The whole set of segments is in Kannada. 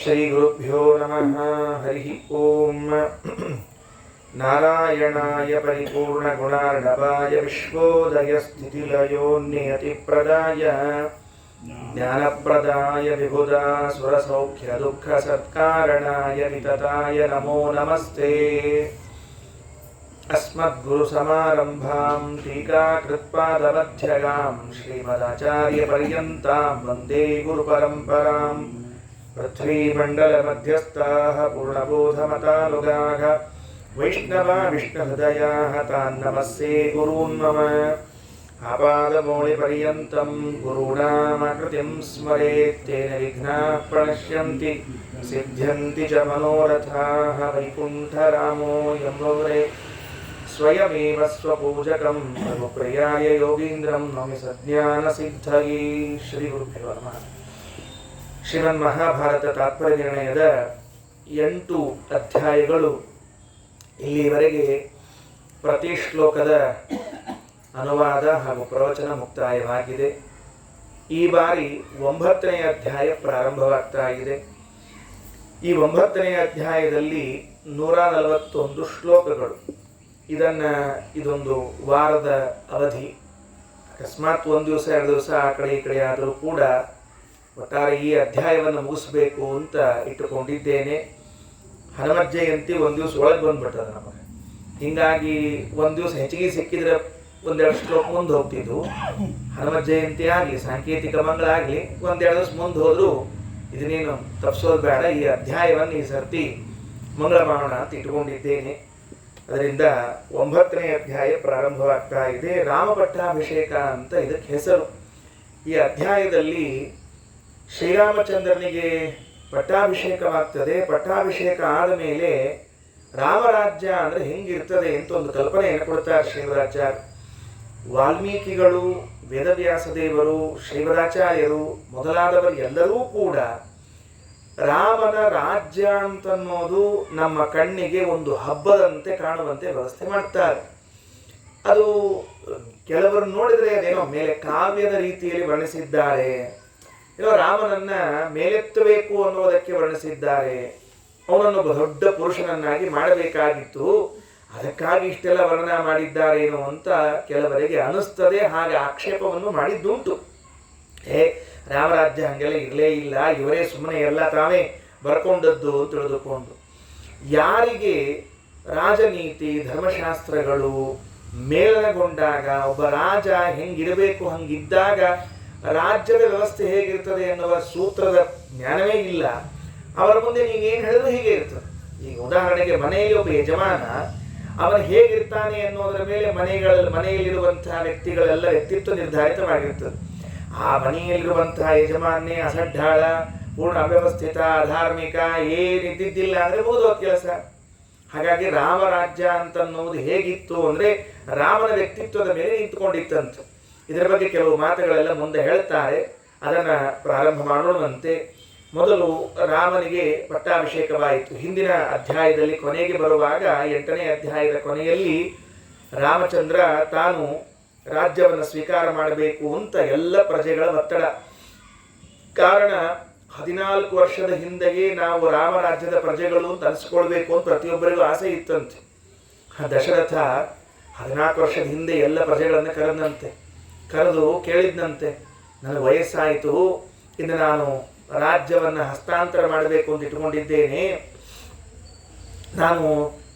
ಶ್ರೀಗುರುಭ್ಯೋ ನಮಃ. ಹರಿ ಓಂ. ನಾರಾಯಣಾಯ ಪರಿಪೂರ್ಣಗುಣಾರ್ಣವಾಯ ವಿಶ್ವೋದಯಸ್ಥಿತಿಲಯೋನ್ನಿಯತಿಪ್ರದಾಯ ಜ್ಞಾನಪ್ರದಾಯ ವಿಬುಧಾಸುರಸೌಖ್ಯದುಃಖಸತ್ಕಾರಣಾಯ ವಿತತಾಯ ನಮೋ ನಮಸ್ತೆ. ಅಸ್ಮದ್ಗುರುಸಮಾರಂಭಾಂ ಟೀಕಾಕೃತ್ಪಾದಮಧ್ಯಗಾಂ ಶ್ರೀಮದಾಚಾರ್ಯಪರ್ಯಂತಾಂ ವಂದೇ ಗುರುಪರಂಪರಾಂ. ಪೃಥ್ವೀಮಂಡಲಮಧ್ಯಸ್ಥಾಃ ಪೂರ್ಣಬೋಧಮತಾನುಗಾಃ ವೈಷ್ಣವಾ ವಿಷ್ಣುಹೃದಯಾಃ ತಾನ್ ನಮಸ್ಸೇ ಗುರೂನ್ ಮಮ. ಆಪಾದಮೌಳಿಪರ್ಯಂತಂ ಗುರುಣಾಮಾಕೃತಿಂ ಸ್ಮರೇತ್ ತೇನ ವಿಘ್ನಾಃ ಪ್ರಣಶ್ಯಂತಿ ಸಿದ್ಧ್ಯಂತಿ ಚ ಮನೋರಥಾಃ. ವೈಕುಂಠರಾಮೋ ಯಂಬವರೇ ಸ್ವಯಮೇವ ಸ್ವಪೂಜಕಂ ಸರ್ವಪ್ರಿಯಾಯ ಯೋಗೀಂದ್ರಂ ನಮಿ ಸಜ್ಞಾನಸಿದ್ಧಯೇ. ಶ್ರೀ ಗುರುಭ್ಯೋ ನಮಃ. ಶ್ರೀಮನ್ಮಹಾಭಾರತ ತಾತ್ಪರ್ಯ ನಿರ್ಣಯದ 8 ಅಧ್ಯಾಯಗಳು ಇಲ್ಲಿವರೆಗೆ ಪ್ರತಿ ಶ್ಲೋಕದ ಅನುವಾದ ಹಾಗೂ ಪ್ರವಚನ ಮುಕ್ತಾಯವಾಗಿದೆ. ಈ ಬಾರಿ 9ನೇ ಅಧ್ಯಾಯ ಪ್ರಾರಂಭವಾಗ್ತಾ ಇದೆ. ಈ 9ನೇ ಅಧ್ಯಾಯದಲ್ಲಿ 141 ಶ್ಲೋಕಗಳು. ಇದೊಂದು ವಾರದ ಅವಧಿ. ಅಕಸ್ಮಾತ್ ಒಂದು ದಿವಸ 2 ದಿವಸ ಆ ಕಡೆ ಈ ಕಡೆ ಆದರೂ ಕೂಡ ಒಟ್ಟಾರೆ ಈ ಅಧ್ಯಾಯವನ್ನು ಮುಗಿಸ್ಬೇಕು ಅಂತ ಇಟ್ಟುಕೊಂಡಿದ್ದೇನೆ. ಹನುಮತ್ ಜಯಂತಿ ಒಂದು ದಿವಸ ಒಳಗೆ ಬಂದ್ಬಿಟ್ಟದ ನಮಗೆ. ಹೀಗಾಗಿ ಒಂದು ದಿವಸ ಹೆಚ್ಚಿಗೆ ಸಿಕ್ಕಿದ್ರೆ 1-2 ಶ್ಲೋಕ ಮುಂದೆ ಹೋಗ್ತಿದ್ವು. ಹನುಮತ್ ಜಯಂತಿ ಆಗಲಿ, ಸಾಂಕೇತಿಕ ಮಂಗಳ ಆಗಲಿ, 1-2 ದಿವಸ ಮುಂದೆ ಹೋದರೂ ಇದನ್ನೇನು ತಪ್ಪಿಸೋದು ಬೇಡ. ಈ ಅಧ್ಯಾಯವನ್ನು ಈ ಸರ್ತಿ ಮಂಗಳ ಮಾಡೋಣ ಅಂತ ಇಟ್ಕೊಂಡಿದ್ದೇನೆ. ಅದರಿಂದ 9ನೇ ಅಧ್ಯಾಯ ಪ್ರಾರಂಭವಾಗ್ತಾ ಇದೆ. ರಾಮ ಪಟ್ಟಾಭಿಷೇಕ ಅಂತ ಇದಕ್ಕೆ ಹೆಸರು. ಈ ಅಧ್ಯಾಯದಲ್ಲಿ ಶ್ರೀರಾಮಚಂದ್ರನಿಗೆ ಪಟ್ಟಾಭಿಷೇಕವಾಗ್ತದೆ. ಪಟ್ಟಾಭಿಷೇಕ ಆದ ಮೇಲೆ ರಾಮರಾಜ್ಯ ಅಂದರೆ ಹೆಂಗಿರ್ತದೆ ಅಂತ ಒಂದು ಕಲ್ಪನೆಯನ್ನು ಕೊಡ್ತಾರೆ ಶ್ರೀಮದಾಚಾರ್ಯ. ವಾಲ್ಮೀಕಿಗಳು, ವೇದವ್ಯಾಸದೇವರು, ಶ್ರೀಮದಾಚಾರ್ಯರು ಮೊದಲಾದವರು ಎಲ್ಲರೂ ಕೂಡ ರಾಮನ ರಾಜ್ಯ ಅಂತನ್ನೋದು ನಮ್ಮ ಕಣ್ಣಿಗೆ ಒಂದು ಹಬ್ಬದಂತೆ ಕಾಣುವಂತೆ ವ್ಯವಸ್ಥೆ ಮಾಡ್ತಾರೆ. ಅದು ಕೆಲವರು ನೋಡಿದರೆ ಅದೇನೋ ಮೇಲೆ ಕಾವ್ಯದ ರೀತಿಯಲ್ಲಿ ವರ್ಣಿಸಿದ್ದಾರೆ, ಏನೋ ರಾಮನನ್ನ ಮೇಲೆತ್ತಬೇಕು ಅನ್ನೋದಕ್ಕೆ ವರ್ಣಿಸಿದ್ದಾರೆ, ಅವನನ್ನೊಬ್ಬ ದೊಡ್ಡ ಪುರುಷನನ್ನಾಗಿ ಮಾಡಬೇಕಾಗಿತ್ತು, ಅದಕ್ಕಾಗಿ ಇಷ್ಟೆಲ್ಲ ವರ್ಣನ ಮಾಡಿದ್ದಾರೇನೋ ಅಂತ ಕೆಲವರಿಗೆ ಅನಿಸ್ತದೆ. ಹಾಗೆ ಆಕ್ಷೇಪವನ್ನು ಮಾಡಿದ್ದುಂಟು. ರಾಮರಾಜ್ಯ ಹಾಗೆಲ್ಲ ಇರಲೇ ಇಲ್ಲ, ಇವರೇ ಸುಮ್ಮನೆ ಎಲ್ಲ ತಾವೇ ಬರ್ಕೊಂಡದ್ದು ಅಂತ ತಿಳಿದುಕೊಂಡು. ಯಾರಿಗೆ ರಾಜನೀತಿ ಧರ್ಮಶಾಸ್ತ್ರಗಳು ಮೇಳನಗೊಂಡಾಗ, ಒಬ್ಬ ರಾಜ ಹೆಂಗಿರಬೇಕು ಹಂಗಿದ್ದಾಗ ರಾಜ್ಯದ ವ್ಯವಸ್ಥೆ ಹೇಗಿರ್ತದೆ ಎನ್ನುವ ಸೂತ್ರದ ಜ್ಞಾನವೇ ಇಲ್ಲ, ಅವರ ಮುಂದೆ ನೀವೇನು ಹೇಳಿದ್ರು ಹೀಗೆ ಇರ್ತದೆ. ಈಗ ಉದಾಹರಣೆಗೆ ಮನೆಯಲ್ಲಿ ಒಬ್ಬ ಯಜಮಾನ ಅವನು ಹೇಗಿರ್ತಾನೆ ಅನ್ನೋದರ ಮೇಲೆ ಮನೆಯಲ್ಲಿರುವಂತಹ ವ್ಯಕ್ತಿಗಳೆಲ್ಲ ವ್ಯಕ್ತಿತ್ವ ನಿರ್ಧಾರಿತವಾಗಿರ್ತದೆ. ಆ ಮನೆಯಲ್ಲಿರುವಂತಹ ಯಜಮಾನೇ ಅಸಡ್ಡಾಳ, ಪೂರ್ಣ ಅವ್ಯವಸ್ಥಿತ, ಅಧಾರ್ಮಿಕ, ಏನಿದ್ದಿದ್ದಿಲ್ಲ ಅಂದರೆ ಮುಗಿದೋದ ಕೆಲಸ. ಹಾಗಾಗಿ ರಾಮರಾಜ್ಯ ಅಂತನ್ನುವುದು ಹೇಗಿತ್ತು ಅಂದರೆ ರಾಮನ ವ್ಯಕ್ತಿತ್ವದ ಮೇಲೆ ನಿಂತುಕೊಂಡಿತ್ತಂತೆ. ಇದರ ಬಗ್ಗೆ ಕೆಲವು ಮಾತುಗಳೆಲ್ಲ ಮುಂದೆ ಹೇಳ್ತಾರೆ, ಅದನ್ನು ಪ್ರಾರಂಭ ಮಾಡೋಣಂತೆ. ಮೊದಲು ರಾಮನಿಗೆ ಪಟ್ಟಾಭಿಷೇಕವಾಯಿತು. ಹಿಂದಿನ ಅಧ್ಯಾಯದಲ್ಲಿ ಕೊನೆಗೆ ಬರುವಾಗ 8ನೇ ಅಧ್ಯಾಯದ ಕೊನೆಯಲ್ಲಿ ರಾಮಚಂದ್ರ ತಾನು ರಾಜ್ಯವನ್ನು ಸ್ವೀಕಾರ ಮಾಡಬೇಕು ಅಂತ ಎಲ್ಲ ಪ್ರಜೆಗಳ ಒತ್ತಡ. ಕಾರಣ 14 ವರ್ಷದ ಹಿಂದೆಯೇ ನಾವು ರಾಮರಾಜ್ಯದ ಪ್ರಜೆಗಳು ಅಂತ ಅನಿಸ್ಕೊಳ್ಬೇಕು ಅಂತ ಪ್ರತಿಯೊಬ್ಬರಿಗೂ ಆಸೆ ಇತ್ತಂತೆ. ದಶರಥ 14 ವರ್ಷದ ಹಿಂದೆ ಎಲ್ಲ ಪ್ರಜೆಗಳನ್ನು ಕರೆದು ಕೇಳಿದ್ನಂತೆ, ನನಗೆ ವಯಸ್ಸಾಯಿತು, ಇನ್ನು ನಾನು ರಾಜ್ಯವನ್ನು ಹಸ್ತಾಂತರ ಮಾಡಬೇಕು ಅಂತ ಇಟ್ಕೊಂಡಿದ್ದೇನೆ, ನಾನು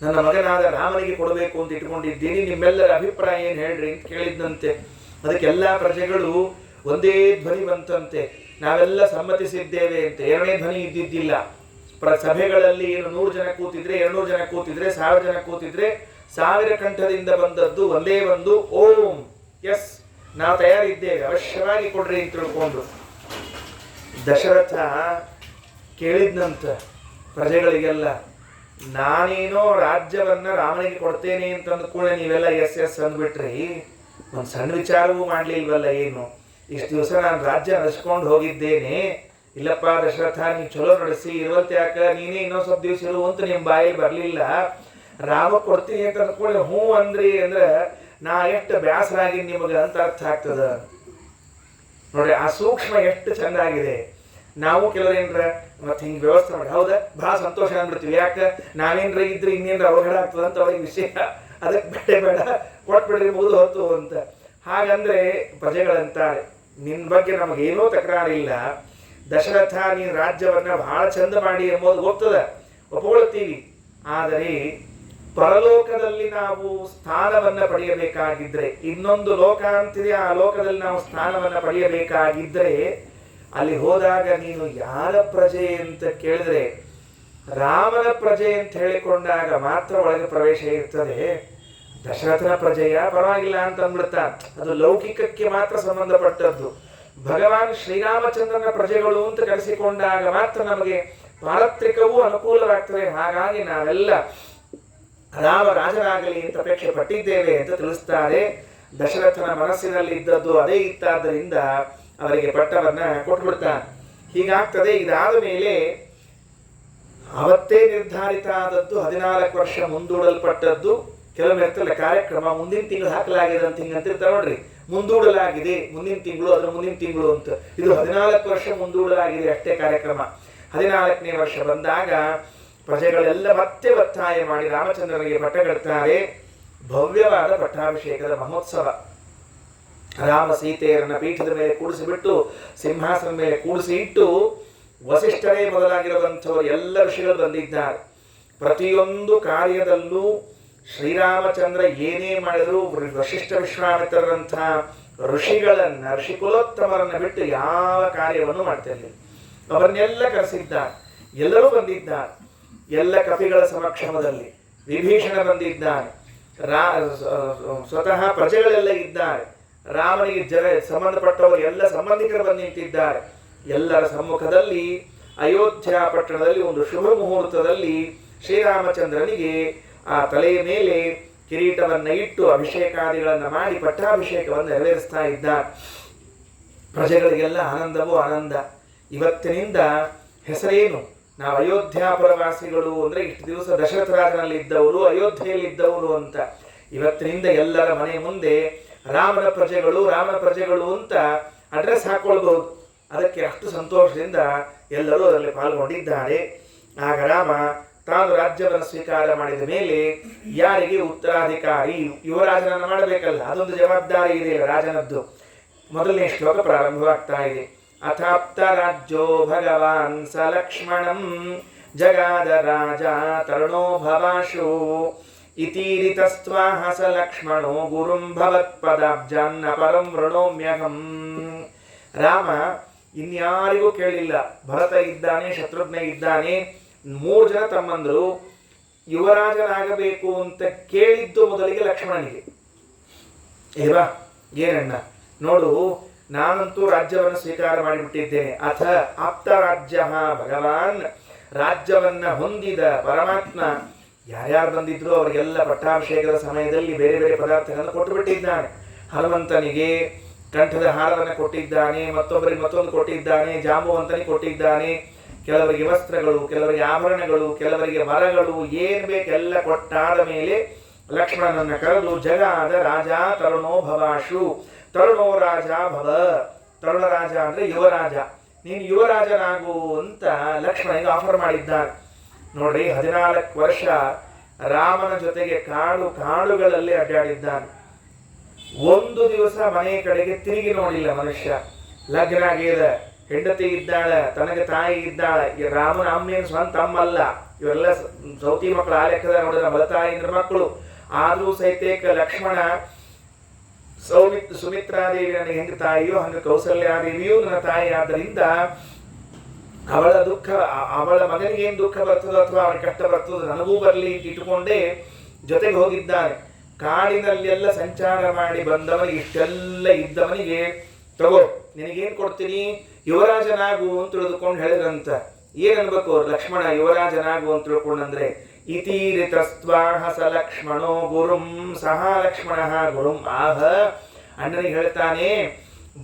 ನನ್ನ ಮಗನಾದ ರಾಮನಿಗೆ ಕೊಡಬೇಕು ಅಂತ ಇಟ್ಕೊಂಡಿದ್ದೀನಿ, ನಿಮ್ಮೆಲ್ಲರ ಅಭಿಪ್ರಾಯ ಏನು ಹೇಳ್ರಿ ಅಂತ ಕೇಳಿದ್ದಂತೆ. ಅದಕ್ಕೆಲ್ಲ ಪ್ರಜೆಗಳು ಒಂದೇ ಧ್ವನಿ ಬಂತಂತೆ, ನಾವೆಲ್ಲ ಸಮ್ಮತಿಸಿದ್ದೇವೆ ಅಂತ. 2ನೇ ಧ್ವನಿ ಇದ್ದಿದ್ದಿಲ್ಲ. ಸಭೆಗಳಲ್ಲಿ ಏನು 100 ಜನ ಕೂತಿದ್ರೆ, 200 ಜನ ಕೂತಿದ್ರೆ, 1000 ಜನ ಕೂತಿದ್ರೆ 1000 ಕಂಠದಿಂದ ಬಂದದ್ದು ಒಂದೇ ಒಂದು ಓಂ, ಎಸ್ ನಾವು ತಯಾರಿದ್ದೇವೆ, ಅವಶ್ಯವಾಗಿ ಕೊಡ್ರಿ ಅಂತ ತಿಳ್ಕೊಂಡು. ದಶರಥ ಕೇಳಿದ್ನಂತ ಪ್ರಜೆಗಳಿಗೆಲ್ಲ, ನಾನೇನೋ ರಾಜ್ಯವನ್ನ ರಾಮನಿಗೆ ಕೊಡ್ತೇನೆ ಅಂತಂದ ಕೂಡ ನೀವೆಲ್ಲ ಎಸ್ ಅಂದ್ಬಿಟ್ರಿ, ಒಂದು ಸಣ್ಣ ವಿಚಾರವೂ ಮಾಡಲಿಲ್ವಲ್ಲ. ಏನು ಇಷ್ಟು ದಿವಸ ನಾನು ರಾಜ್ಯ ನಡೆಸ್ಕೊಂಡು ಹೋಗಿದ್ದೇನೆ, ಇಲ್ಲಪ್ಪ ದಶರಥ ನೀವು ಚಲೋ ನಡೆಸಿ ಇರುವಂತೆ ಯಾಕ, ನೀನೇ ಇನ್ನೊಂದು ಸ್ವಲ್ಪ ದಿವಸ ಇರು ಅಂತ ನಿಮ್ಮ ಬಾಯಲ್ಲಿ ಬರಲಿಲ್ಲ. ರಾಮ ಕೊಡ್ತೀನಿ ಅಂತ ಅಂದ್ಕೊಳ್ಳಿ ಹ್ಞೂ ಅಂದ್ರಿ ಅಂದ್ರೆ ನಾ ಎಷ್ಟು ಬ್ಯಾಸರಾಗಿ ನಿಮಗೆ ಅಂತ ಅರ್ಥ ಆಗ್ತದ. ನೋಡಿ ಆ ಸೂಕ್ಷ್ಮ ಎಷ್ಟು ಚೆಂದಾಗಿದೆ. ನಾವು ಕೆಲವರೇನ್ರ ಮತ್ತೆ ಹಿಂಗೆ ವ್ಯವಸ್ಥೆ ಮಾಡಿ, ಹೌದಾ ಭಾಳ ಸಂತೋಷ ಅಂದ್ಬಿಡ್ತೀವಿ. ಯಾಕೆ ನಾವೇನ್ರ ಇದ್ರೆ ಇನ್ನೇನ್ರ ಅವಘಡ ಆಗ್ತದೆ ಅಂತ ಅವ್ರಿಗೆ ವಿಷಯ, ಅದಕ್ಕೆ ಬೇಡ ಕೊಟ್ಬಿಡ್ರಿ ಮುಗಿದು ಹೊತ್ತು ಅಂತ. ಹಾಗಂದ್ರೆ ಪ್ರಜೆಗಳಂತಾರೆ, ನಿನ್ನ ಬಗ್ಗೆ ನಮಗೇನೂ ತಕರಾರಿಲ್ಲ, ದಶರಥ ನೀನು ರಾಜ್ಯವನ್ನ ಬಹಳ ಚಂದ ಮಾಡಿ ಎಂಬುದು ಗೊತ್ತದ, ಒಪ್ಕೊಳ್ತೀವಿ. ಆದರೆ ಪರಲೋಕದಲ್ಲಿ ನಾವು ಸ್ಥಾನವನ್ನ ಪಡೆಯಬೇಕಾಗಿದ್ರೆ, ಇನ್ನೊಂದು ಲೋಕ ಅಂತಿದೆ, ಆ ಲೋಕದಲ್ಲಿ ನಾವು ಸ್ಥಾನವನ್ನ ಪಡೆಯಬೇಕಾಗಿದ್ರೆ ಅಲ್ಲಿ ಹೋದಾಗ ನೀನು ಯಾರ ಪ್ರಜೆ ಅಂತ ಕೇಳಿದ್ರೆ ರಾಮನ ಪ್ರಜೆ ಅಂತ ಹೇಳಿಕೊಂಡಾಗ ಮಾತ್ರ ಒಳಗೆ ಪ್ರವೇಶ ಇರ್ತದೆ. ದಶರಥನ ಪ್ರಜೆಯ ಪರವಾಗಿಲ್ಲ ಅಂತ ಅಂದ್ಬಿಡ್ತಾ, ಅದು ಲೌಕಿಕಕ್ಕೆ ಮಾತ್ರ ಸಂಬಂಧಪಟ್ಟದ್ದು. ಭಗವಾನ್ ಶ್ರೀರಾಮಚಂದ್ರನ ಪ್ರಜೆಗಳು ಅಂತ ಕರೆಸಿಕೊಂಡಾಗ ಮಾತ್ರ ನಮಗೆ ಪಾರತ್ರಿಕವೂ ಅನುಕೂಲವಾಗ್ತದೆ. ಹಾಗಾಗಿ ನಾವೆಲ್ಲ ರಾಮ ರಾಜನಾಗಲಿ ಅಂತ ಅಪೇಕ್ಷೆ ಪಟ್ಟಿದ್ದೇವೆ ಅಂತ ತಿಳಿಸ್ತಾರೆ. ದಶರಥನ ಮನಸ್ಸಿನಲ್ಲಿ ಇದ್ದದ್ದು ಅದೇ ಇತ್ತಾದ್ದರಿಂದ ಅವರಿಗೆ ಪಟ್ಟವನ್ನ ಕೊಟ್ಬಿಡ್ತಾನೆ. ಹೀಗಾಗ್ತದೆ. ಇದಾದ ಮೇಲೆ ಅವತ್ತೇ ನಿರ್ಧಾರಿತ ಆದದ್ದು 14 ವರ್ಷ ಮುಂದೂಡಲ್ಪಟ್ಟದ್ದು. ಕೆಲವೊಮ್ಮೆ ಕಾರ್ಯಕ್ರಮ ಮುಂದಿನ ತಿಂಗಳು ಹಾಕಲಾಗಿದೆ ಅಂತ ಹಿಂಗಂತಿರ್ತಾರೆ ನೋಡ್ರಿ, ಮುಂದೂಡಲಾಗಿದೆ ಮುಂದಿನ ತಿಂಗಳು, ಅದ್ರ ಮುಂದಿನ ತಿಂಗಳು ಅಂತ. ಇದು 14 ವರ್ಷ ಮುಂದೂಡಲಾಗಿದೆ ಅಷ್ಟೇ ಕಾರ್ಯಕ್ರಮ. 14ನೇ ವರ್ಷ ಬಂದಾಗ ಪ್ರಜೆಗಳೆಲ್ಲ ಮತ್ತೆ ಒತ್ತಾಯ ಮಾಡಿ ರಾಮಚಂದ್ರನಿಗೆ ಪಟ್ಟ ಕಟ್ತಾರೆ. ಭವ್ಯವಾದ ಪಟ್ಟಾಭಿಷೇಕದ ಮಹೋತ್ಸವ. ರಾಮ ಸೀತೆಯರನ್ನ ಪೀಠದ ಮೇಲೆ ಕೂಡಿಸಿಬಿಟ್ಟು ಸಿಂಹಾಸನ ಮೇಲೆ ಕೂಡಿಸಿ ಇಟ್ಟು ವಸಿಷ್ಠರೇ ಮೊದಲಾಗಿರುವಂಥವರು ಎಲ್ಲ ಋಷಿಗಳು ಬಂದಿದ್ದಾರೆ. ಪ್ರತಿಯೊಂದು ಕಾರ್ಯದಲ್ಲೂ ಶ್ರೀರಾಮಚಂದ್ರ ಏನೇ ಮಾಡಿದ್ರು ವಸಿಷ್ಠ ವಿಶ್ವಾಮಿತ್ರರಂತಹ ಋಷಿಕುಲೋತ್ತಮರನ್ನ ಬಿಟ್ಟು ಯಾವ ಕಾರ್ಯವನ್ನು ಮಾಡ್ತಿರಲಿಲ್ಲ. ಅವರನ್ನೆಲ್ಲ ಕರೆಸಿದ್ದಾರೆ. ಎಲ್ಲರೂ ಬಂದಿದ್ದಾರೆ. ಎಲ್ಲ ಕಪಿಗಳ ಸಮಕ್ಷಮದಲ್ಲಿ ವಿಭೀಷಣ ಬಂದಿದ್ದಾನೆ. ಸ್ವತಃ ಪ್ರಜೆಗಳೆಲ್ಲ ಇದ್ದಾರೆ. ರಾಮನಿಗೆ ಸಂಬಂಧಪಟ್ಟವರು ಎಲ್ಲ ಸಂಬಂಧಿಕರು ಬಂದು ನಿಂತಿದ್ದಾರೆ. ಎಲ್ಲರ ಸಮ್ಮುಖದಲ್ಲಿ ಅಯೋಧ್ಯ ಪಟ್ಟಣದಲ್ಲಿ ಒಂದು ಶುಭ ಮುಹೂರ್ತದಲ್ಲಿ ಶ್ರೀರಾಮಚಂದ್ರನಿಗೆ ಆ ತಲೆಯ ಮೇಲೆ ಕಿರೀಟವನ್ನ ಇಟ್ಟು ಅಭಿಷೇಕಾದಿಗಳನ್ನು ಮಾಡಿ ಪಟ್ಟಾಭಿಷೇಕವನ್ನು ನೆರವೇರಿಸ್ತಾ ಇದ್ದಾರೆ. ಪ್ರಜೆಗಳಿಗೆಲ್ಲ ಆನಂದವೂ ಆನಂದ. ಇವತ್ತಿನಿಂದ ಹೆಸರೇನು, ನಾವು ಅಯೋಧ್ಯಾಪುರವಾಸಿಗಳು ಅಂದ್ರೆ ಇಷ್ಟು ದಿವಸ ದಶರಥ ರಾಜನಲ್ಲಿ ಇದ್ದವರು, ಅಯೋಧ್ಯೆಯಲ್ಲಿದ್ದವರು ಅಂತ. ಇವತ್ತಿನಿಂದ ಎಲ್ಲರ ಮನೆ ಮುಂದೆ ರಾಮನ ಪ್ರಜೆಗಳು ಅಂತ ಅಡ್ರೆಸ್ ಹಾಕೊಳ್ಬಹುದು. ಅದಕ್ಕೆ ಅಷ್ಟು ಸಂತೋಷದಿಂದ ಎಲ್ಲರೂ ಅದರಲ್ಲಿ ಪಾಲ್ಗೊಂಡಿದ್ದಾರೆ. ಆಗ ರಾಮ ತಾನು ರಾಜ್ಯವನ್ನು ಸ್ವೀಕಾರ ಮಾಡಿದ ಮೇಲೆ ಯಾರಿಗೆ ಉತ್ತರಾಧಿಕಾರಿ, ಯುವರಾಜನನ್ನು ಮಾಡಬೇಕಲ್ಲ, ಅದೊಂದು ಜವಾಬ್ದಾರಿ ಇದೆ ರಾಜನದ್ದು. ಮೊದಲನೇ ಶ್ಲೋಕ ಪ್ರಾರಂಭವಾಗ್ತಾ ಇದೆ. ಅಥಾಪ್ತ ರಾಜ್ಯೋ ಭಗವಾನ್ ಸ ಲಕ್ಷ್ಮಣಂ ಜಗಾದ ರಾಜ ತರುಣೋ ಭವಾಶು ಇತೀರಿತಸ್ತ್ವಾಹ ಸ ಲಕ್ಷ್ಮಣೋ ಗುರುಂ ಭವತ್ಪದಾಬ್ಜಾನ್ನ ಪರಂ ವೃಣೋಮ್ಯಹಂ. ರಾಮ ಇನ್ಯಾರಿಗೂ ಕೇಳಿಲ್ಲ. ಭರತ ಇದ್ದಾನೆ, ಶತ್ರುಘ್ನ ಇದ್ದಾನೆ, 3 ಜನ ತಮ್ಮಂದರು. ಯುವರಾಜನಾಗಬೇಕು ಅಂತ ಕೇಳಿದ್ದು ಮೊದಲಿಗೆ ಲಕ್ಷ್ಮಣನಿಗೆ. ಏವಾ ಏನಣ್ಣ ನೋಡು, ನಾನಂತೂ ರಾಜ್ಯವನ್ನು ಸ್ವೀಕಾರ ಮಾಡಿಬಿಟ್ಟಿದ್ದೇನೆ. ಅಥ ಆಪ್ತ ರಾಜ್ಯ ಭಗವಾನ್, ರಾಜ್ಯವನ್ನ ಹೊಂದಿದ ಪರಮಾತ್ಮ ಯಾರ್ಯಾರು ಬಂದಿದ್ರು ಅವರಿಗೆಲ್ಲ ಪಟ್ಟಾಭಿಷೇಕದ ಸಮಯದಲ್ಲಿ ಬೇರೆ ಬೇರೆ ಪದಾರ್ಥಗಳನ್ನು ಕೊಟ್ಟು ಬಿಟ್ಟಿದ್ದಾನೆ. ಹನುಮಂತನಿಗೆ ಕಂಠದ ಹಾರವನ್ನು ಕೊಟ್ಟಿದ್ದಾನೆ, ಮತ್ತೊಬ್ಬರಿಗೆ ಮತ್ತೊಂದು ಕೊಟ್ಟಿದ್ದಾನೆ, ಜಾಂಬುವಂತನಿಗೆ ಕೊಟ್ಟಿದ್ದಾನೆ. ಕೆಲವರಿಗೆ ವಸ್ತ್ರಗಳು, ಕೆಲವರಿಗೆ ಆಭರಣಗಳು, ಕೆಲವರಿಗೆ ಮರಗಳು, ಏನ್ ಬೇಕೆಲ್ಲ ಕೊಟ್ಟಾದ ಮೇಲೆ ಲಕ್ಷ್ಮಣನನ್ನ ಕರೆದು ಜಗಾದ ರಾಜ ತರುಣೋ ಭವಾಶು, ತರುಣೋ ರಾಜ ಭವ, ತರುಣ ರಾಜ ಅಂದ್ರೆ ಯುವರಾಜ, ನೀನು ಯುವರಾಜನಾಗು ಅಂತ ಲಕ್ಷ್ಮಣನಿಗೆ ಆಫರ್ ಮಾಡಿದ್ದಾನೆ. ನೋಡ್ರಿ, 14 ವರ್ಷ ರಾಮನ ಜೊತೆಗೆ ಕಾಡುಗಳಲ್ಲಿ ಅಡ್ಡಾಡಿದ್ದಾನೆ. ಒಂದು ದಿವಸ ಮನೆ ಕಡೆಗೆ ತಿರುಗಿ ನೋಡಿಲ್ಲ ಮನುಷ್ಯ. ಲಗ್ನ ಆಗ್ಯದ, ಹೆಂಡತಿ ಇದ್ದಾಳ, ತನಗೆ ತಾಯಿ ಇದ್ದಾಳ. ರಾಮನ ಅಮ್ಮೇನು ಸ್ವಂತ ಅಮ್ಮಲ್ಲ, ಇವರೆಲ್ಲ ಸೌತಿ ಮಕ್ಕಳು. ಆ ಲೆಕ್ಕದ ನೋಡಿದ ಮಲತಾಯಿಂದ್ರ ಮಕ್ಕಳು. ಆದ್ರೂ ಸಹಿತೇಕ ಲಕ್ಷ್ಮಣ ಸುಮಿತ್ರಾದೇವಿ ನನಗೆ ಹೆಂಗೆ ತಾಯಿಯೋ ಹಂಗೆ ಕೌಸಲ್ಯಾದೇವಿಯೂ ನನ್ನ ತಾಯಿ. ಆದ್ದರಿಂದ ಅವಳ ದುಃಖ, ಅವಳ ಮಗನಿಗೆ ಏನು ದುಃಖ ಬರ್ತದೋ ಅಥವಾ ಅವನ ಕಷ್ಟ ಬರ್ತದೋ ನನಗೂ ಬರಲಿ ಇಟ್ಟುಕೊಂಡೇ ಜೊತೆಗೆ ಹೋಗಿದ್ದಾನೆ. ಕಾಡಿನಲ್ಲೆಲ್ಲ ಸಂಚಾರ ಮಾಡಿ ಬಂದವನಿಗೆ, ಇಷ್ಟೆಲ್ಲ ಇದ್ದವನಿಗೆ ತಗೋ ನಿನಗೇನು ಕೊಡ್ತೀನಿ, ಯುವರಾಜನಾಗು ಅಂತ ತಿಳಿದುಕೊಂಡು ಹೇಳಿದ್ರಂತ. ಏನನ್ಬೇಕು ಲಕ್ಷ್ಮಣ ಯುವರಾಜನಾಗು ಅಂತ ತಿಳ್ಕೊಂಡಂದ್ರೆ, ಇತೀರಿತಸ್ತ್ವಾಹ ಸ ಲಕ್ಷ್ಮಣೋ ಗುರುಂ ಸಹ ಲಕ್ಷ್ಮಣ ಗುರುಂ ಆಹ. ಅಣ್ಣನಿಗೆ ಹೇಳ್ತಾನೆ,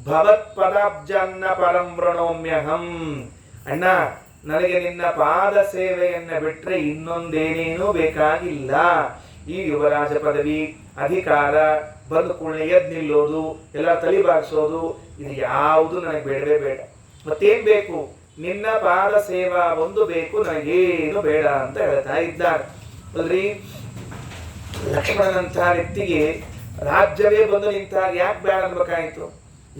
ಭವತ್ಪದಾಬ್ಜಾನ್ನ ಪರಂ ವೃಣೋಮ್ಯಹಂ. ಅಣ್ಣ, ನನಗೆ ನಿನ್ನ ಪಾದ ಸೇವೆಯನ್ನ ಬಿಟ್ರೆ ಇನ್ನೊಂದೇನೇನೂ ಬೇಕಾಗಿಲ್ಲ. ಈ ಯುವರಾಜ ಪದವಿ, ಅಧಿಕಾರ, ಬಂದು ಕೂಡಲೇ ಎದ್ದು ನಿಲ್ಲೋದು, ಎಲ್ಲ ತಲೆ ಬಾಗಿಸೋದು, ಇದು ಯಾವುದು ನನಗೆ ಬೇಡವೇ ಬೇಡ. ಮತ್ತೇನ್ ಬೇಕು, ನಿನ್ನ ಪಾದ ಸೇವಾ ಒಂದು ಬೇಕು, ನನಗೇನು ಬೇಡ ಅಂತ ಹೇಳ್ತಾ ಇದ್ದಾರೆ ಅಲ್ರಿ. ಲಕ್ಷ್ಮಣನಂತಹ ವ್ಯಕ್ತಿಗೆ ರಾಜ್ಯವೇ ಬಂದು ನಿಂತಾಗ ಯಾಕೆ ಬೇಡ ಅನ್ಬೇಕಾಯ್ತು?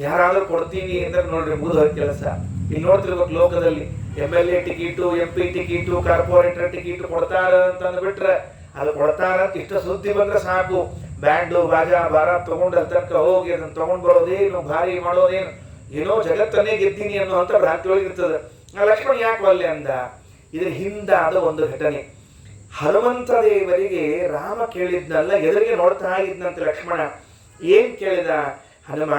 ಯಾರಾದ್ರೂ ಕೊಡ್ತೀನಿ ಅಂದ್ರೆ ನೋಡ್ರಿ ಮುಗಿದ ಕೆಲಸ. ಇಲ್ಲಿ ನೋಡ್ತಿರ್ಬೇಕು ಲೋಕದಲ್ಲಿ MLA ticket, MP ticket, corporator ticket ಕೊಡ್ತಾರ ಅಂತ ಅಂದ್ಬಿಟ್ರೆ ಅದು ಕೊಡ್ತಾರ ಅಂತ ಇಷ್ಟ ಸುದ್ದಿ ಬಂದ್ರೆ ಸಾಕು, ಬ್ಯಾಂಡು ಬಾಜಾ ಬಾರ ತಗೊಂಡು ಅಲ್ಲಿ ತನಕ ಹೋಗಿ ಅದನ್ನ ತಗೊಂಡ್ ಬರೋದೇನು, ಭಾರಿ ಮಾಡೋದೇನು, ಏನೋ ಜಗತ್ತನ್ನೇ ಗೆದ್ದೀನಿ ಅನ್ನೋ ಅಂತ ಭ್ರಾಂತಿ ಒಳಗಿರ್ತದೆ. ಲಕ್ಷ್ಮಣ ಯಾಕೆ ಒಲ್ಲೆ ಅಂದ? ಇದ್ರ ಹಿಂದಾದ ಒಂದು ಘಟನೆ. ಹನುಮಂತ ದೇವರಿಗೆ ರಾಮ ಕೇಳಿದ್ನಲ್ಲ, ಎದುರಿಗೆ ನೋಡ್ತಾ ಇದ್ನಂತೆ ಲಕ್ಷ್ಮಣ. ಏನ್ ಕೇಳಿದ? ಹನುಮ,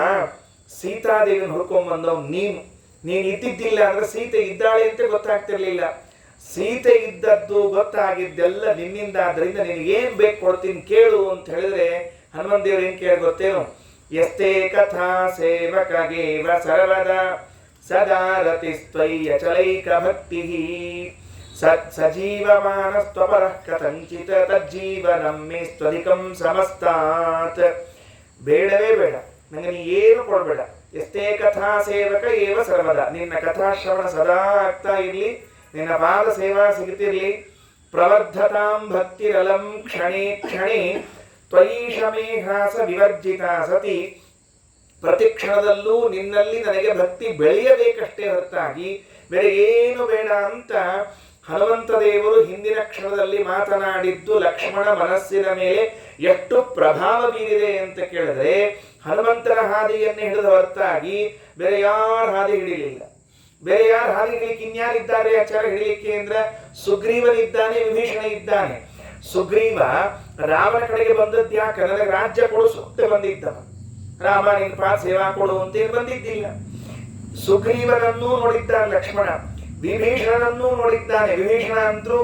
ಸೀತಾದೇವಿನ ಹುಡ್ಕೊಂಡ್ ಬಂದವ್ ನೀನ್ ಇದ್ದಿದ್ದಿಲ್ಲ ಅಂದ್ರೆ ಸೀತೆ ಇದ್ದಾಳೆ ಅಂತ ಗೊತ್ತಾಗ್ತಿರ್ಲಿಲ್ಲ. ಸೀತೆ ಇದ್ದದ್ದು ಗೊತ್ತಾಗಿದ್ದೆಲ್ಲ ನಿನ್ನಿಂದ, ಆದ್ರಿಂದ ನಿನಗೇನ್ ಬೇಕು ಕೊಡ್ತೀನಿ ಕೇಳು ಅಂತ ಹೇಳಿದ್ರೆ ಹನುಮಂತ ದೇವ್ರು ಏನ್ ಕೇಳಿ ಗೊತ್ತೇನು? ಎಷ್ಟೇ ಕಥಾ ಸೇವಕಗೇವ ಸರ್ವದ ಸದಾ ರತಿಸ್ತ್ವಯ್ಯಚಲೈಕ ಭಕ್ತಿ ಸಜೀವಮಾನಸ್ತ್ವಪರಃ ಕಥಂಚಿತ ತಜ್ಜೀವನಂ ಮೇ ಸ್ವಧಿಕಂ ಸಮಸ್ತಾತ್. ಬೇಡವೇ ಬೇಡ, ನನಗೆ ನೀ ಏನು ಕೊಡಬೇಡ. ಎಷ್ಟೇ ಕಥಾ ಸೇವಕ ಏವ ಸರ್ವದ, ನಿನ್ನ ಕಥಾಶ್ರವಣ ಸದಾ ಆಗ್ತಾ ಇರ್ಲಿ, ನಿನ್ನ ಪಾದ ಸೇವಾ ಸಿಗುತ್ತಿರ್ಲಿ. ಪ್ರವರ್ಧತಾಂ ಭಕ್ತಿರಲಂ ಕ್ಷಣೇ ಕ್ಷಣೇ ತ್ವಯೀಶಮೇಹಾಸ ವಿವರ್ಜಿತ ಸತಿ. ಪ್ರತಿ ಕ್ಷಣದಲ್ಲೂ ನಿನ್ನಲ್ಲಿ ನನಗೆ ಭಕ್ತಿ ಬೆಳೆಯಬೇಕಷ್ಟೇ ಹೊರತಾಗಿ ಬೇರೆ ಏನು ಬೇಡ ಅಂತ ಹನುಮಂತ ದೇವರು ಹಿಂದಿನ ಕ್ಷಣದಲ್ಲಿ ಮಾತನಾಡಿದ್ದು ಲಕ್ಷ್ಮಣ ಮನಸ್ಸಿನ ಮೇಲೆ ಎಷ್ಟು ಪ್ರಭಾವ ಬೀರಿದೆ ಅಂತ ಕೇಳಿದ್ರೆ, ಹನುಮಂತನ ಹಾದಿಯನ್ನೇ ಹಿಡಿದ ಹೊರತಾಗಿ ಬೇರೆ ಯಾರ ಹಾದಿ ಹಿಡಿಲಿಲ್ಲ. ಬೇರೆ ಯಾರ ಹಾದಿ ಹಿಡಿಲಿಕ್ಕೆ ಇನ್ಯಾರಿದ್ದಾರೆ ಆಚಾರ ಹಿಡಿಲಿಕ್ಕೆ ಅಂದ್ರೆ? ಸುಗ್ರೀವನಿದ್ದಾನೆ, ವಿಭೀಷಣ ಇದ್ದಾನೆ. ಸುಗ್ರೀವ ರಾಮನ ಕಡೆಗೆ ಬಂದದ್ದು ಯಾಕೆ? ನನಗೆ ರಾಜ್ಯ ಕೊಡಿಸು ಅಂತ ಬಂದಿದ್ದವ. ರಾಮ ನಿನ್ ಪಾದ ಸೇವಾ ಕೊಡು ಅಂತೇನು ಬಂದಿದ್ದಿಲ್ಲ. ಸುಗ್ರೀವನನ್ನೂ ನೋಡಿದ್ದಾನೆ ಲಕ್ಷ್ಮಣ, ವಿಭೀಷಣನನ್ನೂ ನೋಡಿದ್ದಾನೆ. ವಿಭೀಷಣ ಅಂತೂ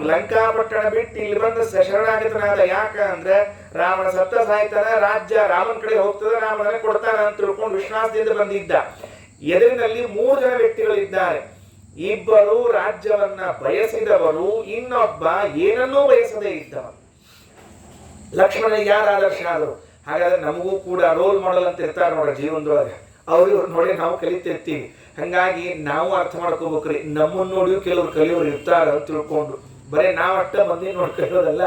ಲಂಕಾಪಟ್ಟಣ ಬಿಟ್ಟು ಇಲ್ಲಿ ಬಂದ ಶರಣಾಗತನಾದ. ಯಾಕ ಅಂದ್ರೆ ರಾಮನ ಸತ್ತ ಸಾಯ್ತಾನ, ರಾಜ್ಯ ರಾಮನ ಕಡೆ ಹೋಗ್ತದೆ, ರಾಮನ ಕೊಡ್ತಾನ ಅಂತ ತಿಳ್ಕೊಂಡು ವಿಶ್ವಾಸದಿಂದ ಬಂದಿದ್ದ. ಎದುರಿನಲ್ಲಿ 3 ಜನ ವ್ಯಕ್ತಿಗಳಿದ್ದಾರೆ. ಇಬ್ಬರು ರಾಜ್ಯವನ್ನ ಬಯಸಿದವರು, ಇನ್ನೊಬ್ಬ ಏನನ್ನೂ ಬಯಸದೇ ಇದ್ದವ. ಲಕ್ಷ್ಮಣ ಯಾರ ಆದರ್ಶ ಆದರು? ಹಾಗಾದ್ರೆ ನಮಗೂ ಕೂಡ ರೋಲ್ ಮಾಡಲ್ ಅಂತ ಇರ್ತಾರೆ ನೋಡ್ರಿ ಜೀವನದೊಳಗೆ, ಅವ್ರು ನೋಡಿ ನಾವು ಕಲಿತಿರ್ತೀವಿ. ಹಂಗಾಗಿ ನಾವು ಅರ್ಥ ಮಾಡ್ಕೋಬೇಕ್ರಿ, ನಮ್ಮನ್ನ ನೋಡಿಯೂ ಕೆಲವ್ರು ಕಲಿಯೋರು ಇರ್ತಾರ ಅಂತ ತಿಳ್ಕೊಂಡು. ಬರೀ ನಾವಷ್ಟ ಮಂದಿ ನೋಡಿ ಕಲಿಯೋದಲ್ಲ,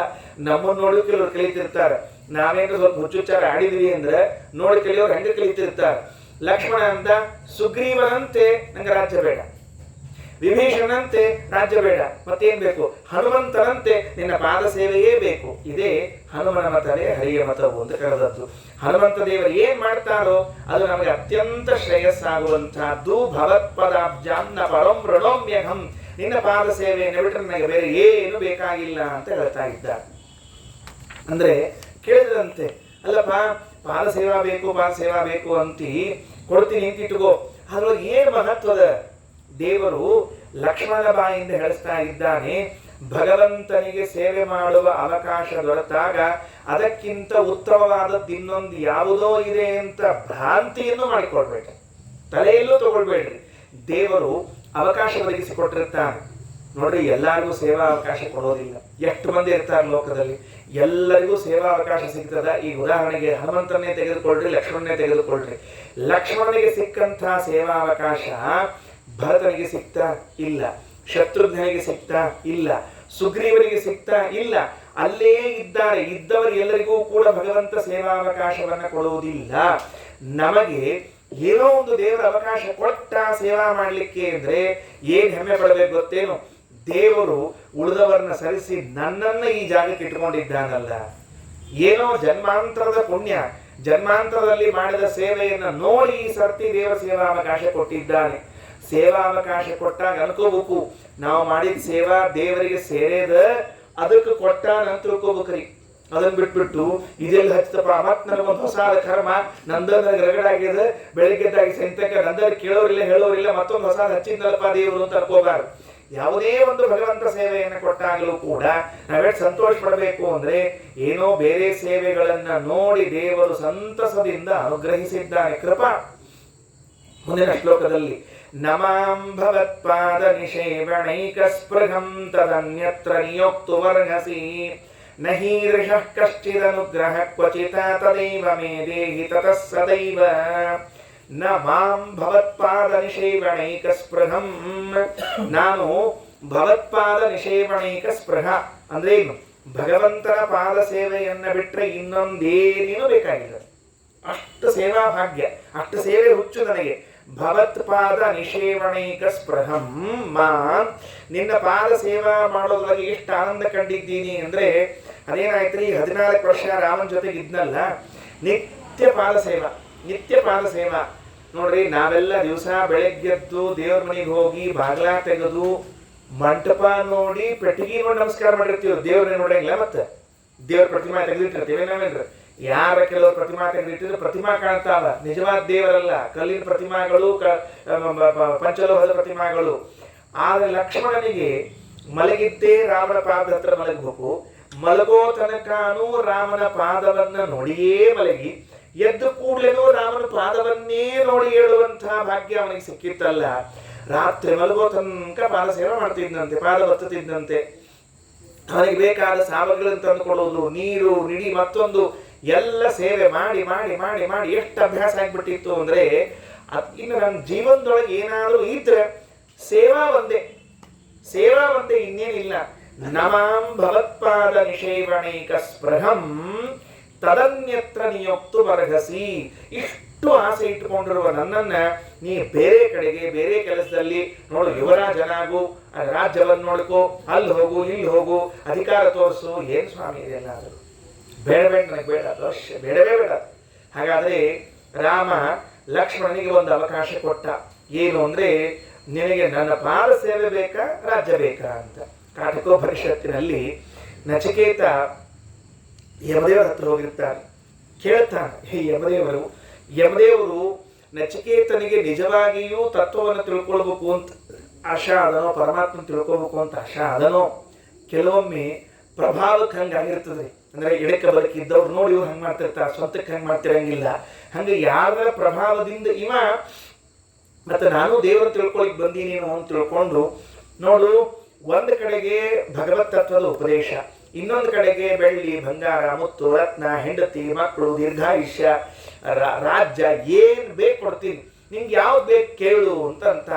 ನಮ್ಮನ್ನ ನೋಡಿಯೂ ಕೆಲವ್ರು ಕಲಿತಿರ್ತಾರೆ. ನಾವೇನು ಸ್ವಲ್ಪ ಹುಚ್ಚುಚ್ಚಾರ ಆಡಿದ್ವಿ ಅಂದ್ರೆ ನೋಡಿ ಕಲಿಯೋರು ಹಂಗೆ ಕಲಿತಿರ್ತಾರೆ. ಲಕ್ಷ್ಮಣ ಅಂತ ಸುಗ್ರೀವನಂತೆ ನಂಗೆ ರಾಜ್ಯ ಬೇಡ, ವಿಭೀಷಣಂತೆ ರಾಜ್ಯ ಬೇಡ, ಮತ್ತೇನ್ ಬೇಕು? ಹನುಮಂತನಂತೆ ನಿನ್ನ ಪಾದ ಸೇವೆಯೇ ಬೇಕು. ಇದೇ ಹನುಮನ ಮತವೇ ಹರಿಯ ಮತವು ಅಂತ ಕರೆದದ್ದು. ಹನುಮಂತ ದೇವರು ಏನ್ ಮಾಡ್ತಾರೋ ಅದು ನಮಗೆ ಅತ್ಯಂತ ಶ್ರೇಯಸ್ಸಾಗುವಂತಹದ್ದು. ಭಗವತ್ಪದಾಬ್ಜಾನ್ನ ಪರಂ ಋಣೋಮ್ಯಹಂ, ನಿನ್ನ ಪಾದ ಸೇವೆಯನ್ನು ಬಿಟ್ಟರೆ ನನಗೆ ಬೇರೆ ಏನು ಬೇಕಾಗಿಲ್ಲ ಅಂತ ಹೇಳ್ತಾ ಇದ್ದಾರೆ. ಅಂದ್ರೆ ಕೇಳಿದಂತೆ, ಅಲ್ಲಪ್ಪ ಪಾದ ಸೇವಾ ಬೇಕು, ಪಾದ ಸೇವಾ ಬೇಕು ಅಂತಿ ಕೊಡ್ತೀನಿ ಅಂತ ಇಟ್ಟುಕೋ, ಅದ್ರೊಳಗೆ ಏನು ಮಹತ್ವದ? ದೇವರು ಲಕ್ಷ್ಮಣನ ಬಾಯಿಂದ ಹೇಳಿಸ್ತಾ ಇದ್ದಾನೆ, ಭಗವಂತನಿಗೆ ಸೇವೆ ಮಾಡುವ ಅವಕಾಶ ದೊರೆತಾಗ ಅದಕ್ಕಿಂತ ಉತ್ತಮವಾದದ್ದು ಇನ್ನೊಂದು ಯಾವುದೋ ಇದೆ ಅಂತ ಭ್ರಾಂತಿಯನ್ನು ಮಾಡಿಕೊಡ್ಬೇಡ್ರಿ, ತಲೆಯಲ್ಲೂ ತಗೊಳ್ಬೇಡ್ರಿ. ದೇವರು ಅವಕಾಶ ಒದಗಿಸಿಕೊಟ್ಟಿರ್ತಾನೆ ನೋಡ್ರಿ. ಎಲ್ಲರಿಗೂ ಸೇವಾ ಅವಕಾಶ ಕೊಡೋದಿಲ್ಲ. ಎಷ್ಟು ಮಂದಿ ಇರ್ತಾರೆ ಲೋಕದಲ್ಲಿ, ಎಲ್ಲರಿಗೂ ಸೇವಾ ಅವಕಾಶ ಸಿಗ್ತದ? ಈಗ ಉದಾಹರಣೆಗೆ ಹನುಮಂತನ್ನೇ ತೆಗೆದುಕೊಳ್ಳ್ರಿ, ಲಕ್ಷ್ಮಣನೇ ತೆಗೆದುಕೊಳ್ಳ್ರಿ. ಲಕ್ಷ್ಮಣನಿಗೆ ಸಿಕ್ಕಂತಹ ಸೇವಾ ಅವಕಾಶ ಭರತನಿಗೆ ಸಿಗ್ತಾ ಇಲ್ಲ, ಶತ್ರುಘ್ನಿಗೆ ಸಿಗ್ತಾ ಇಲ್ಲ, ಸುಗ್ರೀವನಿಗೆ ಸಿಗ್ತಾ ಇಲ್ಲ. ಅಲ್ಲೇ ಇದ್ದಾರೆ ಇದ್ದವರು ಎಲ್ಲರಿಗೂ ಕೂಡ ಭಗವಂತ ಸೇವಾವಕಾಶವನ್ನ ಕೊಡುವುದಿಲ್ಲ. ನಮಗೆ ಏನೋ ಒಂದು ದೇವರ ಅವಕಾಶ ಕೊಟ್ಟ ಸೇವಾ ಮಾಡಲಿಕ್ಕೆ ಅಂದ್ರೆ ಏನ್ ಹೆಮ್ಮೆ ಪಡಬೇಕು ಗೊತ್ತೇನು? ದೇವರು ಉಳಿದವರನ್ನ ಸರಿಸಿ ನನ್ನನ್ನ ಈ ಜಾಗಕ್ಕೆ ಇಟ್ಕೊಂಡಿದ್ದಾನಲ್ಲ, ಏನೋ ಜನ್ಮಾಂತರದ ಪುಣ್ಯ, ಜನ್ಮಾಂತರದಲ್ಲಿ ಮಾಡಿದ ಸೇವೆಯನ್ನ ನೋಡಿ ಈ ಸರ್ತಿ ದೇವರ ಸೇವಾವಕಾಶ ಕೊಟ್ಟಿದ್ದಾನೆ. ಸೇವಾವಕಾಶ ಕೊಟ್ಟಾಗ ಅನ್ಕೋಬೇಕು, ನಾವು ಮಾಡಿದ ಸೇವಾ ದೇವರಿಗೆ ಸೇರೇದ, ಅದಕ್ಕೆ ಕೊಟ್ಟ ನಂತರ ತಿಳ್ಕೋಬೇಕ್ರಿ. ಅದನ್ನ ಬಿಟ್ಬಿಟ್ಟು ಇದೆಲ್ಲ ಹಚ್ಚತಪ್ಪ ಮತ್ ನನಗೊಂದು ಹೊಸ ಕರ್ಮ, ನಂದ ನನಗೆ ರಗಡಾಗ್ಯದ, ಬೆಳಿಗ್ಗೆದ್ದಾಗಿ ಸಂತಕ ನಂದ ಕೇಳೋರಿಲ್ಲ ಹೇಳೋರಿಲ್ಲ, ಮತ್ತೊಂದು ಹೊಸ ಹಚ್ಚಿದ್ನಲ್ಲಪ್ಪ ದೇವರು ಅಂತ ಅನ್ಕೋಬಾರ್ದು. ಯಾವುದೇ ಒಂದು ಭಗವಂತ ಸೇವೆಯನ್ನು ಕೊಟ್ಟಾಗಲೂ ಕೂಡ ನಾವೆಷ್ಟು ಸಂತೋಷ ಪಡಬೇಕು ಅಂದ್ರೆ, ಏನೋ ಬೇರೆ ಸೇವೆಗಳನ್ನ ನೋಡಿ ದೇವರು ಸಂತಸದಿಂದ ಅನುಗ್ರಹಿಸಿದ್ದಾನೆ. ಕೃಪಾ. ಮುಂದಿನ ಶ್ಲೋಕದಲ್ಲಿ ನಮಾಂ ಭವತ್ಪಾದ ನಿಷೇವಣೈಕ ಸ್ಪೃಹಂ ತದನ್ಯತ್ರ ನಿಯೋಕ್ತು ವರ್ಣಸಿ ನಹೀದೃಶಃ ಕಶ್ಚಿದನುಗ್ರಹ ಕ್ವಚಿತ ತದೈವ ಮೇ ದೇಹಿ ತತಃ ಸದೈವ. ನ ಮಾಂ ಭವತ್ಪಾದ ನಿಷೇವಣೈಕ ಸ್ಪೃಹಂ. ನಾನು ಭವತ್ಪಾದ ನಿಷೇವಣೈಕ ಸ್ಪೃಹ ಅಂದ್ರೆ ಏನು? ಭಗವಂತನ ಪಾದ ಸೇವೆಯನ್ನ ಬಿಟ್ರೆ ಇನ್ನೊಂದೇನೇನು ಬೇಕಾಗಿಲ್ಲ. ಅಷ್ಟು ಸೇವಾ ಭಾಗ್ಯ, ಅಷ್ಟು ಸೇವೆ ಹುಚ್ಚು ನನಗೆ. ಭವತ್ಪಾದ ನಿಷೇವಣೈಕ ಸ್ಪೃಹಂ ಮಾ, ನಿನ್ನ ಪಾದ ಸೇವಾ ಮಾಡೋದ್ರಲ್ಲಿ ಎಷ್ಟು ಆನಂದ ಕಂಡಿದ್ದೀನಿ ಅಂದ್ರೆ ಅದೇನಾಯ್ತ್ರಿ, 14 ವರ್ಷ ರಾಮನ ಜೊತೆಗೆ ಇದ್ನಲ್ಲ, ನಿತ್ಯ ಪಾದ ಸೇವಾ, ನಿತ್ಯ ಪಾದ ಸೇವಾ. ನೋಡ್ರಿ, ನಾವೆಲ್ಲ ದಿವಸ ಬೆಳಗ್ಗೆದ್ದು ದೇವ್ರ ಮನೆಗೆ ಹೋಗಿ ಬಾಗ್ಲ ತೆಗೆದು ಮಂಟಪ ನೋಡಿ ಪೆಟ್ಟಿಗೆ ನೋಡಿ ನಮಸ್ಕಾರ ಮಾಡಿರ್ತೀವಿ. ದೇವ್ರನ್ನ ನೋಡಂಗಿಲ್ಲ, ಮತ್ತೆ ದೇವ್ರ ಪ್ರತಿಮಾ ತೆಗೆದಿಟ್ಟಿರ್ತೀವಿ ನಾವೇನ್ರಿ. ಯಾರ ಕೆಲವರು ಪ್ರತಿಮಾ ತೆಗೆದಿಟ್ಟಿದ್ರೆ ಪ್ರತಿಮಾ ಕಾಣ್ತಾವ, ನಿಜವಾದ ದೇವರಲ್ಲ, ಕಲ್ಲಿನ ಪ್ರತಿಮಾಗಳು, ಪಂಚಲೋಹದ ಪ್ರತಿಮಾಗಳು. ಆದ್ರೆ ಲಕ್ಷ್ಮಣನಿಗೆ ಮಲಗಿದ್ದೇ ರಾಮನ ಪಾದ ಹತ್ರ ಮಲಗಬೇಕು, ಮಲಗೋ ತನಕನೂ ರಾಮನ ಪಾದವನ್ನ ನೋಡಿಯೇ ಮಲಗಿ, ಎದ್ದು ಕೂಡ್ಲೇನೂ ರಾಮನ ಪಾದವನ್ನೇ ನೋಡಿ ಹೇಳುವಂತಹ ಭಾಗ್ಯ ಅವನಿಗೆ ಸಿಕ್ಕಿತ್ತಲ್ಲ. ರಾತ್ರಿ ಮಲಗೋ ತನಕ ಪಾದ ಸೇವೆ ಮಾಡ್ತಿದ್ದಂತೆ, ಪಾದ ಬತ್ತುತ್ತಿದ್ದಂತೆ. ಅವನಿಗೆ ಬೇಕಾದ ಸಾಮಗ್ರಿಗಳನ್ನು ತಂದುಕೊಳ್ಳೋದು, ನೀರು ನಿಡಿ ಮತ್ತೊಂದು ಎಲ್ಲ ಸೇವೆ ಮಾಡಿ ಮಾಡಿ ಮಾಡಿ ಮಾಡಿ ಎಷ್ಟು ಅಭ್ಯಾಸ ಆಗ್ಬಿಟ್ಟಿತ್ತು ಅಂದ್ರೆ, ಇನ್ನು ನನ್ನ ಜೀವನದೊಳಗೆ ಏನಾದರೂ ಇದ್ರೆ ಸೇವಾ ಒಂದೇ, ಸೇವಾ ಒಂದೇ, ಇನ್ನೇನಿಲ್ಲ. ನಮಾಂ ಭವತ್ಪಾದ ನಿಷೇವಣೈಕ ಸ್ಪೃಹಂ ತದನ್ಯತ್ರ ನಿಯೋಕ್ತು ಬರ್ಹಸಿ. ಇಷ್ಟು ಆಸೆ ಇಟ್ಟುಕೊಂಡಿರುವ ನನ್ನನ್ನ ನೀ ಬೇರೆ ಕಡೆಗೆ, ಬೇರೆ ಕೆಲಸದಲ್ಲಿ ನೋಡು, ಯುವರಾಜನಾಗು, ರಾಜ್ಯವನ್ನು ನೋಡ್ಕೋ, ಅಲ್ಲಿ ಹೋಗು ಇಲ್ಲಿ ಹೋಗು, ಅಧಿಕಾರ ತೋರಿಸು, ಏನ್ ಸ್ವಾಮಿ ಇದೆಲ್ಲ? ಅದು ಬೇಡ ಬೇಡ, ನನಗೆ ಬೇಡ, ಅವಶ್ಯ ಬೇಡವೇ ಬೇಡ. ಹಾಗಾದ್ರೆ ರಾಮ ಲಕ್ಷ್ಮಣನಿಗೆ ಒಂದು ಅವಕಾಶ ಕೊಟ್ಟ. ಏನು ಅಂದ್ರೆ, ನಿನಗೆ ನನ್ನ ಪಾದ ಸೇವೆ ಬೇಕಾ, ರಾಜ್ಯ ಬೇಕಾ ಅಂತ. ಕಾಠಕೋಪನಿಷತ್ತಿನಲ್ಲಿ ನಚಿಕೇತ ಯಮದೇವರ ಹತ್ರ ಹೋಗಿರ್ತಾರೆ, ಕೇಳ್ತಾನೆ. ಹೇ ಯಮದೇವರು ನಚಿಕೇತನಿಗೆ ನಿಜವಾಗಿಯೂ ತತ್ವವನ್ನು ತಿಳ್ಕೊಳ್ಬೇಕು ಅಂತ ಆಶಾ ಅದನೋ, ಪರಮಾತ್ಮ ತಿಳ್ಕೊಳ್ಬೇಕು ಅಂತ ಆಶಾ ಅದನೋ, ಕೆಲವೊಮ್ಮೆ ಪ್ರಭಾವಕ್ಕೆ ಹಂಗಾಗಿರ್ತದೆ. ಅಂದ್ರೆ ಎಡಕ್ಕೆ ಬಲಕ್ಕೆ ಇದ್ದವ್ರು ನೋಡಿ ಇವ್ರು ಹಂಗೆ ಮಾಡ್ತಿರ್ತಾರೆ, ಸ್ವಂತಕ್ಕೆ ಹಂಗೆ ಮಾಡ್ತಿರಂಗಿಲ್ಲ. ಹಂಗೆ ಯಾರ ಪ್ರಭಾವದಿಂದ ಇವ ಮತ್ತೆ ನಾನು ದೇವರು ತಿಳ್ಕೊಳಿಕ್ ಬಂದೀನೇನು ಅಂತ ತಿಳ್ಕೊಂಡು ನೋಡು, ಒಂದು ಕಡೆಗೆ ಭಗವತ್ ತತ್ವದ ಉಪದೇಶ, ಇನ್ನೊಂದು ಕಡೆಗೆ ಬೆಳ್ಳಿ ಬಂಗಾರ ಮುತ್ತು ರತ್ನ ಹೆಂಡತಿ ಮಕ್ಕಳು ದೀರ್ಘಾಯುಷ್ಯ ರಾಜ್ಯ ಏನ್ ಬೇಕು ಕೊಡ್ತೀನಿ, ನಿಂಗೆ ಯಾವ್ದು ಬೇಕು ಕೇಳು ಅಂತ.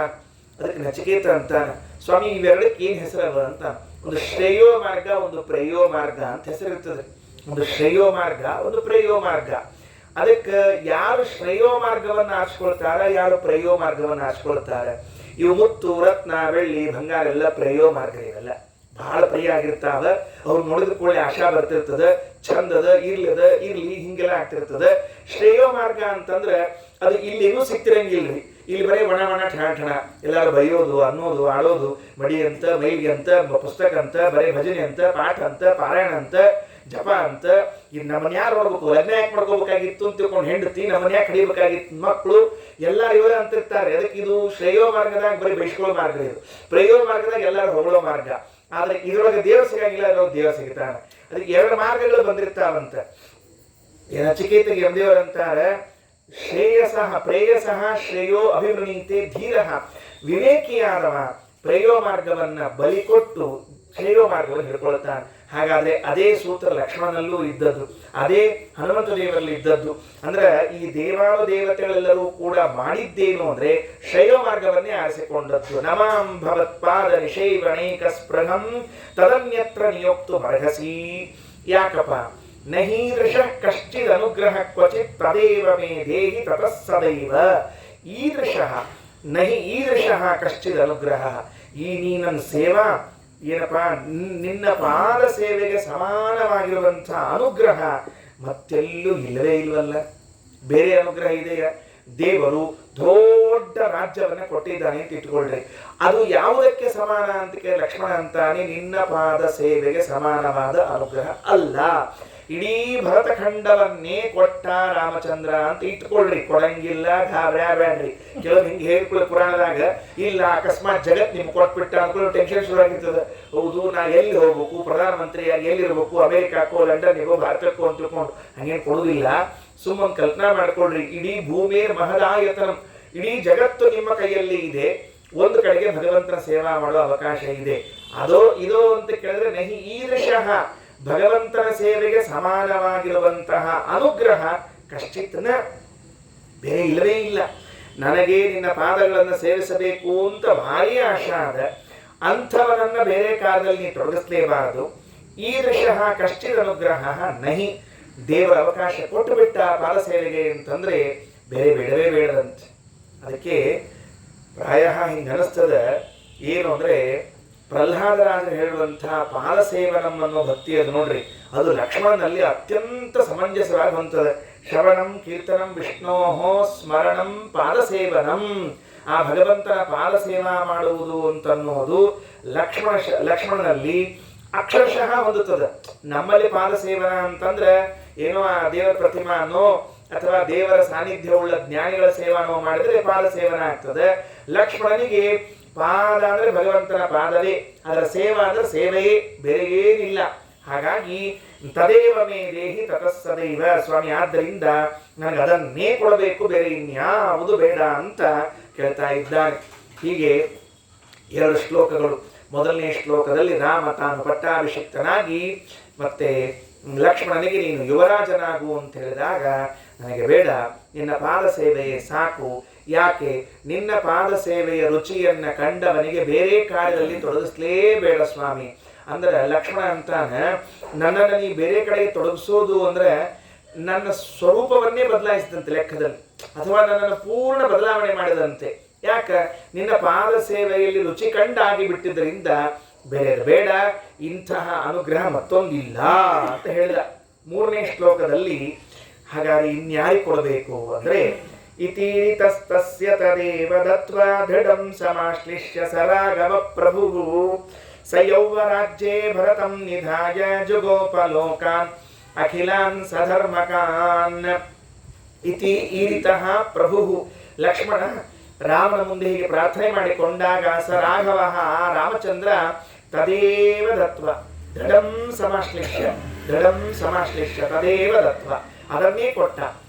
ಅದಕ್ಕೆ ನಚಿಕೇತ ಅಂತಾನ, ಸ್ವಾಮಿ ಇವೆರಡಕ್ಕೆ ಏನ್ ಹೆಸರವ ಅಂತ. ಒಂದು ಶ್ರೇಯೋ ಮಾರ್ಗ, ಒಂದು ಪ್ರೇಯೋ ಮಾರ್ಗ ಅಂತ ಹೆಸರಿರ್ತದೆ. ಒಂದು ಶ್ರೇಯೋ ಮಾರ್ಗ, ಒಂದು ಪ್ರೇಯೋ ಮಾರ್ಗ. ಅದಕ್ಕೆ ಯಾರು ಶ್ರೇಯೋ ಮಾರ್ಗವನ್ನ ಆರಿಸ್ಕೊಳ್ತಾರ, ಯಾರು ಪ್ರೇಯೋ ಮಾರ್ಗವನ್ನ ಆರಿಸ್ಕೊಳ್ತಾರೆ. ಇವು ಮುತ್ತು ರತ್ನ ಬೆಳ್ಳಿ ಬಂಗಾರ ಎಲ್ಲ ಪ್ರೇಯೋ ಮಾರ್ಗ, ಇವೆಲ್ಲ ಬಹಳ ಪ್ರಿಯ ಆಗಿರ್ತಾವ. ಅವ್ರು ನೋಡಿದ ಕೂಡಲೇ ಆಶಾ ಬರ್ತಿರ್ತದೆ, ಚಂದದ ಇರ್ಲಿ ಹಿಂಗೆಲ್ಲ ಆಗ್ತಿರ್ತದೆ. ಶ್ರೇಯೋ ಮಾರ್ಗ ಅಂತಂದ್ರೆ ಅದು ಇಲ್ಲೇನೂ ಸಿಕ್ತಿರಂಗಿಲ್ರಿ. ಇಲ್ಲಿ ಬರೀ ಒಣ ಠಣ ಎಲ್ಲಾರು ಬೈಯೋದು, ಅನ್ನೋದು, ಆಡೋದು, ಮಡಿ ಅಂತ, ಮೈಲಿಗೆ ಅಂತ, ಪುಸ್ತಕ ಅಂತ, ಬರೀ ಭಜನೆ ಅಂತ, ಪಾಠ ಅಂತ, ಪಾರಾಯಣ ಅಂತ, ಜಪ ಅಂತ. ಇದು ನಮ್ಮನ್ನ ಯಾರು ನೋಡ್ಬೇಕು, ಲಗ್ನ ಯಾಕೆ ಮಾಡ್ಕೋಬೇಕಾಗಿತ್ತು ಅಂತ ತಿಳ್ಕೊಂಡು ಹೆಂಡತಿ, ನಮ್ಮನ್ನ ಯಾಕೆ ಕಡಿಬೇಕಾಗಿತ್ತು ಮಕ್ಕಳು, ಎಲ್ಲ ಇವರೇ ಅಂತಿರ್ತಾರೆ. ಅದಕ್ಕೆ ಇದು ಶ್ರೇಯೋ ಮಾರ್ಗದಾಗ ಬರೀ ಬೈಸ್ಕೊಳ್ಳೋ ಮಾರ್ಗ, ಇದು ಪ್ರೇಯೋ ಮಾರ್ಗದಾಗ ಎಲ್ಲರೂ ಹೊಗಳೋ ಮಾರ್ಗ. ಆದ್ರೆ ಇದ್ರೊಳಗೆ ದೇವರು ಸಿಗಂಗಿಲ್ಲ, ಅದ್ರೊಳಗೆ ದೇವರು ಸಿಗ್ತಾನೆ. ಅದಕ್ಕೆ 2 ಮಾರ್ಗಗಳು ಬಂದಿರ್ತಾವಂತ. ನಚಿಕೇತಗೆ ಯಮದೇವರಂತಾರೆ, ಶ್ರೇಯಸಃ ಪ್ರೇಯಸಃ ಶ್ರೇಯೋ ಅಭಿವೃಣೀತೆ ಧೀರಃ. ವಿವೇಕಿಯಾದವ ಪ್ರೇಯೋ ಮಾರ್ಗವನ್ನ ಬಲಿ ಕೊಟ್ಟು ಶ್ರೇಯೋ ಮಾರ್ಗವನ್ನು ಹಿಡ್ಕೊಳ್ತಾನೆ. ಹಾಗಾದ್ರೆ ಅದೇ ಸೂತ್ರ ಲಕ್ಷ್ಮಣನಲ್ಲೂ ಇದ್ದದ್ದು, ಅದೇ ಹನುಮಂತ ದೇವರಲ್ಲಿ ಇದ್ದದ್ದು. ಅಂದ್ರೆ ಈ ದೇವಾನು ದೇವತೆಗಳೆಲ್ಲರೂ ಕೂಡ ಮಾಡಿದ್ದೇನು ಅಂದ್ರೆ ಶ್ರೇಯೋ ಮಾರ್ಗವನ್ನೇ ಆರಿಸಿಕೊಂಡದ್ದು. ನಮಾಂ ಭವತ್ಪಾದ ನಿಷೇವಣೈಕ ಸ್ಪೃಹಂ ತದನ್ಯತ್ರ ನಿಯೋಕ್ತು ಅರ್ಹಸಿ. ಯಾಕಪ್ಪ? ನಹೀದೃಶ ಕಶ್ಚಿದ್ ಅನುಗ್ರಹ ಕ್ವಚಿತ್ ತದೇವ ಮೇ ದೇಹಿ ತತಃ ಸದೈವ. ಈದೃಶಃ ನಹಿ ಈದೃಶಃ ಕಶ್ಚಿದ್ ಅನುಗ್ರಹ. ಈ ನೀ ನನ್ನ ಸೇವಾ ಏನಪ್ಪ, ನಿನ್ನ ಪಾದ ಸೇವೆಗೆ ಸಮಾನವಾಗಿರುವಂತಹ ಅನುಗ್ರಹ ಮತ್ತೆಲ್ಲೂ ಇಲ್ಲವೇ ಇಲ್ವಲ್ಲ. ಬೇರೆ ಅನುಗ್ರಹ ಇದೆಯಾ? ದೇವರು ದೊಡ್ಡ ರಾಜ್ಯವನ್ನ ಕೊಟ್ಟಿದ್ದಾನೆ ಅಂತ ಇಟ್ಕೊಳ್ರಿ, ಅದು ಯಾವುದಕ್ಕೆ ಸಮಾನ ಅಂತ ಲಕ್ಷ್ಮಣ ಅಂತಾನೆ, ನಿನ್ನ ಪಾದ ಸೇವೆಗೆ ಸಮಾನವಾದ ಅನುಗ್ರಹ ಅಲ್ಲ. ಇಡೀ ಭರತಖಂಡವನ್ನೇ ಕೊಟ್ಟ ರಾಮಚಂದ್ರ ಅಂತ ಇಟ್ಕೊಳ್ರಿ, ಕೊಡಂಗಿಲ್ಲ, ಗಾಬರ್ಯಾಬೇಡ್ರಿ. ಕೆಲವು ಹಿಂಗೆ ಹೇಳ್ಕೊಳ್ಳಿ ಪುರಾಣದಾಗ, ಇಲ್ಲ ಅಕಸ್ಮಾತ್ ಜಗತ್ ನಿಮ್ಗೆ ಕೊಟ್ಬಿಟ್ಟ ಅನ್ಕೊಳ್ಳೋ ಟೆನ್ಷನ್ ಶುರು ಆಗಿರ್ತದೆ. ಹೌದು, ನಾ ಎಲ್ಲಿ ಹೋಗ್ಬೇಕು, ಪ್ರಧಾನಮಂತ್ರಿಯಾಗಿ ಎಲ್ಲಿರ್ಬೇಕು, ಅಮೆರಿಕಾಕ್ಕೋ ಲಂಡನ್ನಿಗೋ ಭಾರತಕ್ಕೋ ಅಂತ ತಿಳ್ಕೊಂಡು ಹಂಗೇನು ಕೊಡುವುದಿಲ್ಲ. ಸುಮ್ಮನೆ ಕಲ್ಪನಾ ಮಾಡ್ಕೊಳ್ರಿ, ಇಡೀ ಭೂಮಿ ಮಹದಾಯತನ, ಇಡೀ ಜಗತ್ತು ನಿಮ್ಮ ಕೈಯಲ್ಲಿ ಇದೆ. ಒಂದು ಕಡೆಗೆ ಭಗವಂತನ ಸೇವಾ ಮಾಡೋ ಅವಕಾಶ ಇದೆ. ಅದೋ ಇದೋ ಅಂತ ಕೇಳಿದ್ರೆ ನಹಿ ಈದೃಶಃ, ಭಗವಂತನ ಸೇವೆಗೆ ಸಮಾನವಾಗಿರುವಂತಹ ಅನುಗ್ರಹ ಕಶ್ಚಿತ್ನ ಬೇರೆ ಇಲ್ಲವೇ ಇಲ್ಲ. ನನಗೆ ನಿನ್ನ ಪಾದಗಳನ್ನು ಸೇವಿಸಬೇಕು ಅಂತ ಭಾರಿ ಆಶೆ ಆದ ಅಂಥವನನ್ನ ಬೇರೆ ಕಾರ್ಯದಲ್ಲಿ ನೀ ತೊಡಗಿಸಲೇಬಾರದು. ಈದೃಶಃ ಕಶ್ಚಿದ ಅನುಗ್ರಹ ನಹಿ, ದೇವರ ಅವಕಾಶ ಕೊಟ್ಟು ಬಿಟ್ಟ ಪಾದ ಸೇವೆಗೆ ಅಂತಂದ್ರೆ ಬೇರೆ ಬೇಡವೇ ಬೇಡದಂತೆ. ಅದಕ್ಕೆ ಪ್ರಾಯ ಹಿಂಗೆ ಅನಿಸ್ತದ ಏನು ಅಂದ್ರೆ ಪ್ರಹ್ಲಾದರಾಜರು ಹೇಳುವಂತಹ ಪಾದ ಸೇವನಂ ಅನ್ನೋ ಭಕ್ತಿ ಅದು ನೋಡ್ರಿ, ಅದು ಲಕ್ಷ್ಮಣನಲ್ಲಿ ಅತ್ಯಂತ ಸಮಂಜಸವಾಗಿ ಹೊಂತದೆ. ಶ್ರವಣಂ ಕೀರ್ತನಂ ವಿಷ್ಣೋಹೋ ಸ್ಮರಣಂ ಪಾದ ಸೇವನಂ, ಆ ಭಗವಂತನ ಪಾದ ಸೇವಾ ಮಾಡುವುದು ಅಂತನ್ನೋದು ಲಕ್ಷ್ಮಣನಲ್ಲಿ ಅಕ್ಷರಶಃ ಹೊಂದುತ್ತದೆ. ನಮ್ಮಲ್ಲಿ ಪಾದ ಸೇವನ ಅಂತಂದ್ರೆ ಏನೋ ಆ ದೇವರ ಪ್ರತಿಮಾನೋ ಅಥವಾ ದೇವರ ಸಾನ್ನಿಧ್ಯವುಳ್ಳ ಜ್ಞಾನಿಗಳ ಸೇವನೋ ಮಾಡಿದ್ರೆ ಪಾದ ಸೇವನ ಆಗ್ತದೆ. ಲಕ್ಷ್ಮಣನಿಗೆ ಪಾದ ಅಂದ್ರೆ ಭಗವಂತನ ಪಾದವೇ, ಅದರ ಸೇವಾ ಅಂದ್ರೆ ಸೇವೆಯೇ, ಬೇರೆ ಏನಿಲ್ಲ. ಹಾಗಾಗಿ ತದೇವ ಮೇ ದೇಹಿ ತತಸ್ಸದೈವ, ಸ್ವಾಮಿ ಆದ್ದರಿಂದ ನನಗೆ ಅದನ್ನೇ ಕೊಡಬೇಕು, ಬೇರೆ ಇನ್ಯಾವುದು ಬೇಡ ಅಂತ ಕೇಳ್ತಾ ಇದ್ದಾನೆ. ಹೀಗೆ 2 ಶ್ಲೋಕಗಳು. ಮೊದಲನೇ ಶ್ಲೋಕದಲ್ಲಿ ರಾಮ ತಾನು ಪಟ್ಟಾಭಿಷಿಕ್ತನಾಗಿ ಮತ್ತೆ ಲಕ್ಷ್ಮಣನಿಗೆ ನೀನು ಯುವರಾಜನಾಗು ಅಂತ ಹೇಳಿದಾಗ, ನನಗೆ ಬೇಡ, ನಿನ್ನ ಪಾದ ಸೇವೆಯೇ ಸಾಕು. ಯಾಕೆ? ನಿನ್ನ ಪಾದ ಸೇವೆಯ ರುಚಿಯನ್ನ ಕಂಡವನಿಗೆ ಬೇರೆ ಕಾರ್ಯದಲ್ಲಿ ತೊಡಗಿಸ್ಲೇಬೇಡ ಸ್ವಾಮಿ. ಅಂದ್ರೆ ಲಕ್ಷ್ಮಣ ಅಂತಾನೆ, ನನ್ನನ್ನು ನೀ ಬೇರೆ ಕಡೆ ತೊಡಗಿಸೋದು ಅಂದ್ರೆ ನನ್ನ ಸ್ವರೂಪವನ್ನೇ ಬದಲಾಯಿಸಿದಂತೆ ಲೆಕ್ಕದಲ್ಲಿ, ಅಥವಾ ನನ್ನನ್ನು ಪೂರ್ಣ ಬದಲಾವಣೆ ಮಾಡಿದಂತೆ. ಯಾಕ? ನಿನ್ನ ಪಾದ ಸೇವೆಯಲ್ಲಿ ರುಚಿ ಕಂಡಾಗಿ ಬಿಟ್ಟಿದ್ದರಿಂದ ಬೇರೆ ಬೇಡ, ಇಂತಹ ಅನುಗ್ರಹ ಮತ್ತೊಂದಿಲ್ಲ ಅಂತ ಹೇಳಿದ. 3ನೇ ಶ್ಲೋಕದಲ್ಲಿ ಹಾಗಾದ್ರೆ ಇನ್ಯಾರಿಗೆ ಕೊಡಬೇಕು ಅಂದ್ರೆ, ಇತೀರಿತಸ್ತಸ್ಯ ತದೇವ ದತ್ವಾ ದೃಢಂ ಸಮಾಶ್ಲಿಷ್ಯ ಸರಾಘವ ಪ್ರಭುಃ ಸ ಯೌವರಾಜ್ಯೇ ಭರತಂ ನಿಧಾಯ ಜುಗೋಪಲೋಕಾನ್ ಅಖಿಲಾನ್ ಸಧರ್ಮಕಾನ್. ಇತಿ ಈರಿತಃ ಪ್ರಭುಃ, ಲಕ್ಷ್ಮಣ ರಾಮನ ಮುಂದೆ ಹೀಗೆ ಪ್ರಾರ್ಥನೆ ಮಾಡಿಕೊಂಡಾಗ ಸ ರಾಘವ ರಾಮಚಂದ್ರ ತದೇವ ದತ್ವ ದೃಢಂ ಸಮಾಶ್ಲಿಷ್ಯ ತದೇವ ದತ್ವ, ಅದನ್ನೇ ಕೊಟ್ಟ.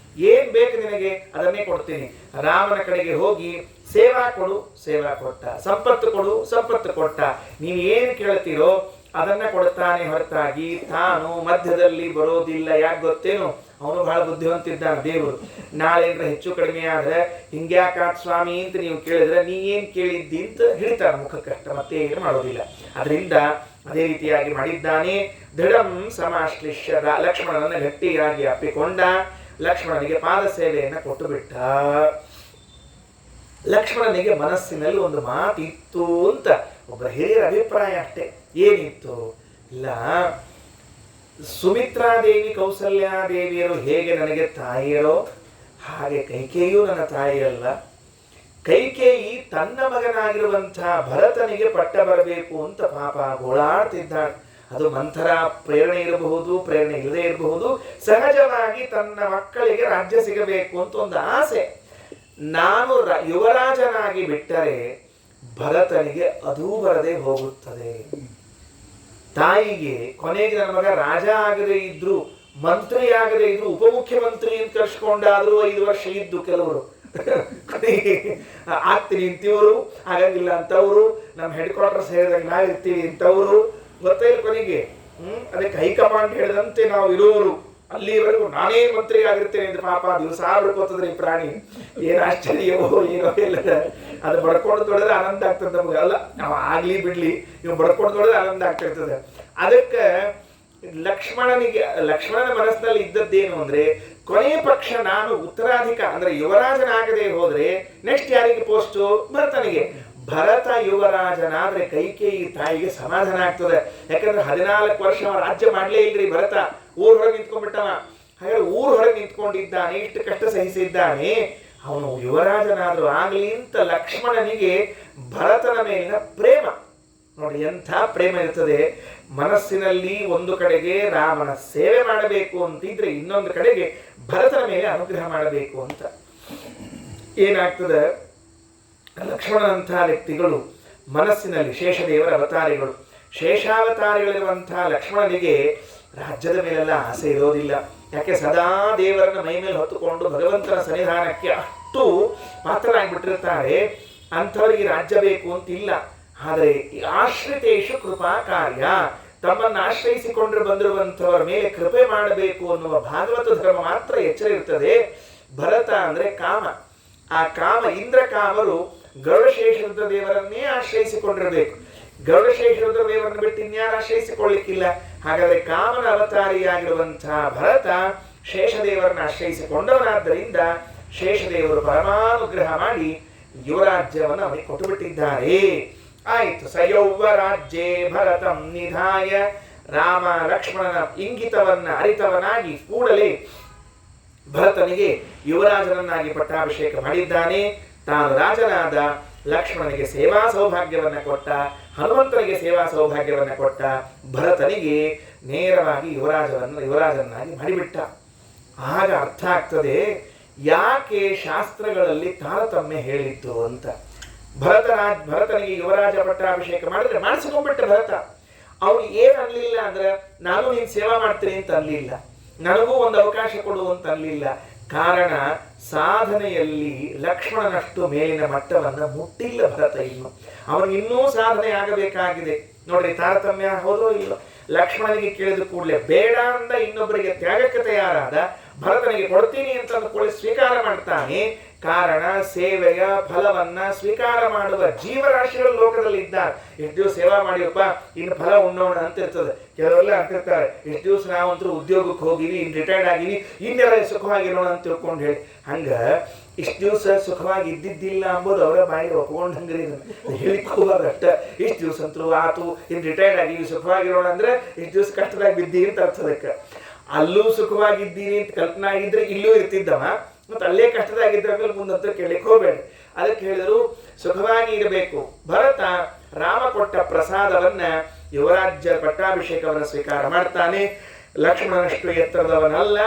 ಏನ್ ಬೇಕು ನಿನಗೆ ಅದನ್ನೇ ಕೊಡ್ತೀನಿ. ರಾಮನ ಕಡೆಗೆ ಹೋಗಿ ಸೇವಾ ಕೊಡು, ಸೇವಾ ಕೊಟ್ಟ. ಸಂಪತ್ತು ಕೊಡು, ಸಂಪತ್ತು ಕೊಟ್ಟ. ನೀವು ಏನು ಕೇಳ್ತೀರೋ ಅದನ್ನ ಕೊಡ್ತಾನೆ ಹೊರತಾಗಿ ತಾನು ಮಧ್ಯದಲ್ಲಿ ಬರೋದಿಲ್ಲ. ಯಾಕೆ ಗೊತ್ತೇನು? ಅವನು ಬಹಳ ಬುದ್ಧಿವಂತಿದ್ದಾನೆ ದೇವರು. ನಾಳೆ ಹೆಚ್ಚು ಕಡಿಮೆ ಆದ್ರೆ ಹಿಂಗ್ಯಾಕಾತ್ ಸ್ವಾಮಿ ಅಂತ ನೀವು ಕೇಳಿದ್ರೆ ನೀ ಏನ್ ಕೇಳಿದ್ದಿ ಅಂತ ಹಿಡಿತಾರ ಮುಖಕ್ಕಷ್ಟ, ಮತ್ತೆ ಏನು ಮಾಡೋದಿಲ್ಲ. ಅದರಿಂದ ಅದೇ ರೀತಿಯಾಗಿ ಮಾಡಿದ್ದಾನೆ. ದೃಢಂ ಸಮಾಶ್ಲಿಷ್ಯ, ಲಕ್ಷ್ಮಣನನ್ನು ಗಟ್ಟಿಯಾಗಿ ಅಪ್ಪಿಕೊಂಡ. ಲಕ್ಷ್ಮಣನಿಗೆ ಪಾದ ಸೇವೆಯನ್ನ ಕೊಟ್ಟು ಬಿಟ್ಟ. ಲಕ್ಷ್ಮಣನಿಗೆ ಮನಸ್ಸಿನಲ್ಲಿ ಒಂದು ಮಾತಿತ್ತು ಅಂತ ಒಬ್ಬ ಹಿರಿಯರ ಅಭಿಪ್ರಾಯ ಅಷ್ಟೇ. ಏನಿತ್ತು? ಇಲ್ಲ, ಸುಮಿತ್ರಾದೇವಿ ಕೌಸಲ್ಯಾದೇವಿಯರು ಹೇಗೆ ನನಗೆ ತಾಯಿಯರೋ ಹಾಗೆ ಕೈಕೇಯಿಯೂ ನನ್ನ ತಾಯಿಯಲ್ಲ. ಕೈಕೇಯಿ ತನ್ನ ಮಗನಾಗಿರುವಂತಹ ಭರತನಿಗೆ ಪಟ್ಟ ಬರಬೇಕು ಅಂತ ಪಾಪ ಗೋಳಾಡ್ತಿದ್ದಾಳೆ. ಅದು ಮಂಥರ ಪ್ರೇರಣೆ ಇರಬಹುದು, ಪ್ರೇರಣೆ ಇಲ್ಲದೆ ಇರಬಹುದು. ಸಹಜವಾಗಿ ತನ್ನ ಮಕ್ಕಳಿಗೆ ರಾಜ್ಯ ಸಿಗಬೇಕು ಅಂತ ಒಂದು ಆಸೆ. ನಾನು ಯುವರಾಜನಾಗಿ ಬಿಟ್ಟರೆ ಭರತನಿಗೆ ಅದೂ ಬರದೆ ಹೋಗುತ್ತದೆ. ತಾಯಿಗೆ ಕೊನೆಗೆ ನನ್ನ ಮಗ ರಾಜ ಆಗದೆ ಇದ್ರು, ಮಂತ್ರಿ ಆಗದೆ ಇದ್ರು, ಉಪಮುಖ್ಯಮಂತ್ರಿ ಅಂತ ಕರ್ಸ್ಕೊಂಡಾದ್ರೂ 5 ವರ್ಷ ಇದ್ದು ಕೆಲವರು ಆಗ್ತೀನಿ ಇಂತಿವರು, ಆಗಂಗಿಲ್ಲ ಅಂತವ್ರು, ನಮ್ಮ ಹೆಡ್ ಕ್ವಾರ್ಟರ್ಸ್ ಹೇಳಿದಾಗ ನಾವಿರ್ತೀವಿ ಇಂಥವ್ರು, ಗೊತ್ತೇ ಇಲ್ಲ ಕೊನೆಗೆ. ಅದಕ್ಕೆ ಹೈಕಮಾಂಡ್ ಹೇಳಿದಂತೆ ನಾವು ಇರೋರು, ಅಲ್ಲಿವರೆಗೂ ನಾನೇ ಮಂತ್ರಿ ಆಗಿರ್ತೇನೆ ಅಂತ ಪಾಪ ದಿವಸ ಬಡ್ಕೋತದ್ರಿ ಪ್ರಾಣಿ. ಏನ್ ಆಶ್ಚರ್ಯವೋ ಏನೋ ಇಲ್ಲದ, ಅದು ಬಡ್ಕೊಂಡು ತೊಳೆದ್ರೆ ಆನಂದ ಆಗ್ತದೆ ನಮ್ಗೆ. ಅಲ್ಲ, ನಾವು ಆಗ್ಲಿ ಬಿಡ್ಲಿ, ಇವ್ ಬಡ್ಕೊಂಡು ತೊಳೆದ್ರೆ ಆನಂದ ಆಗ್ತಿರ್ತದೆ. ಅದಕ್ಕೆ ಲಕ್ಷ್ಮಣನ ಮನಸ್ಸಿನಲ್ಲಿ ಇದ್ದದ್ದೇನು ಅಂದ್ರೆ, ಕೊನೆಯ ಪಕ್ಷ ನಾನು ಉತ್ತರಾಧಿಕಾರ ಅಂದ್ರೆ ಯುವರಾಜನಾಗದೆ ಹೋದ್ರೆ ನೆಕ್ಸ್ಟ್ ಯಾರಿಗೆ ಪೋಸ್ಟು? ಭರತನಿಗೆ. ಭರತ ಯುವರಾಜನಾದ್ರೆ ಕೈಕೇಯಿ ತಾಯಿಗೆ ಸಮಾಧಾನ ಆಗ್ತದೆ. ಯಾಕಂದ್ರೆ 14 ವರ್ಷ ರಾಜ್ಯ ಮಾಡ್ಲೇ ಇಲ್ರಿ ಭರತ, ಊರ್ ಹೊರಗೆ ನಿಂತ್ಕೊಂಡ್ಬಿಟ್ಟವ. ಹಾಗಾದ್ರೆ ಊರ್ ಹೊರಗೆ ನಿಂತ್ಕೊಂಡಿದ್ದಾನೆ, ಇಷ್ಟು ಕಷ್ಟ ಸಹಿಸಿದ್ದಾನೆ, ಅವನು ಯುವರಾಜನಾದ್ರೂ ಆಗ್ಲಿ ಅಂತ ಲಕ್ಷ್ಮಣನಿಗೆ ಭರತನ ಮೇಲಿನ ಪ್ರೇಮ ನೋಡಿ, ಎಂಥ ಪ್ರೇಮ ಇರ್ತದೆ ಮನಸ್ಸಿನಲ್ಲಿ. ಒಂದು ಕಡೆಗೆ ರಾಮನ ಸೇವೆ ಮಾಡಬೇಕು ಅಂತಿದ್ರೆ, ಇನ್ನೊಂದು ಕಡೆಗೆ ಭರತನ ಮೇಲೆ ಅನುಗ್ರಹ ಮಾಡಬೇಕು ಅಂತ. ಏನಾಗ್ತದೆ, ಲಕ್ಷ್ಮಣನಂತಹ ವ್ಯಕ್ತಿಗಳು ಮನಸ್ಸಿನಲ್ಲಿ ಶೇಷದೇವರ ಅವತಾರಿಗಳು, ಶೇಷಾವತಾರಿಗಳಿರುವಂತಹ ಲಕ್ಷ್ಮಣನಿಗೆ ರಾಜ್ಯದ ಮೇಲೆಲ್ಲ ಆಸೆ ಇರೋದಿಲ್ಲ. ಯಾಕೆ? ಸದಾ ದೇವರನ್ನ ಮೈ ಮೇಲೆ ಹೊತ್ತುಕೊಂಡು ಭಗವಂತನ ಸನ್ನಿಧಾನಕ್ಕೆ ಅಷ್ಟು ಪಾತ್ರರಾಗಿಬಿಟ್ಟಿರ್ತಾರೆ. ಅಂಥವರಿಗೆ ರಾಜ್ಯ ಬೇಕು ಅಂತಿಲ್ಲ. ಆದರೆ ಆಶ್ರಿತೇಶು ಕೃಪಾ ಕಾರ್ಯ, ತಮ್ಮನ್ನು ಆಶ್ರಯಿಸಿಕೊಂಡು ಬಂದಿರುವಂಥವರ ಮೇಲೆ ಕೃಪೆ ಮಾಡಬೇಕು ಅನ್ನುವ ಭಾಗವತ ಧರ್ಮ ಮಾತ್ರ ಎಚ್ಚರ ಇರ್ತದೆ. ಭರತ ಅಂದ್ರೆ ಕಾಮ, ಆ ಕಾಮ ಇಂದ್ರ ಕಾಮರು ಗರುಡಶೇಷರುದ್ರ ದೇವರನ್ನೇ ಆಶ್ರಯಿಸಿಕೊಂಡಿರಬೇಕು. ಗರುಡಶೇಷರುದ್ರ ದೇವರನ್ನು ಬಿಟ್ಟು ಇನ್ಯಾರು ಆಶ್ರಯಿಸಿಕೊಳ್ಳಿಕ್ಕಿಲ್ಲ. ಹಾಗಾದ್ರೆ ಕಾಮನ ಅವತಾರಿಯಾಗಿರುವಂತಹ ಭರತ ಶೇಷದೇವರನ್ನು ಆಶ್ರಯಿಸಿಕೊಂಡವನಾದ್ದರಿಂದ ಶೇಷದೇವರು ಪರಮಾನುಗ್ರಹ ಮಾಡಿ ಯುವರಾಜ್ಯವನ್ನು ಅವನಿಗೆ ಕೊಟ್ಟು ಬಿಟ್ಟಿದ್ದಾರೆ. ಆಯಿತು. ಸಯೌವ ರಾಜ್ಯೇ ಭರತಂ ನಿಧಾಯ. ರಾಮ ಲಕ್ಷ್ಮಣನ ಇಂಗಿತವನ್ನ ಅರಿತವನಾಗಿ ಕೂಡಲೇ ಭರತನಿಗೆ ಯುವರಾಜನನ್ನಾಗಿ ಪಟ್ಟಾಭಿಷೇಕ ಮಾಡಿದ್ದಾನೆ. ತಾನು ರಾಜನಾದ, ಲಕ್ಷ್ಮಣನಿಗೆ ಸೇವಾ ಸೌಭಾಗ್ಯವನ್ನ ಕೊಟ್ಟ, ಹನುಮಂತನಿಗೆ ಸೇವಾ ಸೌಭಾಗ್ಯವನ್ನ ಕೊಟ್ಟ, ಭರತನಿಗೆ ನೇರವಾಗಿ ಯುವರಾಜನನ್ನಾಗಿ ಮಾಡಿಬಿಟ್ಟ. ಆಗ ಅರ್ಥ ಆಗ್ತದೆ ಯಾಕೆ ಶಾಸ್ತ್ರಗಳಲ್ಲಿ ತಾರತಮ್ಯ ಹೇಳಿತ್ತು ಅಂತ. ಭರತನಿಗೆ ಯುವರಾಜ ಪಟ್ಟಾಭಿಷೇಕ ಮಾಡಿದ್ರೆ ಮಾಡಿಸ್ಕೊಂಡ್ಬಿಟ್ಟ ಭರತ. ಅವನು ಏನು ಅನ್ಲಿಲ್ಲ ಅಂದ್ರೆ ನಾನು ನೀನು ಸೇವಾ ಮಾಡ್ತೀನಿ ಅಂತ ಅನ್ಲಿಲ್ಲ, ನನಗೂ ಒಂದು ಅವಕಾಶ ಕೊಡು ಅಂತ ಅನ್ಲಿಲ್ಲ. ಕಾರಣ ಸಾಧನೆಯಲ್ಲಿ ಲಕ್ಷ್ಮಣನಷ್ಟು ಮೇಲಿನ ಮಟ್ಟವನ್ನ ಮುಟ್ಟಿಲ್ಲ ಭರತ. ಅವನಿಗಿನ್ನೂ ಸಾಧನೆ ಆಗಬೇಕಾಗಿದೆ. ನೋಡ್ರಿ, ತಾರತಮ್ಯ ಹೋದೋ ಇಲ್ಲೋ. ಲಕ್ಷ್ಮಣನಿಗೆ ಕೇಳಿದ ಕೂಡಲೇ ಬೇಡ ಅಂದ ಇನ್ನೊಬ್ಬರಿಗೆ ತ್ಯಾಗಕ್ಕೆ ತಯಾರಾದ, ಭರತನಿಗೆ ಕೊಡ್ತೀನಿ ಅಂತ ಅಂದ್ಕೊಳ್ಳಿ ಸ್ವೀಕಾರ ಮಾಡ್ತಾನೆ. ಕಾರಣ ಸೇವೆಯ ಫಲವನ್ನ ಸ್ವೀಕಾರ ಮಾಡುವ ಜೀವರಾಶಿಗಳು ಲೋಕದಲ್ಲಿ ಇದ್ದಾರೆ. ಎಷ್ಟು ದಿವಸ ಸೇವಾ ಮಾಡಿಯಪ್ಪ, ಇನ್ನು ಫಲ ಉಣ್ಣೋಣ ಅಂತ ಇರ್ತದೆ. ಕೆಲವೆಲ್ಲ ಅಂತಿರ್ತಾರೆ, ಎಷ್ಟು ದಿವಸ ನಾವಂತೂ ಉದ್ಯೋಗಕ್ಕೆ ಹೋಗಿವಿ, ಇನ್ನು ರಿಟೈರ್ಡ್ ಆಗಿವಿ, ಇನ್ನೆಲ್ಲ ಸುಖವಾಗಿರೋಣ ಅಂತ ತಿಳ್ಕೊಂಡು ಹೇಳಿ. ಹಂಗ ಇಷ್ಟು ದಿವಸ ಸುಖವಾಗಿ ಇದ್ದಿದ್ದಿಲ್ಲ ಅಂಬೋದು ಅವರ ಬಾಯಿಗೆ ಒಪ್ಕೊಂಡು ಹಂಗ್ರಿ ಹೇಳಿಕೋಬಾರ್ದು ಅಷ್ಟ. ಇಷ್ಟು ದಿವಸ ಅಂತೂ ಆತು, ಇನ್ನು ರಿಟೈರ್ಡ್ ಆಗಿವಿ, ಸುಖವಾಗಿರೋಣ ಅಂದ್ರೆ ಇಷ್ಟು ದಿವಸ ಕಷ್ಟದಾಗ ಬಿದ್ದೀವಿ ಅಂತ ಅರ್ಥದಕ್ಕೆ. ಅಲ್ಲೂ ಸುಖವಾಗಿದ್ದೀನಿ ಅಂತ ಕಲ್ಪನಾ ಆಗಿದ್ರೆ ಇಲ್ಲೂ ಇರ್ತಿದ್ದವ, ಮತ್ತು ಅಲ್ಲೇ ಕಷ್ಟದಾಗಿದ್ದ ಮೇಲೆ ಮುಂದಂತೂ ಕೇಳಲಿಕ್ಕೆ ಹೋಗಬೇಡ. ಅದಕ್ಕೆ ಹೇಳಿದ್ರು ಸುಖವಾಗಿ ಇರಬೇಕು. ಭರತ ರಾಮ ಕೊಟ್ಟ ಪ್ರಸಾದವನ್ನ ಯುವರಾಜ್ಯ ಪಟ್ಟಾಭಿಷೇಕವನ್ನು ಸ್ವೀಕಾರ ಮಾಡ್ತಾನೆ. ಲಕ್ಷ್ಮಣನಷ್ಟು ಎತ್ತರದವನಲ್ಲ,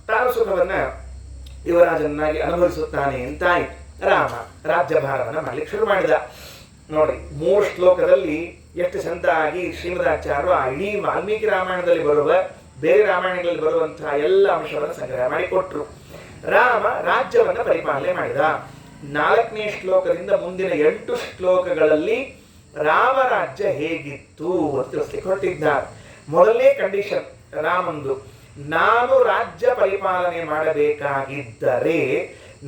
ತಾನು ಸುಖವನ್ನ ಯುವರಾಜನಾಗಿ ಅನುಭವಿಸುತ್ತಾನೆ ಅಂತಾಯ್ತು. ರಾಮ ರಾಜ್ಯಭಾರವನ್ನು ಮಾಡ್ಲಿಕ್ಕೆ ಶುರು ಮಾಡಿದ. ನೋಡಿ, 3 ಶ್ಲೋಕದಲ್ಲಿ ಎಷ್ಟು ಚಂದಾಗಿ ಶ್ರೀಮದಾಚಾರ್ಯರು ಆ ಇಡೀ ವಾಲ್ಮೀಕಿ ರಾಮಾಯಣದಲ್ಲಿ ಬರುವ, ಬೇರೆ ರಾಮಾಯಣಗಳಲ್ಲಿ ಬರುವಂತಹ ಎಲ್ಲ ಅಂಶವನ್ನು ಸಂಗ್ರಹ ಮಾಡಿಕೊಟ್ರು. ರಾಮ ರಾಜ್ಯವನ್ನು ಪರಿಪಾಲನೆ ಮಾಡಿದ. 4ನೇ ಶ್ಲೋಕದಿಂದ ಮುಂದಿನ 8 ಶ್ಲೋಕಗಳಲ್ಲಿ ರಾಮರಾಜ್ಯ ಹೇಗಿತ್ತು ಅಂತ ತಿಳಿಸ್ಲಿಕ್ಕೆ ಹೊರಟಿದ್ದಾರೆ. ಮೊದಲನೇ ಕಂಡೀಷನ್ ರಾಮಂದು, ನಾನು ರಾಜ್ಯ ಪರಿಪಾಲನೆ ಮಾಡಬೇಕಾಗಿದ್ದರೆ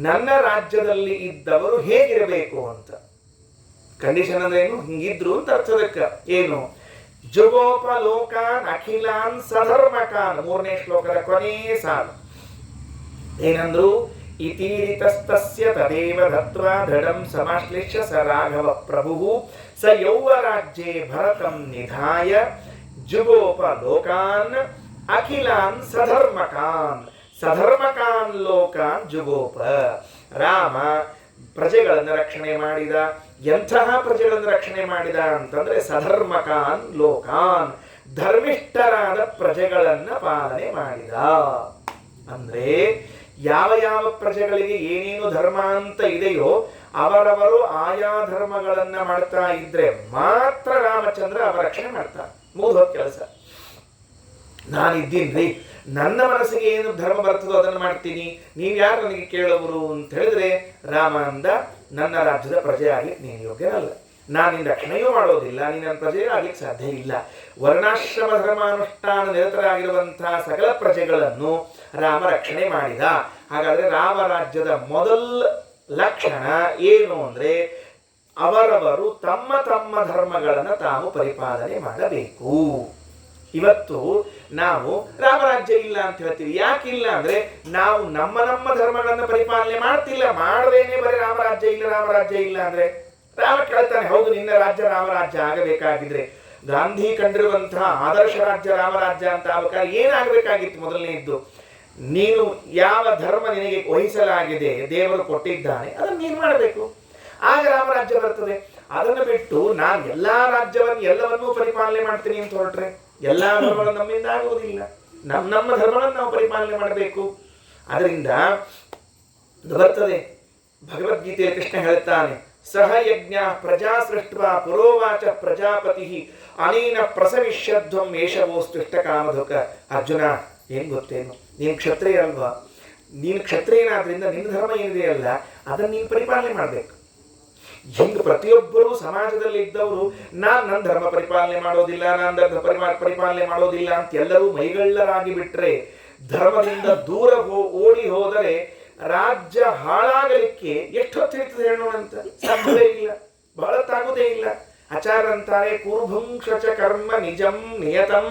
ನನ್ನ ರಾಜ್ಯದಲ್ಲಿ ಇದ್ದವರು ಹೇಗಿರಬೇಕು ಅಂತ. ಕಂಡೀಷನ್ ಅಂದ್ರೆ ಏನು? ಹಿಂಗಿದ್ರು ಅಂತ ಅರ್ಥದಕ್ಕೆ. ಏನು? ಜುಗೋಪಲೋಕಾನ್ ಅಖಿಲಾನ್ ಸಧರ್ಮಕಾನ್. 3ನೇ ಶ್ಲೋಕದ ಕೊನೆಯ ಸಾಲು ಏನಂದ್ರು? ಇತೀರಿತಸ್ತಸ್ಯ ತದೇವ ದತ್ವಾ ದೃಢಂ ಸಮಾಶ್ಲಿಷ್ಯ ಸ ರಾಘವ ಪ್ರಭು ಸ ಯೌವರಾಜ್ಯೇ ಭರತಂ ನಿಧಾಯ ಜುಗೋಪ ಲೋಕಾನ್ ಅಖಿಲಾನ್ ಸಧರ್ಮಕಾನ್. ಸಧರ್ಮಕಾನ್ ಲೋಕಾನ್ ಜುಗೋಪ. ರಾಮ ಪ್ರಜೆಗಳನ್ನು ರಕ್ಷಣೆ ಮಾಡಿದ. ಎಂತಹ ಪ್ರಜೆಗಳನ್ನು ರಕ್ಷಣೆ ಮಾಡಿದ ಅಂತಂದ್ರೆ ಸಧರ್ಮಕಾನ್ ಲೋಕಾನ್, ಧರ್ಮಿಷ್ಠರಾದ ಪ್ರಜೆಗಳನ್ನ ಪಾಲನೆ ಮಾಡಿದ. ಅಂದ್ರೆ ಯಾವ ಯಾವ ಪ್ರಜೆಗಳಿಗೆ ಏನೇನು ಧರ್ಮ ಅಂತ ಇದೆಯೋ ಅವರವರು ಆಯಾ ಧರ್ಮಗಳನ್ನ ಮಾಡ್ತಾ ಇದ್ರೆ ಮಾತ್ರ ರಾಮಚಂದ್ರ ಅವರ ರಕ್ಷಣೆ ಮಾಡ್ತಾರೆ. ಮುಗಿದೋದ್ ಕೆಲಸ. ನಾನಿದ್ದೀನ್ರಿ, ನನ್ನ ಮನಸ್ಸಿಗೆ ಏನು ಧರ್ಮ ಬರ್ತದೋ ಅದನ್ನು ಮಾಡ್ತೀನಿ, ನೀವು ಯಾರು ನನಗೆ ಕೇಳೋರು ಅಂತ ಹೇಳಿದ್ರೆ ರಾಮ ಅಂದ, ನನ್ನ ರಾಜ್ಯದ ಪ್ರಜೆ ಆಗ್ಲಿಕ್ಕೆ ನೀನು ಯೋಗ್ಯನಲ್ಲ, ನಾನು ನಿನ್ನ ರಕ್ಷಣೆಯೂ ಮಾಡೋದಿಲ್ಲ, ನೀನು ನನ್ನ ಪ್ರಜೆ ಆಗ್ಲಿಕ್ಕೆ ಸಾಧ್ಯ ಇಲ್ಲ. ವರ್ಣಾಶ್ರಮ ಧರ್ಮಾನುಷ್ಠಾನ ನಿರತರಾಗಿರುವಂತಹ ಸಕಲ ಪ್ರಜೆಗಳನ್ನು ರಾಮ ರಕ್ಷಣೆ ಮಾಡಿದ. ಹಾಗಾದ್ರೆ ರಾಮರಾಜ್ಯದ ಮೊದಲ ಲಕ್ಷಣ ಏನು ಅಂದ್ರೆ ಅವರವರು ತಮ್ಮ ತಮ್ಮ ಧರ್ಮಗಳನ್ನು ತಾವು ಪರಿಪಾಲನೆ ಮಾಡಬೇಕು. ಇವತ್ತು ನಾವು ರಾಮರಾಜ್ಯ ಇಲ್ಲ ಅಂತ ಹೇಳ್ತೀವಿ. ಯಾಕಿಲ್ಲ ಅಂದ್ರೆ ನಾವು ನಮ್ಮ ನಮ್ಮ ಧರ್ಮಗಳನ್ನು ಪರಿಪಾಲನೆ ಮಾಡ್ತಿಲ್ಲ. ಮಾಡದೇನೆ ಬರೀ ರಾಮರಾಜ್ಯ ಇಲ್ಲ ರಾಮರಾಜ್ಯ ಇಲ್ಲ ಅಂದ್ರೆ ರಾಮ ಕೇಳ್ತಾನೆ, ಹೌದು ನಿನ್ನ ರಾಜ್ಯ ರಾಮರಾಜ್ಯ ಆಗಬೇಕಾಗಿದ್ರೆ ಗಾಂಧಿ ಕಂಡಿರುವಂತಹ ಆದರ್ಶ ರಾಜ್ಯ ರಾಮರಾಜ್ಯ ಅಂತ ಆಗಬೇಕಾದ್ರೆ ಏನಾಗಬೇಕಾಗಿತ್ತು? ಮೊದಲನೇದ್ದು, ನೀನು ಯಾವ ಧರ್ಮ ನಿನಗೆ ವಹಿಸಲಾಗಿದೆ, ದೇವರು ಕೊಟ್ಟಿದ್ದಾನೆ, ಅದನ್ನು ನೀನು ಮಾಡಬೇಕು. ಆಗ ರಾಮರಾಜ್ಯ ಬರ್ತದೆ. ಅದನ್ನು ಬಿಟ್ಟು ನಾನು ಎಲ್ಲಾ ರಾಜ್ಯವನ್ನು ಎಲ್ಲವನ್ನೂ ಪರಿಪಾಲನೆ ಮಾಡ್ತೀನಿ ಅಂತ ಹೊರಟ್ರೆ ಎಲ್ಲಾ ಧರ್ಮಗಳು ನಮ್ಮಿಂದ ಆಗುವುದಿಲ್ಲ. ನಮ್ಮ ಧರ್ಮಗಳನ್ನು ನಾವು ಪರಿಪಾಲನೆ ಮಾಡಬೇಕು. ಅದರಿಂದ ಬರ್ತದೆ. ಭಗವದ್ಗೀತೆಯ ಕೃಷ್ಣ ಹೇಳ್ತಾನೆ, ಸಹ ಯಜ್ಞ ಪ್ರಜಾ ಸೃಷ್ಟ ಪುರೋವಾಚ ಪ್ರಜಾಪತಿ ಅನೇನ ಪ್ರಸವಿಷ್ಯಧ್ವಂ ಏಷವೋಸ್ತಿಷ್ಟ ಕಾಮಧುಕ. ಅರ್ಜುನ, ಏನ್ ಗೊತ್ತೇನು, ನೀನು ಕ್ಷತ್ರಿಯ ಅಲ್ವಾ? ನೀನು ಕ್ಷತ್ರಿಯನಾದ್ರಿಂದ ನಿನ್ನ ಧರ್ಮ ಏನಿದೆಯಲ್ಲ ಅದನ್ನು ನೀನು ಪರಿಪಾಲನೆ ಮಾಡಬೇಕು. ಹಿಂಗೆ ಪ್ರತಿಯೊಬ್ಬರು ಸಮಾಜದಲ್ಲಿ ಇದ್ದವರು ನನ್ನ ಧರ್ಮ ಪರಿಪಾಲನೆ ಮಾಡೋದಿಲ್ಲ, ನಾನು ಧರ್ಮ ಪರಿಪಾಲನೆ ಮಾಡೋದಿಲ್ಲ ಅಂತ ಎಲ್ಲರೂ ಮೈಗಳ್ಳರಾಗಿ ಬಿಟ್ರೆ, ಧರ್ಮದಿಂದ ದೂರ ಓಡಿ ಹೋದರೆ ರಾಜ್ಯ ಹಾಳಾಗಲಿಕ್ಕೆ ಎಷ್ಟು ಹೊತ್ತು ಹಿಡಿತದೆ ಹೇಳೋಣಂತ? ಸಾಧ್ಯವೇ ಇಲ್ಲ, ಬಹಳತ್ತಾಗುವುದೇ ಇಲ್ಲ. ಆಚಾರ್ಯರಂತಾರೆ ಕುರುಭುಂಕ್ಷ ಕರ್ಮ ನಿಜಂ ನಿಯತಂ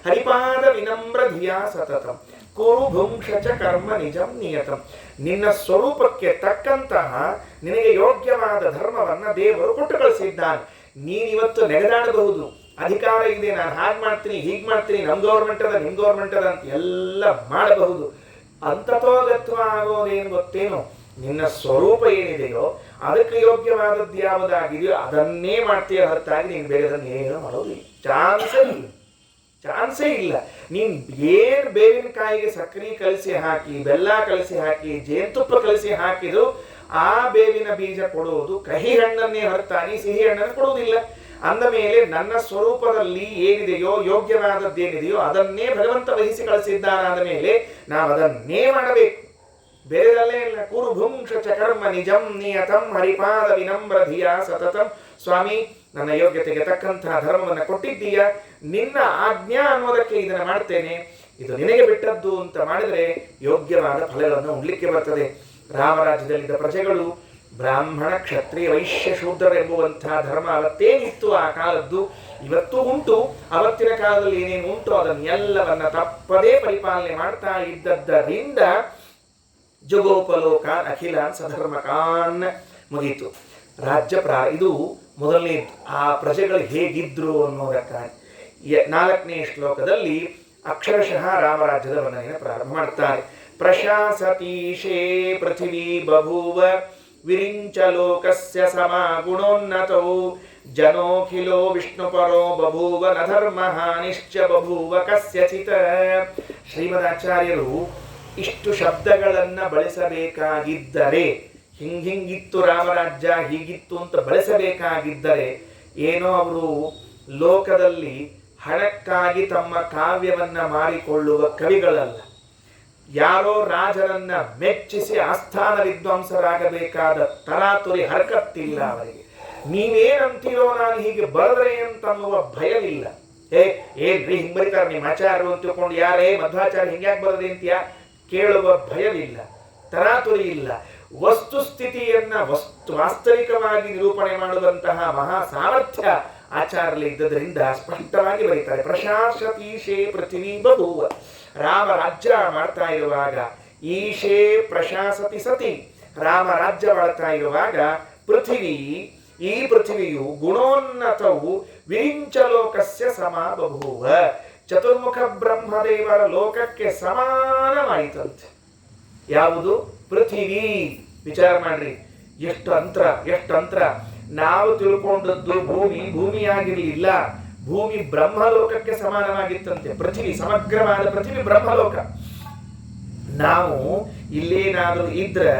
ಹರಿಪಾದ ವಿನಮ್ರ ಧಿಯಾ ಸತತಂ. ಕುರುಭುಂಕ್ಷ ಕರ್ಮ ನಿಜಂ ನಿಯತಂ. ನಿನ್ನ ಸ್ವರೂಪಕ್ಕೆ ತಕ್ಕಂತಹ ನಿನಗೆ ಯೋಗ್ಯವಾದ ಧರ್ಮವನ್ನ ದೇವರು ಕೊಟ್ಟು ಕಳಿಸಿದ್ದಾನೆ. ನೀನಿವತ್ತು ನೆಗೆದಾಡಬಹುದು, ಅಧಿಕಾರ ಇದೆ, ನಾನು ಹಾಗೆ ಮಾಡ್ತೀನಿ ಹೀಗೆ ಮಾಡ್ತೀನಿ, ನಮ್ಮ ಗೌರ್ಮೆಂಟ್ ಅದ ನಿಮ್ಮ ಗೌರ್ಮೆಂಟ್ ಅದ ಅಂತ ಎಲ್ಲ ಮಾಡಬಹುದು. ಅಂತತೋಗತ್ವ ಆಗೋದೇನು ಗೊತ್ತೇನು? ನಿನ್ನ ಸ್ವರೂಪ ಏನಿದೆಯೋ ಅದಕ್ಕೆ ಯೋಗ್ಯವಾದದ್ದು ಯಾವುದಾಗಿದೆಯೋ ಅದನ್ನೇ ಮಾಡ್ತೀಯ ಹೊರತಾಗಿ ನೀನು ಬೇರೆದನ್ನು ಏನು ಮಾಡೋದಿಲ್ಲ. ಚಾನ್ಸೇ ಇಲ್ಲ. ನೀನು ಏನು ಬೇವಿನಕಾಯಿಗೆ ಸಕ್ಕರೆ ಕಲಸಿ ಹಾಕಿ, ಬೆಲ್ಲ ಕಲಸಿ ಹಾಕಿ, ಜೇನುತುಪ್ಪ ಕಲಸಿ ಹಾಕಿದ್ರು ಆ ಬೇವಿನ ಬೀಜ ಕೊಡುವುದು ಕಹಿ ಹಣ್ಣನ್ನೇ ಹೊರತಾಗಿ ಸಿಹಿ ಹಣ್ಣನ್ನು ಕೊಡುವುದಿಲ್ಲ. ಅಂದ ಮೇಲೆ ನನ್ನ ಸ್ವರೂಪದಲ್ಲಿ ಏನಿದೆಯೋ ಯೋಗ್ಯವಾದದ್ದೇನಿದೆಯೋ ಅದನ್ನೇ ಭಗವಂತ ವಹಿಸಿ ಕಳಿಸಿದ್ದಾನಾದ ಮೇಲೆ ನಾವು ಅದನ್ನೇ ಮಾಡಬೇಕು, ಬೇರೆದಲ್ಲೇ ಇಲ್ಲ. ಕುರುಭುಂಕ್ಷ ಕರ್ಮ ನಿಜಂ ನಿಯತಂ ಹರಿಪಾದ ವಿನಮ್ರ ಧಿಯಾ ಸತತಂ. ಸ್ವಾಮಿ, ನನ್ನ ಯೋಗ್ಯತೆಗೆ ತಕ್ಕಂತಹ ಧರ್ಮವನ್ನು ಕೊಟ್ಟಿದ್ದೀಯ, ನಿನ್ನ ಆಜ್ಞಾ ಅನ್ನೋದಕ್ಕೆ ಇದನ್ನು ಮಾಡ್ತೇನೆ, ಇದು ನಿನಗೆ ಬಿಟ್ಟದ್ದು ಅಂತ ಮಾಡಿದರೆ ಯೋಗ್ಯವಾದ ಫಲಗಳನ್ನು ಉಣ್ಲಿಕ್ಕೆ ಬರ್ತದೆ. ರಾಮರಾಜ್ಯದಲ್ಲಿದ್ದ ಪ್ರಜೆಗಳು ಬ್ರಾಹ್ಮಣ ಕ್ಷತ್ರಿಯ ವೈಶ್ಯ ಶೂದ್ರರೆಂಬುವಂತಹ ಧರ್ಮ ಅವತ್ತೇನಿತ್ತು ಆ ಕಾಲದ್ದು, ಇವತ್ತೂ ಉಂಟು. ಅವತ್ತಿನ ಕಾಲದಲ್ಲಿ ಏನೇನು ಉಂಟು ಅದನ್ನೆಲ್ಲವನ್ನ ತಪ್ಪದೇ ಪರಿಪಾಲನೆ ಮಾಡ್ತಾ ಇದ್ದದ್ದರಿಂದ ಜಗೋಪಲೋಕಾನ್ ಅಖಿಲಾನ್ ಸಧರ್ಮಕಾನ್ ಮುಗೀತು. ರಾಜ್ಯ ಇದು ಮೊದಲನೇ. ಆ ಪ್ರಜೆಗಳು ಹೇಗಿದ್ರು ಅನ್ನೋದಕ್ಕಾಗಿ 4ನೇ ಶ್ಲೋಕದಲ್ಲಿ ಅಕ್ಷರಶಃ ರಾಮರಾಜ್ಯದ ವರ್ಣನೆಯನ್ನು ಪ್ರಾರಂಭ ಮಾಡ್ತಾರೆ. ಪ್ರಶಾಸತೀಶೇ ಪೃಥಿವೀ ಬಭೂವ ವಿರಿಂಚ ಲೋಕಸ್ಯ ಸಮಾ ಗುಣೋನ್ನತೌ ಜನೋಖಿಲೋ ವಿಷ್ಣುಪರೋ ಬಭೂವ ನ ಧರ್ಮಹಾನಿಶ್ಚ ಬಭೂವ ಕಸ್ಯಚಿತ್. ಶ್ರೀಮದಾಚಾರ್ಯರು ಇಷ್ಟು ಶಬ್ದಗಳನ್ನು ಬಳಸಬೇಕಾಗಿದ್ದರೆ, ಹಿಂಗಿತ್ತು ರಾಮರಾಜ್ಯ ಹೀಗಿತ್ತು ಅಂತ ಬಳಸಬೇಕಾಗಿದ್ದರೆ, ಏನೋ ಅವರು ಲೋಕದಲ್ಲಿ ಹಣಕ್ಕಾಗಿ ತಮ್ಮ ಕಾವ್ಯವನ್ನ ಮಾರಿಕೊಳ್ಳುವ ಕವಿಗಳಲ್ಲ. ಯಾರೋ ರಾಜರನ್ನ ಮೆಚ್ಚಿಸಿ ಆಸ್ಥಾನ ವಿದ್ವಾಂಸರಾಗಬೇಕಾದ ತರಾತುರಿ ಹರಕತ್ತಿಲ್ಲ ಅವರಿಗೆ. ನೀವೇನಂತೀರೋ ನಾನು ಹೀಗೆ ಬರೆದ್ರೆ ಅಂತನ್ನುವ ಭಯವಿಲ್ಲ. ಏನ್ರಿ ಹಿಂಗ್ ಬರೀತಾರೆ ನಿಮ್ಮ ಆಚಾರ್ಯರು ಅಂತ ತಿಳ್ಕೊಂಡು, ಯಾರೇ ಮಧ್ವಾಚಾರ್ಯ ಹಿಂಗ್ಯಾಕೆ ಬರದೆ ಅಂತೀಯ ಕೇಳುವ ಭಯವಿಲ್ಲ, ತರಾತುರಿ ಇಲ್ಲ. ವಸ್ತುಸ್ಥಿತಿಯನ್ನ ವಾಸ್ತವಿಕವಾಗಿ ನಿರೂಪಣೆ ಮಾಡುವಂತಹ ಮಹಾ ಸಾಮರ್ಥ್ಯ ಆಚಾರ್ಯ ಇದ್ದದರಿಂದ ಸ್ಪಷ್ಟವಾಗಿ ಬರೀತಾರೆ. ಪ್ರಶಾಸತೀಶೇ ಪೃಥಿವೀ ಬಭೂವ. ರಾಮ ರಾಜ್ಯ ಮಾಡ್ತಾ ಇರುವಾಗ ಈಶೇ ಪ್ರಶಾಸತಿ ಸತಿ, ರಾಮ ರಾಜ್ಯ ಮಾಡ್ತಾ ಇರುವಾಗ ಪೃಥಿವೀ, ಈ ಪೃಥಿವಿಯು ಗುಣೋನ್ನತವು ವಿರಿಂಚ ಲೋಕಸ್ಯ ಸಮಾ ಬಭೂವ, ಚತುರ್ಮುಖ ಬ್ರಹ್ಮದೇವರ ಲೋಕಕ್ಕೆ ಸಮಾನವಾಯಿತಂತೆ. ಯಾವುದು? ಪೃಥಿವೀ. ವಿಚಾರ ಮಾಡ್ರಿ, ಎಷ್ಟು ಅಂತರ. ನಾವು ತಿಳ್ಕೊಂಡದ್ದು ಭೂಮಿಯಾಗಿರಲಿಲ್ಲ, ಭೂಮಿ ಬ್ರಹ್ಮಲೋಕಕ್ಕೆ ಸಮಾನವಾಗಿತ್ತಂತೆ. ಪೃಥಿವಿ, ಸಮಗ್ರವಾದ ಪೃಥಿವಿ ಬ್ರಹ್ಮಲೋಕ. ನಾವು ಇಲ್ಲೇನಾದ್ರೂ ಇದ್ರೆ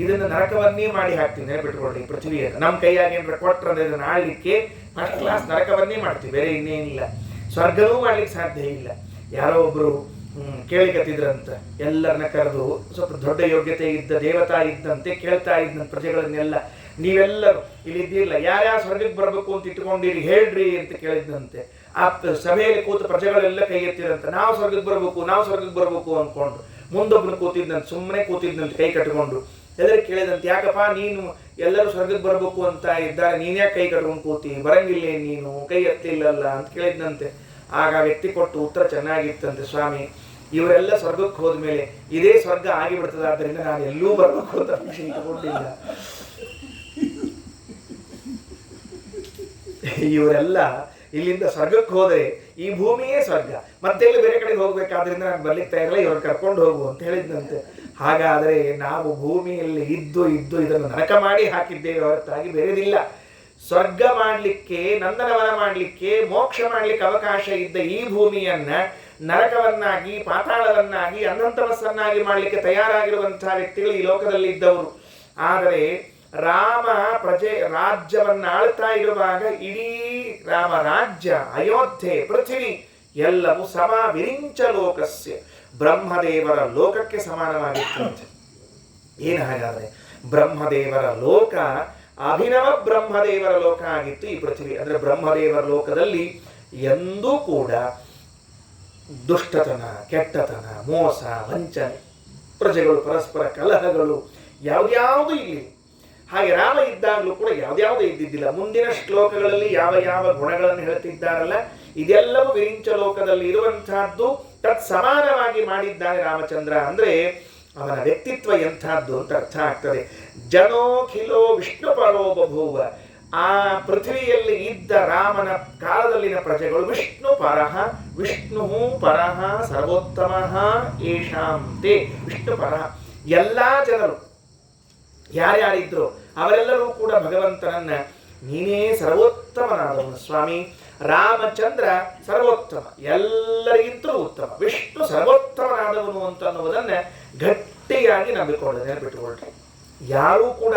ಇದನ್ನು ನರಕವನ್ನೇ ಮಾಡಿ ಹಾಕ್ತೀವಿ. ನೆನಪಿಟ್ಕೊಳ್ರಿ, ಪೃಥ್ವಿಯನ್ನು ನಮ್ಮ ಕೈಯಾಗಿ ಏನಾರ ಕೊಟ್ಟರೆ ಇದನ್ನು ಆಳ್ಲಿಕ್ಕೆ ಫಸ್ಟ್ ಕ್ಲಾಸ್ ನರಕವನ್ನೇ ಮಾಡ್ತೀವಿ, ಬೇರೆ ಇನ್ನೇನಿಲ್ಲ. ಸ್ವರ್ಗವೂ ಮಾಡ್ಲಿಕ್ಕೆ ಸಾಧ್ಯ ಇಲ್ಲ. ಯಾರೋ ಒಬ್ರು ಕೇಳಿಕತ್ತಿದ್ರಂತ, ಎಲ್ಲರನ್ನ ಕರೆದು ಸ್ವಲ್ಪ ದೊಡ್ಡ ಯೋಗ್ಯತೆ ಇದ್ದ ದೇವತಾ ಇದ್ದಂತೆ ಕೇಳ್ತಾ ಇದ್ದಂತ ಪ್ರಜೆಗಳನ್ನೆಲ್ಲ, ನೀವೆಲ್ಲರೂ ಇಲ್ಲಿದ್ದಿಲ್ಲ, ಯಾರ್ಯಾರು ಸ್ವರ್ಗಕ್ಕೆ ಬರಬೇಕು ಅಂತ ಇಟ್ಕೊಂಡಿರಿ ಹೇಳ್ರಿ ಅಂತ ಕೇಳಿದ್ದಂತೆ. ಆ ಸಭೆಯಲ್ಲಿ ಕೂತ ಪ್ರಜೆಗಳೆಲ್ಲ ಕೈ ಎತ್ತಿರಂತೆ, ನಾವು ಸ್ವರ್ಗಕ್ಕೆ ಬರಬೇಕು ಅನ್ಕೊಂಡು. ಮುಂದೊಬ್ಬನು ಕೂತಿದ್ದಂತೆ, ಸುಮ್ಮನೆ ಕೂತಿದ್ದಂತೆ ಕೈ ಕಟ್ಕೊಂಡು. ಎಲ್ಲರೂ ಕೇಳಿದಂತೆ, ಯಾಕಪ್ಪ ನೀನು ಎಲ್ಲರೂ ಸ್ವರ್ಗಕ್ಕೆ ಬರಬೇಕು ಅಂತ ಇದ್ದಾರೆ, ನೀನ್ಯಾಕೆ ಕೈ ಕಟ್ಕೊಂಡು ಕೂತಿ, ಬರಂಗಿಲ್ಲ ನೀನು, ಕೈ ಎತ್ತಿಲ್ಲಲ್ಲ ಅಂತ ಕೇಳಿದ್ದಂತೆ. ಆಗ ವ್ಯಕ್ತಿ ಕೊಟ್ಟು ಉತ್ತರ ಚೆನ್ನಾಗಿತ್ತಂತೆ, ಸ್ವಾಮಿ ಇವರೆಲ್ಲ ಸ್ವರ್ಗಕ್ಕೆ ಹೋದ್ಮೇಲೆ ಇದೇ ಸ್ವರ್ಗ ಆಗಿಬಿಡ್ತದೆ, ಆದ್ದರಿಂದ ನಾನು ಎಲ್ಲೂ ಬರಬೇಕು ಅಂತ ವಿಷಯ ಇಟ್ಕೊಂಡಿಲ್ಲ. ಇವರೆಲ್ಲ ಇಲ್ಲಿಂದ ಸ್ವರ್ಗಕ್ಕೆ ಹೋದರೆ ಈ ಭೂಮಿಯೇ ಸ್ವರ್ಗ, ಮತ್ತೆಲ್ಲ ಬೇರೆ ಕಡೆಗೆ ಹೋಗ್ಬೇಕಾದ್ರಿಂದ ನಾನು ಬರ್ಲಿಕ್ಕೆ ತಯಾರಿಲ್ಲ, ಇವ್ರು ಕರ್ಕೊಂಡು ಹೋಗು ಅಂತ ಹೇಳಿದ್ದಂತೆ. ಹಾಗಾದರೆ ನಾವು ಭೂಮಿಯಲ್ಲಿ ಇದ್ದು ಇದನ್ನು ನರಕ ಮಾಡಿ ಹಾಕಿದ್ದೇವೆ ಹೊರತಾಗಿ ಬೇರೆದಿಲ್ಲ. ಸ್ವರ್ಗ ಮಾಡಲಿಕ್ಕೆ, ನಂದನವನ ಮಾಡಲಿಕ್ಕೆ, ಮೋಕ್ಷ ಮಾಡಲಿಕ್ಕೆ ಅವಕಾಶ ಇದ್ದ ಈ ಭೂಮಿಯನ್ನ ನರಕವನ್ನಾಗಿ, ಪಾತಾಳವನ್ನಾಗಿ, ಅನಂತಮಸ್ಸನ್ನಾಗಿ ಮಾಡಲಿಕ್ಕೆ ತಯಾರಾಗಿರುವಂತಹ ವ್ಯಕ್ತಿಗಳು ಈ ಲೋಕದಲ್ಲಿ ಇದ್ದವರು. ಆದರೆ ರಾಮ ರಾಜ್ಯವನ್ನ ಆಳ್ತಾ ಇರುವಾಗ ಇಡೀ ರಾಮ ರಾಜ್ಯ, ಅಯೋಧ್ಯೆ, ಪೃಥ್ವಿ ಎಲ್ಲವೂ ವಿರಿಂಚ ಲೋಕಸ್ಯ, ಬ್ರಹ್ಮದೇವರ ಲೋಕಕ್ಕೆ ಸಮಾನವಾಗಿತ್ತಂತೆ. ಏನು ಹಾಗಾದ್ರೆ? ಬ್ರಹ್ಮದೇವರ ಲೋಕ ಅಭಿನವ ಬ್ರಹ್ಮದೇವರ ಲೋಕ ಆಗಿತ್ತು ಈ ಪೃಥ್ವಿ. ಅಂದ್ರೆ ಬ್ರಹ್ಮದೇವರ ಲೋಕದಲ್ಲಿ ಎಂದೂ ಕೂಡ ದುಷ್ಟತನ, ಕೆಟ್ಟತನ, ಮೋಸ, ವಂಚನೆ ಪ್ರಜೆಗಳು ಪರಸ್ಪರ ಕಲಹಗಳು ಯಾವ್ದ್ಯಾವುದು ಇಲ್ಲಿ. ಹಾಗೆ ರಾಮ ಇದ್ದಾಗಲೂ ಕೂಡ ಯಾವ್ದ್ಯಾವುದು ಇದ್ದಿದ್ದಿಲ್ಲ. ಮುಂದಿನ ಶ್ಲೋಕಗಳಲ್ಲಿ ಯಾವ ಯಾವ ಗುಣಗಳನ್ನು ಹೇಳ್ತಿದ್ದಾರಲ್ಲ ಇದೆಲ್ಲವೂ ವಿರಿಂಚ ಲೋಕದಲ್ಲಿ ಇರುವಂತಹದ್ದು ತತ್ ಸಮಾನವಾಗಿ ಮಾಡಿದ್ದಾನೆ ರಾಮಚಂದ್ರ. ಅಂದ್ರೆ ಅವನ ವ್ಯಕ್ತಿತ್ವ ಎಂಥದ್ದು ಅಂತ ಅರ್ಥ ಆಗ್ತದೆ. ಜನೋಖಿಲೋ ವಿಷ್ಣು ಪರೋ ಬಭೂವ. ಆ ಪೃಥ್ವಿಯಲ್ಲಿ ಇದ್ದ ರಾಮನ ಕಾಲದಲ್ಲಿನ ಪ್ರಜೆಗಳು ವಿಷ್ಣು ಪರಹ, ವಿಷ್ಣು ಪರಹ ಸರ್ವೋತ್ತಮ ಏಷಾಂತೆ. ವಿಷ್ಣು ಪರಹ ಎಲ್ಲಾ ಜನರು ಯಾರ್ಯಾರಿದ್ರು ಅವರೆಲ್ಲರೂ ಕೂಡ ಭಗವಂತನನ್ನ ನೀನೇ ಸರ್ವೋತ್ತಮನಾದವನು ಸ್ವಾಮಿ, ರಾಮಚಂದ್ರ ಸರ್ವೋತ್ತಮ, ಎಲ್ಲರಿಗಿಂತಲೂ ಉತ್ತಮ, ವಿಷ್ಣು ಸರ್ವೋತ್ತಮನಾದವನು ಅಂತ ಅನ್ನುವುದನ್ನ ಗಟ್ಟಿಯಾಗಿ ನಂಬಿಕೊಳ್ಳದೆ ನೆನಪಿಟ್ಟುಕೊಳ್ರಿ. ಯಾರೂ ಕೂಡ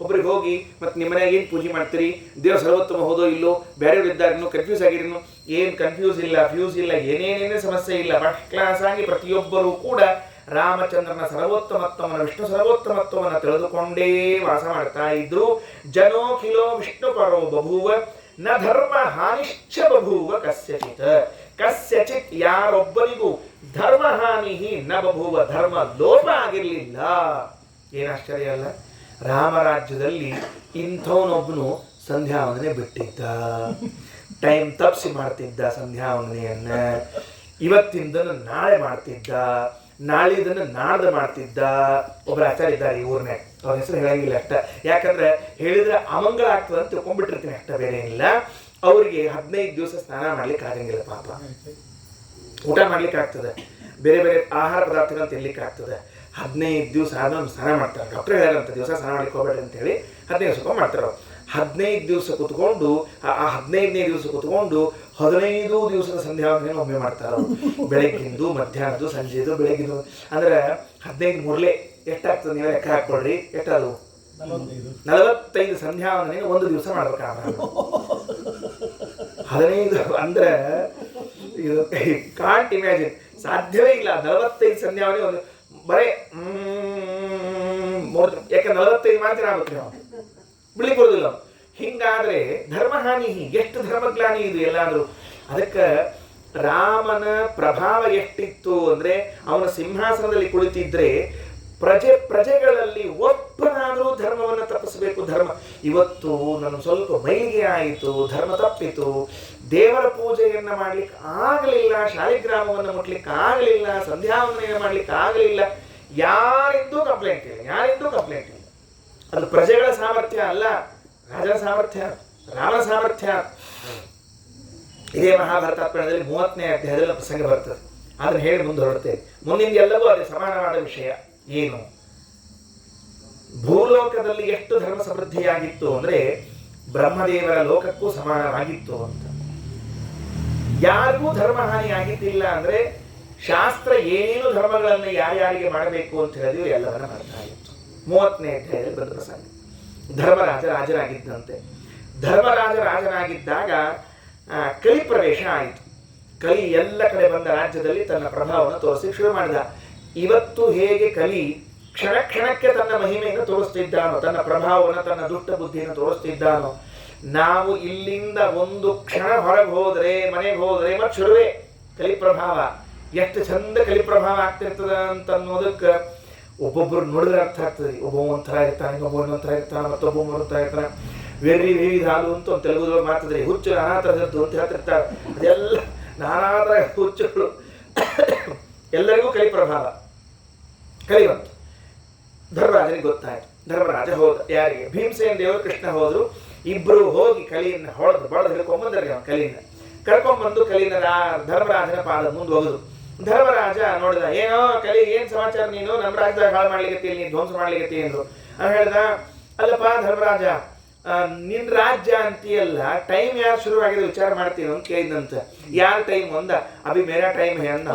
ಒಬ್ರಿಗೆ ಹೋಗಿ ಮತ್ತೆ ನಿಮ್ಮನೆ ಏನು ಪೂಜೆ ಮಾಡ್ತೀರಿ, ದೇವ್ರ ಸರ್ವೋತ್ತಮ ಹೋದೋ ಇಲ್ಲೋ, ಬೇರೆಯವರಿದ್ದಾರೆ ಇನ್ನೂ ಕನ್ಫ್ಯೂಸ್ ಆಗಿರಿನು, ಏನು ಕನ್ಫ್ಯೂಸ್ ಇಲ್ಲ, ಫ್ಯೂಸ್ ಇಲ್ಲ, ಏನೇನೇನೇ ಸಮಸ್ಯೆ ಇಲ್ಲ. ಫಸ್ಟ್ ಕ್ಲಾಸ್ ಆಗಿ ಪ್ರತಿಯೊಬ್ಬರೂ ಕೂಡ ರಾಮಚಂದ್ರನ ಸರ್ವೋತ್ತಮತ್ವವನ್ನು ವಿಷ್ಣು ಸರ್ವೋತ್ತಮತ್ವವನ್ನು ತಿಳಿದುಕೊಂಡೇ ವಾಸ ಮಾಡ್ತಾ ಇದ್ರು. ಜನೋಖಿಲೋ ವಿಷ್ಣು ಪರೋ ಬಭೂವ ನ ಧರ್ಮ ಹಾನಿಶ್ಚ ಬಭೂವ ಕಸ್ಯಚಿತ್ ಯಾರೊಬ್ಬರಿಗೂ ಧರ್ಮ ಹಾನಿ ನ ಬಭೂವ, ಧರ್ಮ ಲೋಪ ಆಗಿರಲಿಲ್ಲ. ಏನಾಶ್ಚರ್ಯ ಅಲ್ಲ. ರಾಮರಾಜ್ಯದಲ್ಲಿ ಇಂಥವನೊಬ್ಬನು ಸಂಧ್ಯಾವಂದನೆ ಬಿಟ್ಟಿದ್ದ, ಟೈಮ್ ತಪ್ಪಿಸಿ ಮಾಡ್ತಿದ್ದ ಸಂಧ್ಯಾವಂದನೆಯನ್ನ. ಇವತ್ತಿಂದನು ನಾಳೆ ಮಾಡ್ತಿದ್ದ, ನಾಳಿದನ್ನು ನಾಡ್ದು ಮಾಡ್ತಿದ್ದ. ಒಬ್ಬರು ಆಚಾರ್ಯ ಇದ್ದಾರೆ ಈ ಊರ್ನಾಗ, ಅವ್ರ ಹೆಸರು ಹೇಳಂಗಿಲ್ಲ ಅಷ್ಟ, ಯಾಕಂದ್ರೆ ಹೇಳಿದ್ರೆ ಅಮಂಗಳ ಆಗ್ತದೆ ಅಂತ ತಿಳ್ಕೊಂಡ್ಬಿಟ್ಟಿರ್ತೀನಿ ಅಷ್ಟ, ಬೇರೆ ಏನಿಲ್ಲ. ಅವರಿಗೆ 15 ದಿವಸ ಸ್ನಾನ ಮಾಡ್ಲಿಕ್ಕೆ ಆಗಂಗಿಲ್ಲ ಪಾಪ. ಊಟ ಮಾಡ್ಲಿಕ್ಕೆ ಆಗ್ತದೆ, ಬೇರೆ ಬೇರೆ ಆಹಾರ ಪದಾರ್ಥಗಳನ್ನ ತಿನ್ಲಿಕ್ಕೆ ಆಗ್ತದೆ. 15 ದಿವಸ ಆದ್ಮೇಲೆ ಸ್ನಾನ ಮಾಡ್ತಾರೆ. ಡಾಕ್ಟರ್ ಹೇಳ್ಯಾರಂತ ದಿವಸ ಸ್ನಾನ ಮಾಡ್ಲಿಕ್ಕೆ ಹೋಗ್ಬೇಡಿ ಅಂತ ಹೇಳಿ 15 ದಿವಸಕ್ಕೆ ಮಾಡ್ತಾರೆ. 15 ದಿವಸ ಕೂತ್ಕೊಂಡು ಆ 15ನೇ ದಿವಸ ಕೂತ್ಕೊಂಡು 15 ದಿವಸದ ಸಂಧ್ಯಾವಂದನೆ ಒಮ್ಮೆ ಮಾಡ್ತಾರೆ. ಬೆಳಗ್ಗಿಂದು, ಮಧ್ಯಾಹ್ನದ್ದು, ಸಂಜೆದು, ಬೆಳಗ್ಗಿಂದು. ಅಂದ್ರೆ 15 ಮೂರ್ಲೆ ಎಷ್ಟಾಗ್ತದೆ ನೀವು ಲೆಕ್ಕ ಹಾಕೊಳ್ರಿ. ಎಷ್ಟದು 45 ಸಂಧ್ಯಾವಂದನೆ ಒಂದು ದಿವಸ ಮಾಡ್ಬೇಕಾದ್ರೆ 15 ಅಂದ್ರೆ ಕಾಂಟ್ ಇಮ್ಯಾಜಿನ್, ಸಾಧ್ಯವೇ ಇಲ್ಲ. 45 ಸಂಧ್ಯಾವಂದನೆ ಒಂದು ಬರೇ ಯಾಕಂದ್ರೆ 45 ಮಾತ್ರ ಆಗ್ಬೇಕು ನಾವು, ಬಿಳಿ ಕೊಡುದಿಲ್ಲ. ಹಿಂಗಾದ್ರೆ ಧರ್ಮಹಾನಿ, ಎಷ್ಟು ಧರ್ಮಗ್ಲಾನಿ ಇದು ಎಲ್ಲಾದ್ರೂ. ಅದಕ್ಕೆ ರಾಮನ ಪ್ರಭಾವ ಎಷ್ಟಿತ್ತು ಅಂದ್ರೆ ಅವನ ಸಿಂಹಾಸನದಲ್ಲಿ ಕುಳಿತಿದ್ರೆ ಪ್ರಜೆಗಳಲ್ಲಿ ಒಬ್ಬನಾದ್ರೂ ಧರ್ಮವನ್ನು ತಪ್ಪಿಸಬೇಕು. ಧರ್ಮ ಇವತ್ತು ನನ್ನ ಸ್ವಲ್ಪ ಮೈಲಿಗೆ ಆಯಿತು, ಧರ್ಮ ತಪ್ಪಿತು, ದೇವರ ಪೂಜೆಯನ್ನ ಮಾಡ್ಲಿಕ್ಕೆ ಆಗಲಿಲ್ಲ, ಶಾಲಿಗ್ರಾಮವನ್ನು ಮುಟ್ಲಿಕ್ಕೆ ಆಗಲಿಲ್ಲ, ಸಂಧ್ಯಾವಂದನೆಯನ್ನು ಮಾಡ್ಲಿಕ್ಕೆ ಆಗಲಿಲ್ಲ, ಯಾರಿಂದೂ ಕಂಪ್ಲೇಂಟ್ ಇಲ್ಲ. ಅದು ಪ್ರಜೆಗಳ ಸಾಮರ್ಥ್ಯ ಅಲ್ಲ, ರಾಜನ ಸಾಮರ್ಥ್ಯ, ರಾಮನ ಸಾಮರ್ಥ್ಯ. ಇದೇ ಮಹಾಭಾರತಾತ್ಮಣದಲ್ಲಿ 30ನೇ ಅಧ್ಯಾಯದಲ್ಲಿ ಪ್ರಸಂಗ ಬರ್ತದೆ. ಅದನ್ನು ಹೇಳಿ ಮುಂದೆ ಹೊರಡ್ತೇವೆ. ಮುಂದಿನ ಎಲ್ಲವೂ ಅದೇ ಸಮಾನವಾದ ವಿಷಯ. ಏನು ಭೂಲೋಕದಲ್ಲಿ ಎಷ್ಟು ಧರ್ಮ ಸಮೃದ್ಧಿಯಾಗಿತ್ತು ಅಂದ್ರೆ ಬ್ರಹ್ಮದೇವರ ಲೋಕಕ್ಕೂ ಸಮಾನವಾಗಿತ್ತು ಅಂತ. ಯಾರಿಗೂ ಧರ್ಮ ಹಾನಿ ಆಗಿದ್ದಿಲ್ಲ. ಅಂದ್ರೆ ಶಾಸ್ತ್ರ ಏನೇನು ಧರ್ಮಗಳನ್ನು ಯಾರ್ಯಾರಿಗೆ ಮಾಡಬೇಕು ಅಂತ ಹೇಳಿದ್ವಿ ಎಲ್ಲವನ್ನ ಮಾಡ್ತಾ ಇತ್ತು. 30ನೇ ಅಧ್ಯಾಯದಲ್ಲಿ ಬಂದ ಪ್ರಸಂಗ. ಧರ್ಮರಾಜ ರಾಜನಾಗಿದ್ದಂತೆ. ಧರ್ಮರಾಜ ರಾಜನಾಗಿದ್ದಾಗ ಕಲಿ ಪ್ರವೇಶ ಆಯಿತು. ಕಲಿ ಎಲ್ಲ ಕಡೆ ಬಂದ ರಾಜ್ಯದಲ್ಲಿ ತನ್ನ ಪ್ರಭಾವವನ್ನು ತೋರಿಸಿ ಶುರು ಮಾಡಿದ. ಇವತ್ತು ಹೇಗೆ ಕಲಿ ಕ್ಷಣ ಕ್ಷಣಕ್ಕೆ ತನ್ನ ಮಹಿಮೆಯನ್ನು ತೋರಿಸ್ತಿದ್ದಾನೋ, ತನ್ನ ಪ್ರಭಾವವನ್ನು, ತನ್ನ ದುಷ್ಟ ಬುದ್ಧಿಯನ್ನು ತೋರಿಸ್ತಿದ್ದಾನೋ, ನಾವು ಇಲ್ಲಿಂದ ಒಂದು ಕ್ಷಣ ಹೊರಗೆ ಹೋದ್ರೆ, ಮನೆಗೆ ಹೋದ್ರೆ ಮತ್ತೆ ಶುರುವೆ ಕಲಿ ಪ್ರಭಾವ. ಎಷ್ಟು ಚಂದ ಕಲಿ ಪ್ರಭಾವ ಆಗ್ತಿರ್ತದ ಅಂತ ಅನ್ನೋದಕ್ಕೆ ಒಬ್ಬೊಬ್ಬರು ನೋಡಿದ್ರೆ ಅರ್ಥ ಆಗ್ತದೆ. ಒಬ್ಬ ಒಂಥರ ಇರ್ತಾನೆ, ಇನ್ನೊಬ್ಬ ಒಂಥರ ಇರ್ತಾನೆ, ಮತ್ತೊಬ್ಬ ಒಂಥರ ಇರ್ತಾನೆ. ವೆರಿ ವಿವಿಧಾಲು ಅಂತ ಒಂದು ತೆಲುಗುದಲ್ಲಿ ಮಾತಾಡಿದ್ರೆ ಹುಚ್ಚು ನಾನಾ ತರದ್ದು ಅಂತ ಹೇಳ್ತಿರ್ತಾರೆ. ಅದೆಲ್ಲ ನಾನಾ ತರ ಹುಚ್ಚುಗಳು. ಎಲ್ಲರಿಗೂ ಕಲಿ ಪ್ರಭಾವ. ಕಲಿ ಬಂತು. ಧರ್ಮರಾಜನಿಗೆ ಗೊತ್ತಾಯ್ತು. ಧರ್ಮರಾಜ ಹೋದ. ಯಾರಿಗೆ? ಭೀಮಸೇನ ದೇವರು, ಕೃಷ್ಣ ಹೋದ್ರು. ಇಬ್ರು ಹೋಗಿ ಕಲಿಯನ್ನು ಬಳದು ಹಿಡ್ಕೊಂಡ್ಬಂದ್ರಿ. ಅವನು ಕಲಿನ ಕರ್ಕೊಂಡ್ಬಂದು ಕಲಿನ ಧರ್ಮರಾಜನ ಪಾದ ಮುಂದೆ ಹೋಗುದು. ಧರ್ಮರಾಜ ನೋಡಿದ, ಏನೋ ಕಲಿ, ಏನ್ ಸಮಾಚಾರ, ನೀನು ನಮ್ಮ ರಾಜ್ಯದಾಗ ಹಾಳು ಮಾಡ್ಲಿಕ್ಕೆ, ನೀನು ಧ್ವಂಸ ಮಾಡ್ಲಿಕ್ಕೆ ಅಂದ್ರು. ಅವ್ನು ಹೇಳ್ದ, ಅಲ್ಲಪ್ಪ ಧರ್ಮರಾಜ, ನಿನ್ ರಾಜ್ಯ ಅಂತೀಯಲ್ಲ, ಟೈಮ್ ಯಾರು ಶುರುವಾಗಿದೆ ವಿಚಾರ ಮಾಡ್ತೀನಿ ಅಂತ ಕೇಳಿದಂತ. ಯಾರ ಟೈಮ್ ಒಂದ? ಅಭಿ ಮೇರಾ ಟೈಮ್ ಹೇ ಅಂದ.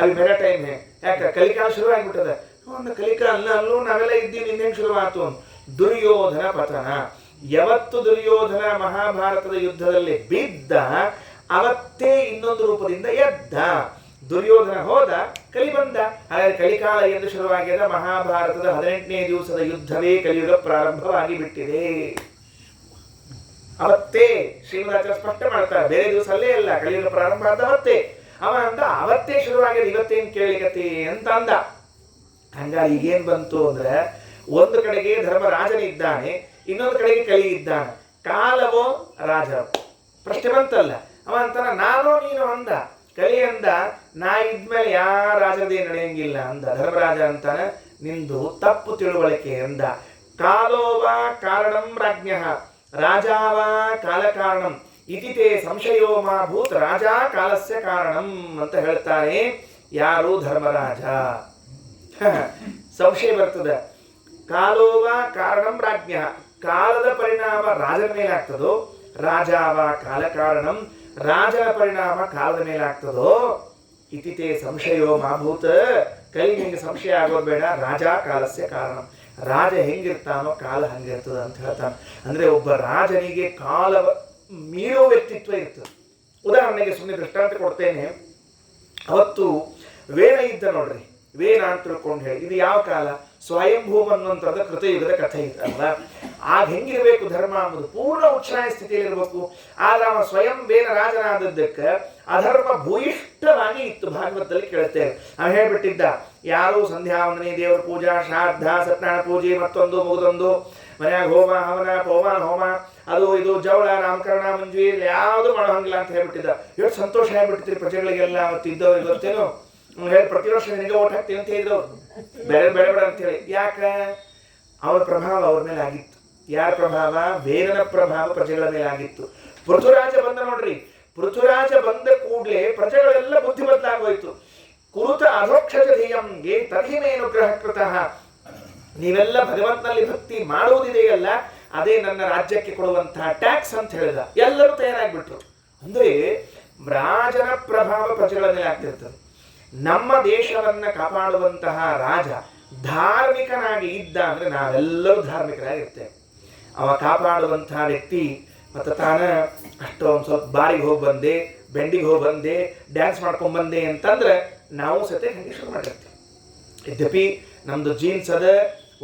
ಅಭಿ ಮೇರಾ ಟೈಮ್ ಹೇ. ಯಾಕ? ಕಲಿಕಾಲ ಶುರು ಆಗ್ಬಿಟ್ಟದ. ಒಂದು ಕಲಿಕಾಲ ಅಲ್ಲೂ ನಾವೆಲ್ಲ ಇದ್ದೀವಿ, ನಿನ್ನೇನು ಶುರುವಾತು? ದುರ್ಯೋಧನ ಪತನ. ಯಾವತ್ತು ದುರ್ಯೋಧನ ಮಹಾಭಾರತದ ಯುದ್ಧದಲ್ಲಿ ಬಿದ್ದ, ಅವತ್ತೇ ಇನ್ನೊಂದು ರೂಪದಿಂದ ಎದ್ದ. ದುರ್ಯೋಧನ ಹೋದ, ಕಲಿ ಬಂದ. ಹಾಗಾದ್ರೆ ಕಲಿಕಾಲ ಎಂದು ಶುರುವಾಗ್ಯದ. ಮಹಾಭಾರತದ 18ನೇ ದಿವಸದ ಯುದ್ಧವೇ ಕಲಿಯುಗ ಪ್ರಾರಂಭವಾಗಿ ಬಿಟ್ಟಿದೆ. ಅವತ್ತೇ ಶ್ರೀಮದಾಚಾರ್ಯ ಸ್ಪಷ್ಟ ಮಾಡ್ತಾರೆ, ಬೇರೆ ದಿವಸ ಅಲ್ಲೇ ಅಲ್ಲ, ಕಲಿಯುಗ ಪ್ರಾರಂಭ ಆದ ಅವತ್ತೇ. ಅವ ಅಂದ, ಅವತ್ತೇ ಶುರುವಾಗ್ಯದ, ಇವತ್ತೇನು ಕೇಳಿಕತಿ ಅಂತ ಅಂದ. ಹಂಗಾಗಿ ಈಗೇನ್ ಬಂತು ಅಂದ್ರೆ ಒಂದು ಕಡೆಗೆ ಧರ್ಮರಾಜನಿದ್ದಾನೆ, ಇನ್ನೊಂದು ಕಡೆಗೆ ಕಲಿ ಇದ್ದಾನೆ. ಕಾಲವೋ ರಾಜ ಪ್ರಶ್ನೆ ಬಂತಲ್ಲ. ಅವ ಅಂತಾನ ನಾನು ನೀನು ಅಂದ. ಕಲಿ ಅಂದ ನಾ ಇದ್ಮೇಲೆ ಯಾರ ರಾಜದೇ ನಡೆಯಂಗಿಲ್ಲ ಅಂದ. ಧರ್ಮರಾಜ ಅಂತಾನ ನಿಂದು ತಪ್ಪು ತಿಳುವಳಿಕೆ ಅಂದ. ಕಾಲೋವ ಕಾರಣಂ ರಾಜ್ಞ ರಾಜಾವ ಕಾಲ ಕಾರಣಂ ಇತಿತೇ ಸಂಶಯೋ ಮಾ ಭೂತ್ ರಾಜ ಕಾಲಸ್ಯ ಕಾರಣಂ ಅಂತ ಹೇಳ್ತಾನೆ ಯಾರು? ಧರ್ಮರಾಜ. ಸಂಶಯ ಬರ್ತದೆ. ಕಾಲೋವ ಕಾರಣಂ ರಾಜ್ಞ, ಕಾಲದ ಪರಿಣಾಮ ರಾಜನ ಮೇಲಾಗ್ತದೋ, ರಾಜಾವ ಕಾಲ ಕಾರಣಂ ರಾಜನ ಪರಿಣಾಮ ಕಾಲದ ಮೇಲಾಗ್ತದೋ, ಇತಿತೇ ಸಂಶಯೋ ಮಾಭೂತ, ಕೈ ನಿಂಗೆ ಸಂಶಯ ಆಗೋದು ಬೇಡ. ರಾಜ ಕಾಲಸ್ಯ ಕಾರಣ, ರಾಜ ಹೆಂಗಿರ್ತಾನೋ ಕಾಲ ಹಂಗಿರ್ತದ ಅಂತ ಹೇಳ್ತಾನೆ. ಅಂದ್ರೆ ಒಬ್ಬ ರಾಜನಿಗೆ ಕಾಲ ಮೀರೋ ವ್ಯಕ್ತಿತ್ವ ಇರ್ತದೆ. ಉದಾಹರಣೆಗೆ ಸುಮ್ಮನೆ ದೃಷ್ಟಾಂತ ಕೊಡ್ತೇನೆ. ಅವತ್ತು ವೇಣ ಇದ್ದ ನೋಡ್ರಿ, ವೇಣ ಅಂತ ತಿಳ್ಕೊಂಡು ಹೇಳಿ. ಇದು ಯಾವ ಕಾಲ? ಸ್ವಯಂಭೂಮ ಅನ್ನುವಂಥದ್ದು ಕೃತಯುಗದ ಕಥೆ ಇತ್ತಲ್ಲ. ಆಗ ಹೆಂಗಿರ್ಬೇಕು ಧರ್ಮ ಅನ್ನೋದು? ಪೂರ್ಣ ಉಚ್ಛ್ರಾಯ ಸ್ಥಿತಿಯಲ್ಲಿ ಇರಬೇಕು. ಆದ್ರೆ ಅವ ಸ್ವಯಂ ವೇನ ರಾಜನಾದದ್ದಕ್ಕೆ ಅಧರ್ಮ ಭೂಯಿಷ್ಠವಾಗಿ ಇತ್ತು. ಭಾಗವತದಲ್ಲಿ ಕೇಳ್ತೇವೆ. ಅವ ಹೇಳ್ಬಿಟ್ಟಿದ್ದ, ಯಾರು ಸಂಧ್ಯಾ ವಂದನೆ, ದೇವರ ಪೂಜಾ, ಶ್ರಾದ್ದ, ಸತ್ಯನಾರಾಯಣ ಪೂಜೆ, ಮತ್ತೊಂದು ಮುಗಿದೊಂದು, ಮನ್ಯಾಗ ಹೋಮ ಹವನ ಪವಮಾನ ಹೋಮ, ಅದು ಇದು ಜವಳ ನಾಮಕರಣ ಮಂಜುವಿ ಯಾವುದು ಮಾಡೋ ಹಂಗಿಲ್ಲ ಅಂತ ಹೇಳ್ಬಿಟ್ಟಿದ್ದ. ಎಷ್ಟು ಸಂತೋಷ ಆಗ್ಬಿಟ್ಟಿದ್ರಿ ಪ್ರಜೆಗಳಿಗೆಲ್ಲ. ಅವತ್ತಿದ್ದವ್ರು ಇವತ್ತೇನು ಹೇಳಿ ಪ್ರತಿ ವರ್ಷ ನಿನಗೆ ಓಟ್ ಹಾಕ್ತೀವಿ ಅಂತ ಹೇಳಿದ್ರು ಅವ್ರು, ಬೇರೆ ಬೇಡ ಅಂತ ಹೇಳಿ. ಯಾಕ? ಅವರ ಪ್ರಭಾವ ಅವ್ರ ಮೇಲೆ ಆಗಿತ್ತು. ಯಾರ ಪ್ರಭಾವ? ವೇದನ ಪ್ರಭಾವ ಪ್ರಜೆಗಳ ಮೇಲೆ ಆಗಿತ್ತು. ಪೃಥುರಾಜ ಬಂದ ನೋಡ್ರಿ. ಪೃಥುರಾಜ ಬಂದ ಕೂಡಲೇ ಪ್ರಜೆಗಳೆಲ್ಲ ಬುದ್ಧಿ ಬದಲಾಗೋಯ್ತು. ಕುರುತ ಅಧೋಕ್ಷಜ ಧೀಯಂಗೆ ತರ್ಹಿಮೇನು ಗ್ರಹ ಕೃತಃ, ನೀವೆಲ್ಲ ಭಗವಂತನಲ್ಲಿ ಭಕ್ತಿ ಮಾಡುವುದಿದೆಯಲ್ಲ, ಅದೇ ನನ್ನ ರಾಜ್ಯಕ್ಕೆ ಕೊಡುವಂತಹ ಟ್ಯಾಕ್ಸ್ ಅಂತ ಹೇಳಿದ. ಎಲ್ಲರೂ ತಯಾರಾಗ್ಬಿಟ್ರು. ಅಂದ್ರೆ ರಾಜನ ಪ್ರಭಾವ ಪ್ರಜೆಗಳ ಮೇಲೆ ಆಗ್ತಿರ್ತದೆ. ನಮ್ಮ ದೇಶವನ್ನ ಕಾಪಾಡುವಂತಹ ರಾಜ ಧಾರ್ಮಿಕನಾಗಿ ಇದ್ದ ಅಂದ್ರೆ ನಾವೆಲ್ಲರೂ ಧಾರ್ಮಿಕರಾಗಿರ್ತೇವೆ. ಅವ ಕಾಪಾಡುವಂತಹ ವ್ಯಕ್ತಿ ಮತ್ತು ತಾನ ಅಷ್ಟು ಒಂದು ಸ್ವಲ್ಪ ಬಾರಿಗೆ ಹೋಗಿ ಬಂದೆ, ಬೆಂಡಿಗೆ ಹೋಗಿ ಬಂದೆ, ಡ್ಯಾನ್ಸ್ ಮಾಡ್ಕೊಂಡ್ ಬಂದೆ ಅಂತಂದ್ರೆ ನಾವು ಸತೆ ಹಂಗೆ ಶುರು ಮಾಡಿರ್ತೀವಿ. ಯದ್ಯಪಿ ನಮ್ದು ಜೀನ್ಸ್ ಅದ,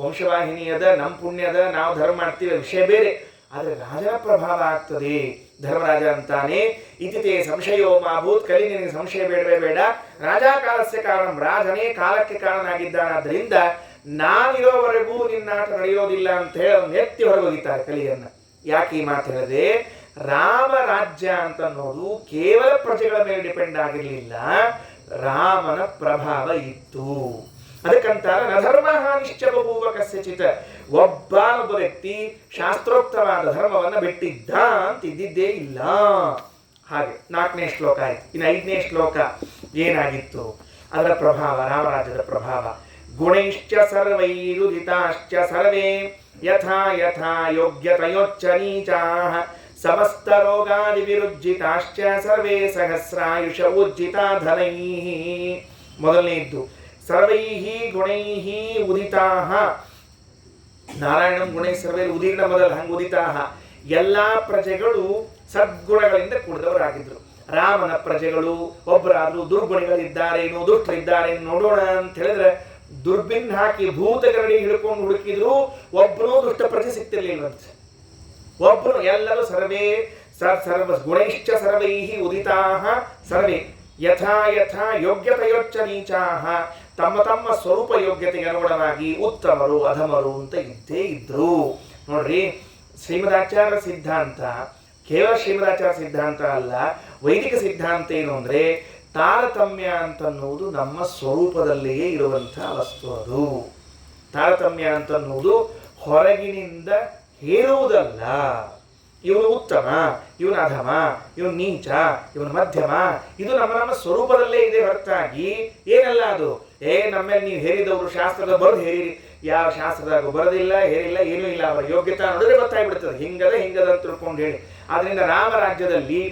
ವಂಶವಾಹಿನಿ ಅದ, ನಮ್ಮ ಪುಣ್ಯ ಅದ, ನಾವು ಧರ್ಮ ಮಾಡ್ತೀವಿ, ವಿಷಯ ಬೇರೆ. ಆದರೆ ರಾಜನ ಪ್ರಭಾವ ಆಗ್ತದೆ. ಧರ್ಮರಾಜ ಅಂತಾನೆ ಇತಿತೇ ಸಂಶಯೋ ಮಾಭೂತ್, ಕಲಿ ನಿನಗೆ ಸಂಶಯ ಬೇಡವೇ ಬೇಡ. ರಾಜ ಕಾಲಸ್ಯ ಕಾರಣ, ರಾಜನೇ ಕಾಲಕ್ಕೆ ಕಾರಣನಾಗಿದ್ದಾನಾದ್ರಿಂದ ನಾನಿರೋವರೆಗೂ ನಿನ್ನಾಟ ನಡೆಯೋದಿಲ್ಲ ಅಂತ ಹೇಳಿ ಅವನು ಎತ್ತಿ ಹೊರಗೋಗಿದ್ದಾರೆ ಕಲಿಯನ್ನ. ಯಾಕೆ ಈ ಮಾತು ಹೇಳಿದೆ? ರಾಮ ರಾಜ್ಯ ಅಂತ ಅನ್ನೋದು ಕೇವಲ ಪ್ರಜೆಗಳ ಮೇಲೆ ಡಿಪೆಂಡ್ ಆಗಿರಲಿಲ್ಲ, ರಾಮನ ಪ್ರಭಾವ ಇತ್ತು. ಅದಕ್ಕಂತಾರ ನಧರ್ಮ ನಿಶ್ಚ ಬಭೂವ ಕಸ್ಯಚಿತ್, ಒಬ್ಬನೊಬ್ಬ ವ್ಯಕ್ತಿ ಶಾಸ್ತ್ರೋಕ್ತವಾದ ಧರ್ಮವನ್ನ ಬಿಟ್ಟಿದ್ದ ಅಂತ ಇದ್ದಿದ್ದೇ ಇಲ್ಲ. ಹಾಗೆ 4ನೇ ಶ್ಲೋಕ ಆಯ್ತು. ಇನ್ನು 5ನೇ ಶ್ಲೋಕ ಏನಾಗಿತ್ತು? ಅದರ ಪ್ರಭಾವ, ರಾಮರಾಜ್ಯದ ಪ್ರಭಾವ. ಗುಣೈಶ್ಚ ಸರ್ವೈರುದಿತಾಶ್ಚ ಸರ್ವೇ ಯಥಾ ಯಥಾ ಯೋಗ್ಯತಯೋಚ್ಚ ನೀಚಾಃ ಸಮಸ್ತ ರೋಗಾದಿ ವಿರುಜ್ಜಿತಾಶ್ಚ ಸರ್ವೇ ಸಹಸ್ರಾಯುಷ ಉಜ್ಜಿತಾ ಧನೈಃ. ಮೊದಲನೇದ್ದು ಸರ್ವೈಃ ಗುಣೈಃ ಉದಿತಾಃ, ನಾರಾಯಣಂ ಗುಣೈ ಸರ್ವೇ ಉದೀರ್ಣ ಮೊದಲು ಹಂಗ ಉದಿತಾಃ. ಎಲ್ಲಾ ಪ್ರಜೆಗಳು ಸದ್ಗುಣಗಳಿಂದ ಕೂಡಿದವರಾಗಿದ್ರು. ರಾಮನ ಪ್ರಜೆಗಳು ಒಬ್ಬರಾದ್ರು ದುರ್ಗುಣಿಗಳಿದ್ದಾರೇನು, ದುಷ್ಟರಿದ್ದಾರೇನು ನೋಡೋಣ ಅಂತ ಹೇಳಿದ್ರೆ ದುರ್ಬಿನ್ ಹಾಕಿ ಭೂತಗರಡಿ ಹಿಡ್ಕೊಂಡು ಹುಡುಕಿದ್ರು ಒಬ್ಬನು ದುಷ್ಟ ಪ್ರಜೆ ಸಿಗ್ತಿರ್ಲಿಲ್ವಂತೆ. ಒಬ್ಬನು ಎಲ್ಲರೂ ಸರ್ವೇ ಸರ್ವ ಗುಣೈಶ್ಚ ಸರ್ವೈಃ ಉದಿತಾಃ ಸರ್ವೇ ಯಥಾ ಯಥಾ ಯೋಗ್ಯತೆಯೊಚ್ಚ ನೀಚಾಃ, ತಮ್ಮ ತಮ್ಮ ಸ್ವರೂಪ ಯೋಗ್ಯತೆಗೆ ಅನುಗುಣವಾಗಿ ಉತ್ತಮರು ಅಧಮರು ಅಂತ ಇದ್ದೇ ಇದ್ರು. ನೋಡ್ರಿ, ಶ್ರೀಮದಾಚಾರ್ಯ ಸಿದ್ಧಾಂತ ಕೇವಲ ಶ್ರೀಮದಾಚಾರ್ಯ ಸಿದ್ಧಾಂತ ಅಲ್ಲ, ವೈದಿಕ ಸಿದ್ಧಾಂತ ಏನು ಅಂದ್ರೆ ತಾರತಮ್ಯ ಅಂತನ್ನುವುದು ನಮ್ಮ ಸ್ವರೂಪದಲ್ಲಿಯೇ ಇರುವಂತಹ ವಸ್ತು. ಅದು ತಾರತಮ್ಯ ಅಂತನ್ನುವುದು ಹೊರಗಿನಿಂದ ಹೇರುವುದಲ್ಲ. ಇವನು ಉತ್ತಮ, ಇವನು ಅಧಮ, ಇವನು ನೀಚ, ಇವನು ಮಧ್ಯಮ, ಇದು ನಮ್ಮ ನಮ್ಮ ಸ್ವರೂಪದಲ್ಲೇ ಇದೆ ಹೊರತಾಗಿ ಏನಲ್ಲ ಅದು. ನಮ್ಮೇಲೆ ನೀವು ಹೇರಿದವರು ಶಾಸ್ತ್ರದ ಬರೆದು ಹೇರಿರಿ, ಯಾವ ಶಾಸ್ತ್ರದಾಗ ಬರೋದಿಲ್ಲ, ಹೇರಿಲ್ಲ, ಏನೂ ಇಲ್ಲ. ಅವರ ಯೋಗ್ಯತೆ ನೋಡಿದ್ರೆ ಗೊತ್ತಾಗ್ಬಿಡ್ತದೆ, ಹಿಂಗದ ಅಂತ ತಿಳ್ಕೊಂಡು ಹೇಳಿ. ಆದ್ರಿಂದ ರಾಮರಾಜ್ಯದಲ್ಲಿ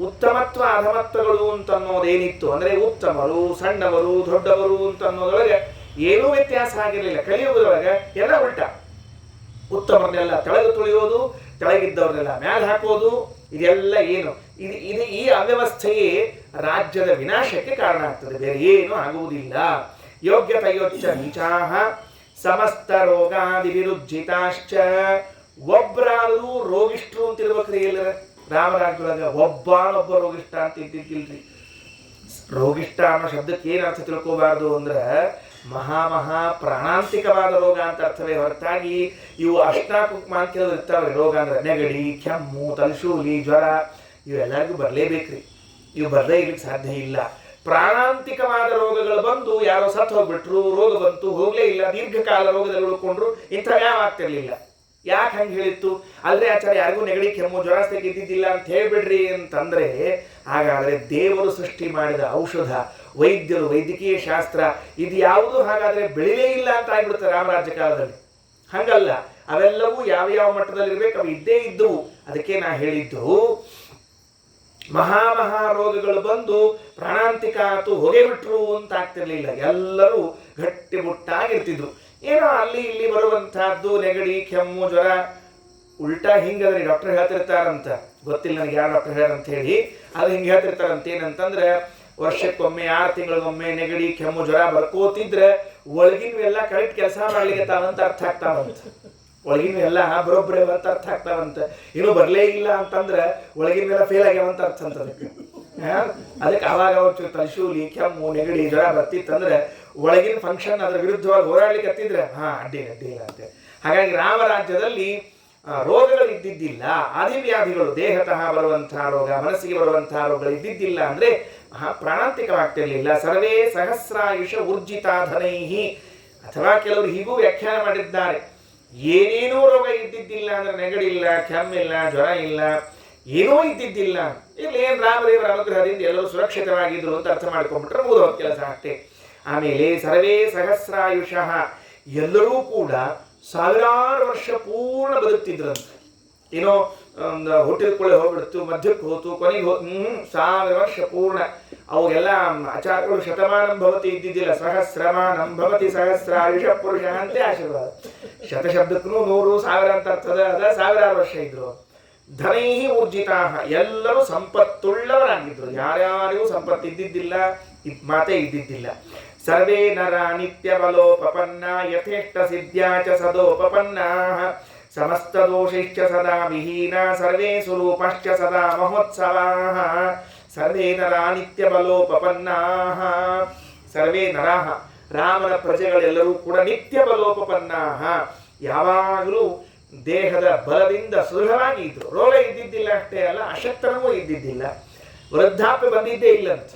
ಉತ್ತಮತ್ವ ಅಧಮತ್ವಗಳು ಅಂತ ಅನ್ನೋದೇನಿತ್ತು ಅಂದ್ರೆ ಉತ್ತಮರು ಸಣ್ಣವರು ದೊಡ್ಡವರು ಅಂತ ಅನ್ನೋದ್ರೊಳಗೆ ಏನೂ ವ್ಯತ್ಯಾಸ ಆಗಿರಲಿಲ್ಲ. ಕಲಿಯುಗದೊಳಗೆ ಎಲ್ಲ ಉಲ್ಟ. ಉತ್ತಮರನ್ನೆಲ್ಲ ತೆಳಗೆ ತುಳಿಯೋದು, ತೆಳಗಿದ್ದವ್ರನ್ನೆಲ್ಲ ಮ್ಯಾಲ ಹಾಕೋದು, ಇದೆಲ್ಲ ಏನು ಇದು ಈ ಅವ್ಯವಸ್ಥೆಯೇ ರಾಜ್ಯದ ವಿನಾಶಕ್ಕೆ ಕಾರಣ ಆಗ್ತದೆ, ಬೇರೆ ಏನು ಆಗುವುದಿಲ್ಲ. ಯೋಗ್ಯತೆಯೊಚ್ಚ ನೀಚಾಃ ಸಮಸ್ತ ರೋಗಾದಿ ವಿರುಜ್ಜಿತಾಶ್ಚ, ಒಬ್ಬರಾದರೂ ರೋಗಿಷ್ಠರು ಅಂತ ಇರ್ಬೇಕ್ರಿ. ಎಲ್ಲರ ರಾಮರಾಜ್ಯದೊಳಗ ಒಬ್ಬನೊಬ್ಬ ರೋಗಿಷ್ಠ ಅಂತ ಇದ್ದಿದ್ದಿಲ್ರಿ. ರೋಗಿಷ್ಠ ಅನ್ನೋ ಶಬ್ದಕ್ಕೆ ಏನು ಅರ್ಥ ತಿಳ್ಕೋಬಾರ್ದು ಅಂದ್ರೆ ಮಹಾ ಪ್ರಾಣಾಂತಿಕವಾದ ರೋಗ ಅಂತ ಅರ್ಥವೇ ಹೊರತಾಗಿ ಇವು ಅರ್ಶಿನ ಕುಂಕುಮ ಅಂತ ಕೆಲವು ಇರ್ತಾವೆ ರೋಗ ಅಂದ್ರೆ ನೆಗಡಿ, ಕೆಮ್ಮು, ತಲಶೂಲಿ, ಜ್ವರ ಇವೆಲ್ಲರಿಗೂ ಬರಲೇಬೇಕ್ರಿ. ಇವು ಬರದೇ ಇರ್ಲಿಕ್ಕೆ ಸಾಧ್ಯ ಇಲ್ಲ. ಪ್ರಾಣಾಂತಿಕವಾದ ರೋಗಗಳು ಬಂದು ಯಾರೋ ಸತ್ತು ಹೋಗ್ಬಿಟ್ರು, ರೋಗ ಬಂತು ಹೋಗ್ಲೇ ಇಲ್ಲ, ದೀರ್ಘಕಾಲ ರೋಗದಲ್ಲಿ ಉಳ್ಕೊಂಡ್ರು, ಇಂಥವು ಯಾವ ಆಗ್ತಿರ್ಲಿಲ್ಲ. ಯಾಕೆ ಹಂಗೆ ಹೇಳಿತ್ತು? ಅಲ್ಲದೆ ಆಚಾರ್ಯ ಯಾರಿಗೂ ನೆಗಡಿ, ಕೆಮ್ಮು, ಜ್ವರ ಇದ್ದಿದ್ದಿಲ್ಲ ಅಂತ ಹೇಳ್ಬಿಡ್ರಿ ಅಂತಂದ್ರೆ, ಹಾಗಾದ್ರೆ ದೇವರು ಸೃಷ್ಟಿ ಮಾಡಿದ ಔಷಧ, ವೈದ್ಯರು, ವೈದ್ಯಕೀಯ ಶಾಸ್ತ್ರ ಇದು ಯಾವುದು ಹಾಗಾದ್ರೆ ಬೆಳಿಲೇ ಇಲ್ಲ ಅಂತ ಆಗ್ಬಿಡುತ್ತೆ ರಾಮರಾಜ್ಯ ಕಾಲದಲ್ಲಿ. ಹಂಗಲ್ಲ, ಅವೆಲ್ಲವೂ ಯಾವ ಮಟ್ಟದಲ್ಲಿ ಇರ್ಬೇಕು ಅವು ಇದ್ದೇ ಇದ್ದವು. ಅದಕ್ಕೆ ನಾ ಹೇಳಿದ್ದು ಮಹಾ ರೋಗಗಳು ಬಂದು ಪ್ರಾಣಾಂತಿಕ ಆತು ಹೊಗೆ ಬಿಟ್ರು ಅಂತ ಆಗ್ತಿರ್ಲಿಲ್ಲ. ಎಲ್ಲರೂ ಗಟ್ಟಿ ಮುಟ್ಟಾಗಿರ್ತಿದ್ರು. ಏನೋ ಅಲ್ಲಿ ಇಲ್ಲಿ ಬರುವಂತಹದ್ದು ನೆಗಡಿ, ಕೆಮ್ಮು, ಜ್ವರ ಉಲ್ಟಾ ಹಿಂಗದ್ರಿ ಡಾಕ್ಟರ್ ಹೇಳ್ತಿರ್ತಾರಂತ, ಗೊತ್ತಿಲ್ಲ ನನಗೆ ಯಾರು ಡಾಕ್ಟರ್ ಹೇಳ್ಯಾರಂತ ಹೇಳಿ, ಅದು ಹಿಂಗೆ ಹೇಳ್ತಿರ್ತಾರಂತ. ಏನಂತಂದ್ರೆ ವರ್ಷಕ್ಕೊಮ್ಮೆ 6 ತಿಂಗಳಿಗೊಮ್ಮೆ ನೆಗಡಿ, ಕೆಮ್ಮು, ಜ್ವರ ಬರ್ಕೋತಿದ್ರೆ ಒಳಗಿನವೆಲ್ಲ ಕರೆಕ್ಟ್ ಕೆಲಸ ಮಾಡ್ಲಿಕ್ಕೆ ತಾವಂತ ಅರ್ಥ ಆಗ್ತಾವಂತ. ಒಳಗಿನವೆಲ್ಲ ಬರೋಬ್ಬರೇ ಅಂತ ಅರ್ಥ ಆಗ್ತಾವಂತ. ಇನ್ನೂ ಬರಲೇ ಇಲ್ಲ ಅಂತಂದ್ರೆ ಒಳಗಿನವೆಲ್ಲ ಫೇಲ್ ಆಗ್ಯಾವಂತ ಅರ್ಥ ಅಂತ. ಅದಕ್ಕೆ ಅವಾಗ ತಲಶೂಲಿ, ಕೆಮ್ಮು, ನೆಗಡಿ, ಜ್ವರ ಬರ್ತಿತ್ತಂದ್ರೆ ಒಳಗಿನ ಫಂಕ್ಷನ್ ಅದರ ವಿರುದ್ಧವಾಗಿ ಹೋರಾಡ್ಲಿಕ್ಕೆ ಹತ್ತಿದ್ರೆ ಅಡ್ಡಿ ಇಲ್ಲ ಅಂತ. ಹಾಗಾಗಿ ರಾಮರಾಜ್ಯದಲ್ಲಿ ರೋಗಗಳು ಇದ್ದಿದ್ದಿಲ್ಲ. ಆದಿವ್ಯಾಧಿಗಳು, ದೇಹತಃ ಬರುವಂತಹ ರೋಗ, ಮನಸ್ಸಿಗೆ ಬರುವಂತಹ ರೋಗಗಳು ಇದ್ದಿದ್ದಿಲ್ಲ. ಅಂದ್ರೆ ಪ್ರಾಣಾಂತಿಕವಾಗ್ತಿರ್ಲಿಲ್ಲ. ಸರ್ವೇ ಸಹಸ್ರಾಯುಷ ಊರ್ಜಿತಾಧನೈಹಿ, ಅಥವಾ ಕೆಲವರು ಹೀಗೂ ವ್ಯಾಖ್ಯಾನ ಮಾಡಿದ್ದಾರೆ, ಏನೇನೂ ರೋಗ ಇದ್ದಿದ್ದಿಲ್ಲ ಅಂದ್ರೆ ನೆಗಡಿ ಇಲ್ಲ, ಕೆಮ್ಮಿಲ್ಲ, ಜ್ವರ ಇಲ್ಲ, ಏನೂ ಇದ್ದಿದ್ದಿಲ್ಲ. ಇಲ್ಲಿ ಏನ್ ರಾಮದೇವರ ಅನುಗ್ರಹದಿಂದ ಎಲ್ಲರೂ ಸುರಕ್ಷಿತವಾಗಿದ್ರು ಅಂತ ಅರ್ಥ ಮಾಡ್ಕೊಂಡ್ಬಿಟ್ರೆ ಮುಗಿದೋದ ಕೆಲಸ ಅಷ್ಟೇ. ಆಮೇಲೆ ಸರ್ವೇ ಸಹಸ್ರಾಯುಷಃ, ಎಲ್ಲರೂ ಕೂಡ 1000 ವರ್ಷ ಪೂರ್ಣ ಬದುಕ್ತಿದ್ರಂತೆ. ಏನೋ ಒಂದು ಹುಟ್ಟಿದ ಕೂಡಲೇ ಹೋಗ್ಬಿಡ್ತು, ಮಧ್ಯಕ್ಕೆ ಹೋತು, ಕೊನೆಗೆ 1000 ವರ್ಷ ಪೂರ್ಣ. ಅವಾಗೆಲ್ಲ ಆಚಾರ್ಯಗಳು ಶತಮಾನಂ ಭವತಿ ಇದ್ದಿದ್ದಿಲ್ಲ, ಸಹಸ್ರಮಾನಂ ಭವತಿ ಸಹಸ್ರಾಯುಷ ಪುರುಷ ಅಂತೆ ಆಶೀರ್ವಾದ. ಶತಶಬ್ದಕ್ಕೂ 100, 1000 ಅಂತ ಅರ್ಥದ, ಅದ 1000 ವರ್ಷ ಇದ್ರು. ಧನೈಹಿ ಊರ್ಜಿತಾ, ಎಲ್ಲರೂ ಸಂಪತ್ತುಳ್ಳವರಾಗಿದ್ರು. ಯಾರ್ಯಾರಿಗೂ ಸಂಪತ್ತು ಇದ್ದಿದ್ದಿಲ್ಲ, ಮಾತೇ ಇದ್ದಿದ್ದಿಲ್ಲ. ಸರ್ವೇ ನರ ನಿತ್ಯವಲೋಪಪನ್ನ ಯಥೇಷ್ಟ ಸಿದ್ಧ್ಯಾ ಚ ಸದೋಪಪನ್ನಾ ಸಮಸ್ತ ದೋಷೈಶ್ಚ ಸದಾ ವಿಹೀನ ಸರ್ವೇ ಸ್ವರೂಪಶ್ಚ ಸದಾ ಮಹೋತ್ಸವಾಃ. ಸರ್ವೇ ನರಾ ನಿತ್ಯವಲೋಪಪನ್ನಾಃ, ಸರ್ವೇ ನರಾಃ, ರಾಮನ ಪ್ರಜೆಗಳೆಲ್ಲರೂ ಕೂಡ ನಿತ್ಯವಲೋಪಪನ್ನಾಃ, ಯಾವಾಗಲೂ ದೇಹದ ಬಲದಿಂದ ಸುದೃಢವಾಗಿ ಇದ್ರು. ರೋಗ ಇದ್ದಿದ್ದಿಲ್ಲ ಅಷ್ಟೇ ಅಲ್ಲ, ಅಶಕ್ತನವೂ ಇದ್ದಿದ್ದಿಲ್ಲ, ವೃದ್ಧಾಪ್ಯ ಬಂದಿದ್ದೇ ಇಲ್ಲಂತ.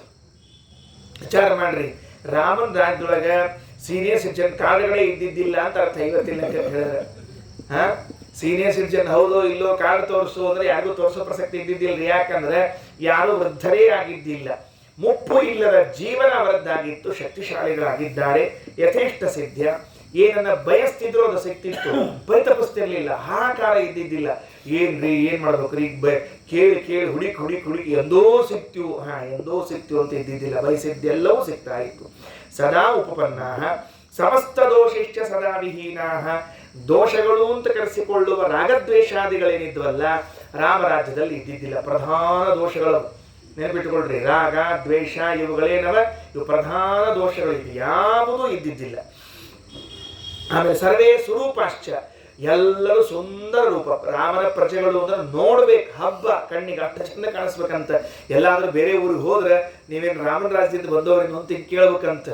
ವಿಚಾರ ಮಾಡ್ರಿ, ರಾಮನ ರಾಜ್ಯದೊಳಗ ಸೀನಿಯರ್ ಸಿಟಿಜನ್ ಕಾರ್ಡ್ಗಳೇ ಇದ್ದಿದ್ದಿಲ್ಲ ಅಂತ ಅರ್ಥ. ಇವತ್ತಿನ ಹೇಳಿದ್ರೆ ಸೀನಿಯರ್ ಸಿಟಿಜನ್ ಹೌದೋ ಇಲ್ಲೋ ಕಾರ್ಡ್ ತೋರಿಸು ಅಂದ್ರೆ ಯಾರಿಗೂ ತೋರಿಸೋ ಪ್ರಸಕ್ತಿ ಇದ್ದಿದ್ದಿಲ್ಲ. ಯಾಕಂದ್ರೆ ಯಾರು ವೃದ್ಧರೇ ಆಗಿದ್ದಿಲ್ಲ, ಮುಪ್ಪು ಇಲ್ಲದ ಜೀವನ ಅವರದ್ದಾಗಿತ್ತು, ಶಕ್ತಿಶಾಲಿಗಳಾಗಿದ್ದಾರೆ. ಯಥೇಷ್ಟ ಸಿದ್ಧ, ಏನನ್ನ ಬಯಸ್ತಿದ್ರು ಅದು ಸಿಕ್ತಿತ್ತು, ಪರಿತಪಿಸ್ತಿರ್ಲಿಲ್ಲ, ಹಾಹಾಕಾರ ಇದ್ದಿದ್ದಿಲ್ಲ. ಏನ್ರಿ ಏನ್ ಮಾಡ್ಬೇಕ್ರಿ, ಕೇಳಿ ಹುಡುಕಿ ಎಂದೋ ಸಿಕ್ತೀವು ಅಂತ ಇದ್ದಿದ್ದಿಲ್ಲ. ಬಯಸಿದ್ದೆಲ್ಲವೂ ಸಿಗ್ತಾ ಇತ್ತು. ಸದಾ ಉಪಪನ್ನಾಃ ಸಮಸ್ತ ದೋಷಿಶ್ಚ ಸದಾ ವಿಹೀನಾಃ, ದೋಷಗಳು ಅಂತ ಕರೆಸಿಕೊಳ್ಳುವ ರಾಗದ್ವೇಷಾದಿಗಳೇನಿದ್ವಲ್ಲ ರಾಮರಾಜ್ಯದಲ್ಲಿ ಇದ್ದಿದ್ದಿಲ್ಲ. ಪ್ರಧಾನ ದೋಷಗಳು ನೆನಪಿಟ್ಟುಕೊಳ್ರಿ, ರಾಗ ದ್ವೇಷ ಇವುಗಳೇನವ, ಇವು ಪ್ರಧಾನ ದೋಷಗಳಿವೆ, ಯಾವುದೂ ಇದ್ದಿದ್ದಿಲ್ಲ. ಆಮೇಲೆ ಸರ್ವೇ ಸ್ವರೂಪಾಶ್ಚ, ಎಲ್ಲರೂ ಸುಂದರ ರೂಪ. ರಾಮನ ಪ್ರಜೆಗಳು ಅಂದ್ರೆ ನೋಡ್ಬೇಕು, ಹಬ್ಬ ಕಣ್ಣಿಗೆ ಅಷ್ಟು ಚಂದ ಕಾಣಿಸ್ಬೇಕಂತ. ಎಲ್ಲಾದ್ರೂ ಬೇರೆ ಊರಿಗೆ ಹೋದ್ರೆ ನೀವೇನು ರಾಮನ ರಾಜ್ಯದಿಂದ ಬಂದವ್ರೇನು ಅಂತ ಹಿಂಗೆ ಕೇಳ್ಬೇಕಂತ.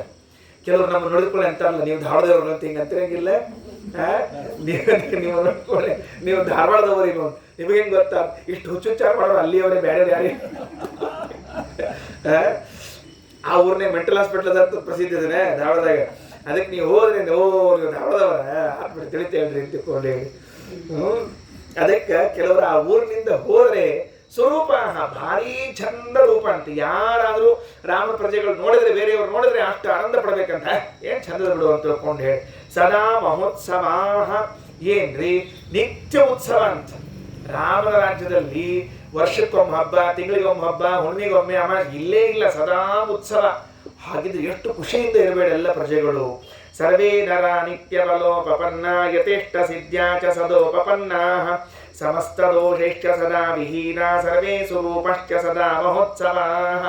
ಕೆಲವರು ನಮ್ಮ ನೋಡಿಕೊಳ್ಳಿ ಅಂತಾರಲ್ಲ, ನೀವು ಧಾರವಾಡದವ್ರು ಅಂತ ಹಿಂಗೆ ಅಂತಿರಂಗಿಲ್ಲ. ನೀವು ನೋಡ್ಕೊಳ್ಳಿ, ನೀವು ಧಾರವಾಡದವರೇನು, ನಿಮಗೆ ಹೆಂಗೆ ಗೊತ್ತಾ, ಇಷ್ಟು ಹುಚ್ಚುಚ್ಚಾರ ಮಾಡೋರು ಅಲ್ಲಿಯವರೇ, ಬೇರೆ ಯಾರೇ. ಆ ಊರನ್ನೇ ಮೆಂಟಲ್ ಹಾಸ್ಪಿಟಲ್ ಅಂತ ಪ್ರಸಿದ್ಧ ಇದೆ ಧಾರವಾಡದಾಗ. ಅದಕ್ಕೆ ನೀವು ಹೋದ್ರೆ ನೀವು ಧಾರವಾಡದವರ ಹಾಕ್ಬಿಟ್ಟು ತಿಳಿತೇಳ್ರಿ ಅಂತ ತಿಳ್ಕೊಂಡು ಹೇಳಿ. ಅದಕ್ಕೆ ಕೆಲವರು ಆ ಊರಿನಿಂದ ಹೋದ್ರೆ ಸ್ವರೂಪ ಭಾರಿ ಚಂದ ರೂಪ ಅಂತ. ಯಾರಾದ್ರೂ ರಾಮ ಪ್ರಜೆಗಳು ನೋಡಿದ್ರೆ, ಬೇರೆಯವರು ನೋಡಿದ್ರೆ ಅಷ್ಟು ಆನಂದ ಪಡ್ಬೇಕಂತ, ಏನ್ ಚಂದದ ಬಿಡು ಅಂತ ತಿಳ್ಕೊಂಡು ಹೇಳಿ. ಸದಾ ಮಹೋತ್ಸವಾಃ, ಏನ್ರಿ ನಿತ್ಯ ಉತ್ಸವ ಅಂತ. ರಾಮನ ರಾಜ್ಯದಲ್ಲಿ ವರ್ಷಕ್ಕೊಮ್ಮೆ ಹಬ್ಬ, ತಿಂಗಳಿಗೊಮ್ಮೆ ಹಬ್ಬ, ಹುಣ್ಣಿಗೊಮ್ಮೆ ಅಮಾವಾಸ್ಯೆ ಇಲ್ಲೇ ಇಲ್ಲ, ಸದಾ ಉತ್ಸವ. ಹಾಗಿದ್ರೆ ಎಷ್ಟು ಖುಷಿಯಿಂದ ಇರಬೇಡ ಎಲ್ಲ ಪ್ರಜೆಗಳು. ಸರ್ವೇ ನರ ನಿತ್ಯವಲೋಪಪನ್ನ ಯಥೇಷ್ಟ ಸಿದ್ಧ್ಯಾ ಚ ಸದೋಪಪನ್ನಾಃ ಸಮಸ್ತ ದೋಷೈಶ್ಚ ಸದಾ ವಿಹೀನ ಸರ್ವೇ ಸ್ವರೂಪಶ್ಚ ಸದಾ ಮಹೋತ್ಸವಾಃ.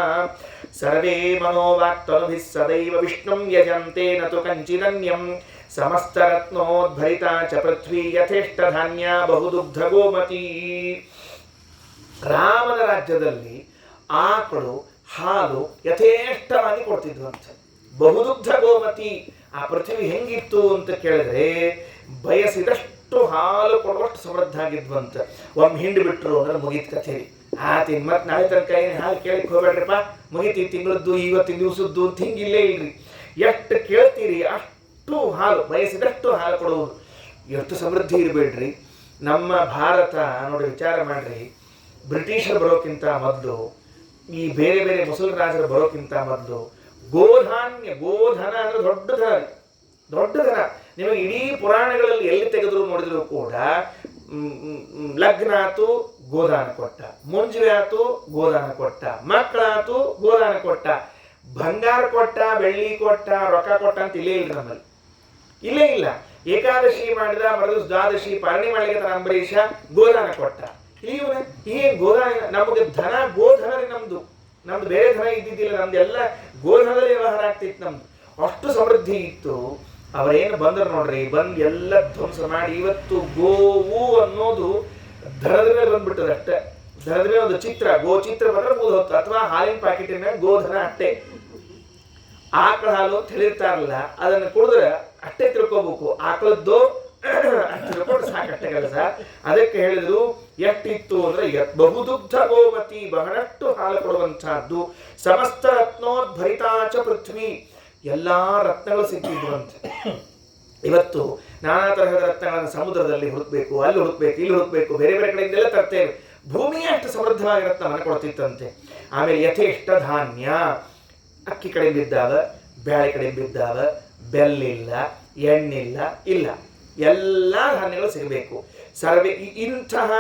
ಸರ್ವೇ ಮನೋವಾಕ್ತನುಭಿಃ ಸದೈವ ವಿಷ್ಣುಂ ಯಜಂತೆ ನತು ಕಂಚಿದನ್ಯಂ ಸಮಸ್ತ ರತ್ನೋದ್ಭರಿತಾ ಚ ಪೃಥ್ವೀ ಯಥೇಷ್ಟ ಧಾನ್ಯ ಬಹುದುಗ್ಧ ಗೋಮತಿ. ರಾಮನ ರಾಜ್ಯದಲ್ಲಿ ಆಕಳು ಹಾಲು ಯಥೇಷ್ಟವಾಗಿ ಕೊಡ್ತಿದ್ವು ಅಂತ. ಬಹುದುಗ್ಧ ಗೋಮತಿ. ಆ ಪೃಥ್ವಿ ಹೆಂಗಿತ್ತು ಅಂತ ಕೇಳಿದ್ರೆ ಬಯಸಿದಷ್ಟು ಹಾಲು ಕೊಡುವಷ್ಟು ಸಮೃದ್ಧ ಆಗಿದ್ವಂತ. ಒಮ್ಮೆ ಹಿಂಡು ಬಿಟ್ರು ಅಂದ್ರೆ ಮುಗೀತ್ ಕಥೇರಿ. ಆತಿನ್ ಮತ್ತೆ ನಾಳೆ ತನಕ ಏನು ಹಾಲು ಕೇಳಕ್ಕೆ ಹೋಗ್ಬೇಡ್ರಿಪ್ಪ, ಮುಗೀತಿ ತಿಂಗಳದ್ದು ಇವತ್ತಿನ ದಿವಸದ್ದು ಅಂತ ಹಿಂಗಿಲ್ಲೇ ಇಲ್ರಿ. ಎಷ್ಟು ಕೇಳ್ತೀರಿ ಅಷ್ಟು ಹಾಲು, ಬಯಸಿದಷ್ಟು ಹಾಲು ಕೊಡುವುದು. ಎಷ್ಟು ಸಮೃದ್ಧಿ ಇರಬೇಡ್ರಿ. ನಮ್ಮ ಭಾರತ ನೋಡಿ ವಿಚಾರ ಮಾಡ್ರಿ, ಬ್ರಿಟಿಷರು ಬರೋಕ್ಕಿಂತ ಮೊದಲು, ಈ ಬೇರೆ ಬೇರೆ ಮುಸಲ್ ರಾಜರು ಬರೋಕ್ಕಿಂತ ಮೊದಲು ಗೋಧಾನ್ಯ, ಗೋಧನ ಅಂದ್ರೆ ದೊಡ್ಡ ಧನ, ದೊಡ್ಡ ಧನ. ನಿಮಗೆ ಇಡೀ ಪುರಾಣಗಳಲ್ಲಿ ಎಲ್ಲಿ ತೆಗೆದ್ರು ನೋಡಿದ್ರು ಕೂಡ ಲಗ್ನ ಆತು ಗೋದಾನ ಕೊಟ್ಟ, ಮುಂಜುವೆ ಆತು ಗೋದಾನ ಕೊಟ್ಟ, ಮಕ್ಕಳಾತು ಗೋದಾನ ಕೊಟ್ಟ, ಬಂಗಾರ ಕೊಟ್ಟ, ಬೆಳ್ಳಿ ಕೊಟ್ಟ, ರೊಕ್ಕ ಕೊಟ್ಟ ಅಂತ ಇಲ್ಲೇ ಇಲ್ಲ ನಮ್ಮಲ್ಲಿ, ಇಲ್ಲೇ ಇಲ್ಲ. ಏಕಾದಶಿ ಮಾಡಿದ ಮರದು ದ್ವಾದಶಿ ಪಾಲನೆ ಮಾಡಲಿಕ್ಕೆ ಅಂಬರೀಷ ಗೋದಾನ ಕೊಟ್ಟ. ಏನ್ ಗೋದಾನ? ನಮಗೆ ಧನ ಗೋಧನ ನಮ್ದು, ನಮ್ದು ಬೇರೆ ಧನ ಇದ್ದಿದ್ದಿಲ್ಲ, ನಮ್ದೆಲ್ಲ ಗೋಧನದಲ್ಲಿ ವ್ಯವಹಾರ ಆಗ್ತಿತ್ತು ನಮ್ದು. ಅಷ್ಟು ಸಮೃದ್ಧಿ ಇತ್ತು. ಅವರೇನು ಬಂದರು ನೋಡ್ರಿ, ಬಂದು ಎಲ್ಲ ಧ್ವಂಸ ಮಾಡಿ ಇವತ್ತು ಗೋವು ಅನ್ನೋದು ಧನದ ಮೇಲೆ ಬಂದ್ಬಿಟ್ಟದ ಅಷ್ಟೇ. ಧನದ ಮೇಲೆ ಒಂದು ಚಿತ್ರ, ಗೋ ಚಿತ್ರ ಬಂದ್ರೆ ಮುಗಿದು ಹೊತ್ತು, ಅಥವಾ ಹಾಲಿನ ಪ್ಯಾಕೆಟಿನ ಗೋಧನ ಅಷ್ಟೇ. ಆಕಳ ಹಾಲು ಅಂತ ಹೇಳಿರ್ತಾರಲ್ಲ, ಅದನ್ನು ಕುಡಿದ್ರೆ ಅಷ್ಟೇ ತಿಳ್ಕೋಬೇಕು, ಆಕಳದ್ದು ತಿಳ್ಕೊಂಡು ಸಾಕಷ್ಟೇ ಕೆಲಸ. ಅದಕ್ಕೆ ಹೇಳಿದ್ರು ಎಷ್ಟಿತ್ತು ಅಂದ್ರೆ ಬಹುದುಗ್ಧ ಗೋಮತಿ, ಬಹಳಷ್ಟು ಹಾಲು ಕೊಡುವಂತಹದ್ದು. ಸಮಸ್ತ ರತ್ನೋದ್ಭರಿತಾಚ ಪೃಥ್ವಿ, ಎಲ್ಲಾ ರತ್ನಗಳು ಸಿಕ್ಕಿದ್ವಂತೆ. ಇವತ್ತು ನಾನಾ ತರಹದ ರತ್ನಗಳನ್ನು ಸಮುದ್ರದಲ್ಲಿ ಹುಡುಕ್ಬೇಕು, ಅಲ್ಲಿ ಹುಡುಕ್ಬೇಕು, ಇಲ್ಲಿ ಹುಡುಕ್ಬೇಕು, ಬೇರೆ ಬೇರೆ ಕಡೆಯಿಂದೆಲ್ಲ ತರ್ತೇವೆ. ಭೂಮಿಯೇ ಅಷ್ಟು ಸಮೃದ್ಧವಾಗಿ ರತ್ನವನ್ನು ಕೊಡ್ತಿತ್ತಂತೆ. ಆಮೇಲೆ ಯಥೇಷ್ಟ ಧಾನ್ಯ, ಅಕ್ಕಿ ಕಡೆ ಬಿದ್ದಾವ, ಬೇಳೆ ಕಡೆ ಬಿದ್ದಾವ, ಬೆಲ್ಲಿಲ್ಲ, ಎಣ್ಣಿಲ್ಲ, ಇಲ್ಲ, ಎಲ್ಲ ಧಾನ್ಯಗಳು ಸಿಗಬೇಕು. ಸರ್ವೇ ಇಂತಹ